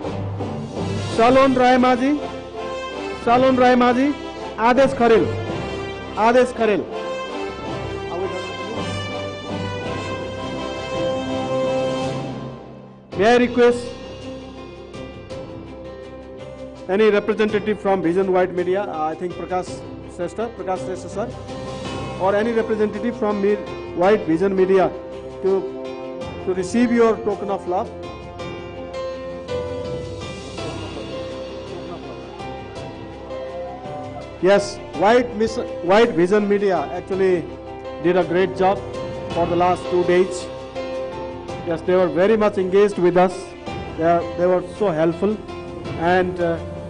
Salon Rai Maji, Ades Kharel. May I request any representative from Vision White Media, I think Prakash Shrestha sir, or any representative from White Vision Media to receive your token of love. Yes, White Vision Media actually did a great job for the last 2 days. Yes, they were very much engaged with us. They were so helpful, and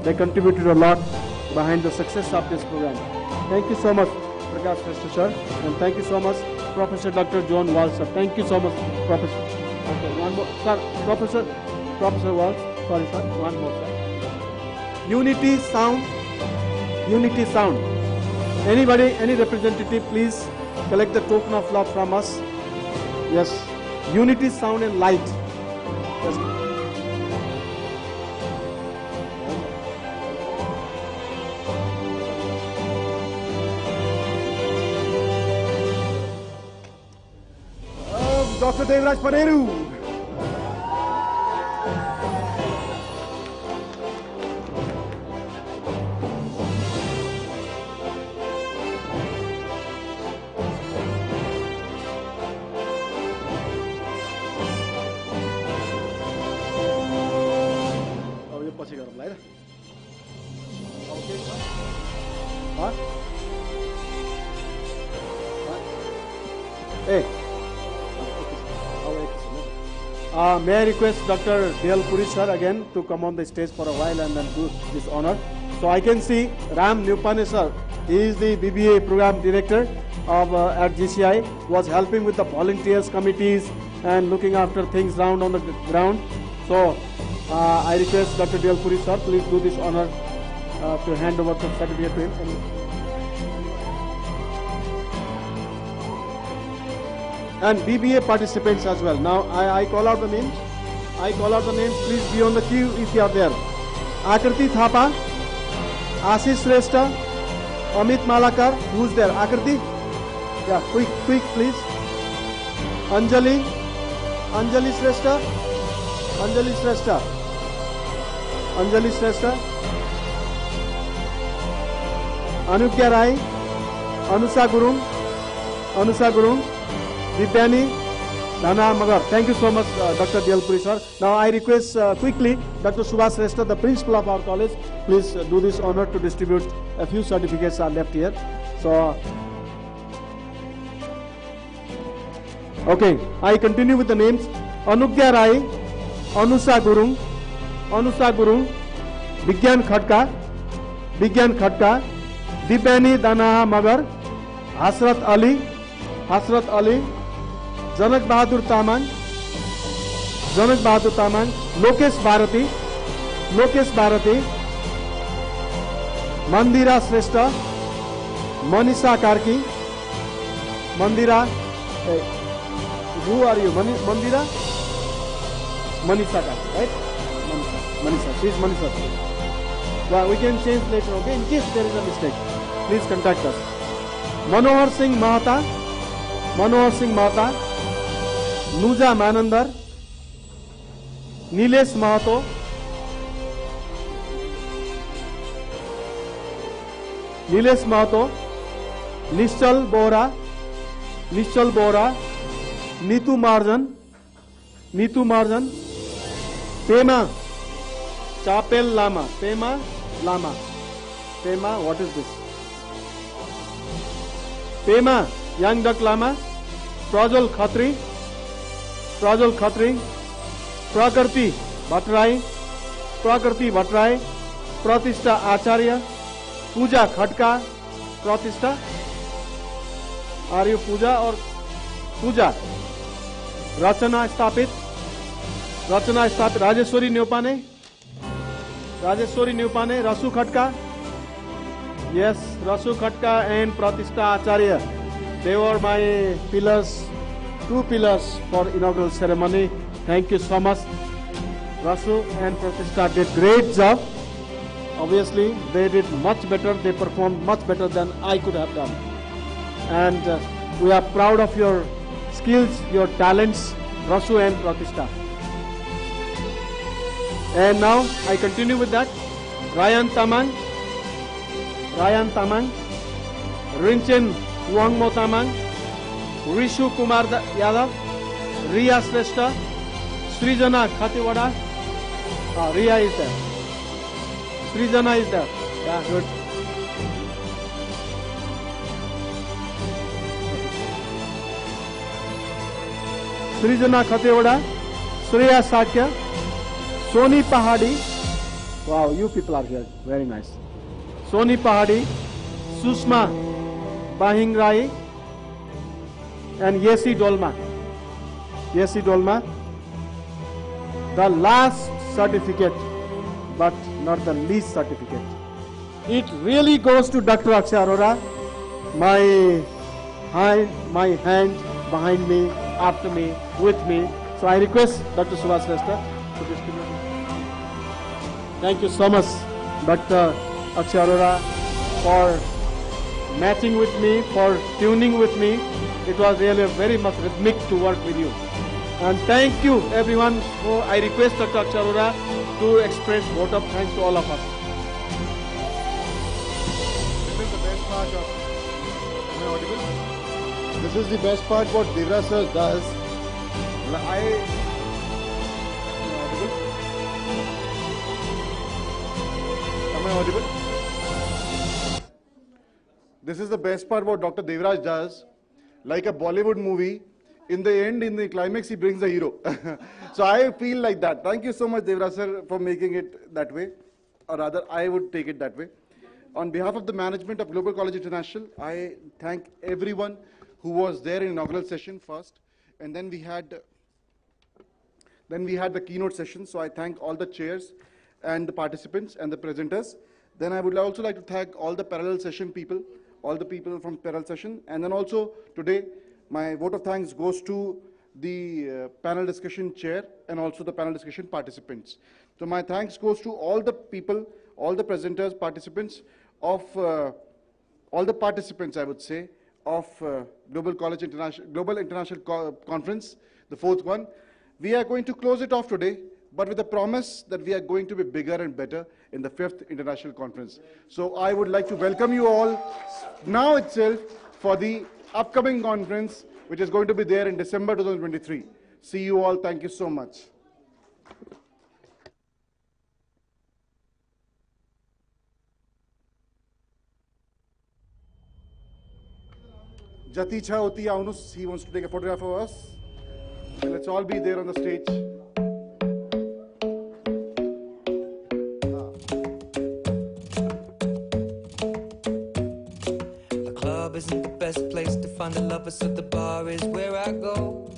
they contributed a lot behind the success of this program. Thank you so much, Prakash Shrestha sir, and thank you so much, Professor Dr. John Walsh sir. Thank you so much, Professor. Okay, one more, sir, Professor Walsh. Sorry, sir. One more, sir. Unity Sound. Anybody, any representative, please collect the token of love from us. Yes, Unity Sound and Light. Yes. Dr. Devraj Paneru. May I request Dr. Dale Puri sir again to come on the stage for a while and then do this honor. So I can see Ram Nupane sir, he is the BBA program director of at GCI, was helping with the volunteers committees and looking after things round on the ground. So I request Dr. Diyal Puri sir, please do this honor to hand over the certificate to him. And BBA participants as well. Now I call out the names. Please be on the queue if you are there. Akriti Thapa, Ashish Shrestha, Amit Malakar. Who's there? Akriti? Yeah, quick, please. Anjali Shrestha. Anukya Rai, Anusa Gurung, Divyani Dhana Magar. Thank you so much, Dr. Diyal Puri sir. Now I request quickly Dr. Subhash Shrestha, the principal of our college, please do this honor to distribute a few certificates are left here. So, okay, I continue with the names. Anukya Rai, Anusa Gurung, Vigyan Khatka, Divyani Dhana Magar, Hasrat Ali, Janak Bahadur Tamang, Lokesh Bharati, Mandira Shrestha, Manisha Karki, who are you? Mandira? Manisha Karki, right? Manisha, she's Manisha. Well, we can change later, okay? In case there is a mistake, please contact us. Manohar Singh Mahata, Nuja Manandar, Nilesh Mahato, Nishchal Bora, Nitu Marjan, Pema Chapel Lama, Pema, what is this? Pema Young Duck Lama, Prajwal Khatri, Prakriti Bhatrai, Pratishta Acharya, Pooja Khatka, Pratishta. Are you Pooja or Pooja? Rachana Stapit, Rajeshwari Nupane, Rasu Khatka. Yes, Rasu Khatka and Pratishta Acharya. They were my pillars, 2 pillars for inaugural ceremony. Thank you so much. Rasu and Pratishta did great job. Obviously, they did much better. They performed much better than I could have done. And we are proud of your skills, your talents, Rasu and Pratishta. And now I continue with that. Ryan Tamang, Rinchen Wangmo Tamang, Rishu Kumar Yadav, Riya Shrestha, Srijana Khatiwada. Riya is there. Srijana is there. Yeah, good. Srijana Khatiwada, Shreya Sakya, Soni Pahadi. Wow, you people are here. Very nice. Soni Pahadi, Susma Bahing Rai, and Yesi Dolma. The last certificate, but not the least certificate. It really goes to Dr. Akshay Arora, my hand behind me, after me, with me. So I request Dr. Subhash Shrestha to distribute it. Thank you so much, Dr. Akshay Arora, for matching with me, for tuning with me. It was really very much rhythmic to work with you. And thank you everyone. I request Dr. Akshay Arora to express vote of thanks to all of us. This is the best part of... Am I audible? This is the best part what Devraj sir does. Am I audible? This is the best part what Dr. Devraj does. Like a Bollywood movie, in the end, in the climax, he brings the hero. So I feel like that. Thank you so much, Devraj sir, for making it that way. or rather I would take it that way. On behalf of the management of Global College International, I thank everyone who was there in inaugural session first, and then we had the keynote session. So I thank all the chairs and the participants and the presenters. Then I would also like to thank all the parallel session people, all the people from parallel session, and then also today my vote of thanks goes to the panel discussion chair and also the panel discussion participants. So my thanks goes to all the people, all the presenters, participants of all the participants, I would say, of Global International Conference, the fourth one. We are going to close it off today, but with a promise that we are going to be bigger and better in the 5th International Conference. So I would like to welcome you all now itself for the upcoming conference, which is going to be there in December 2023. See you all. Thank you so much. Jati cha uti aunus. He wants to take a photograph of us. And let's all be there on the stage. The club isn't the best place to find the lovers, so the bar is where I go.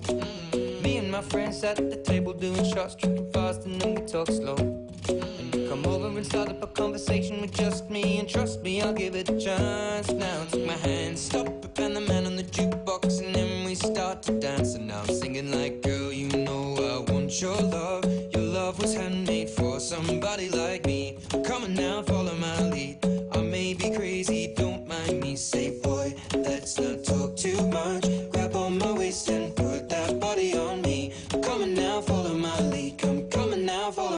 Me and my friends at the table doing shots, tripping fast, and then we talk slow. And you come over and start up a conversation with just me, and trust me, I'll give it a chance. Now take my hand, stop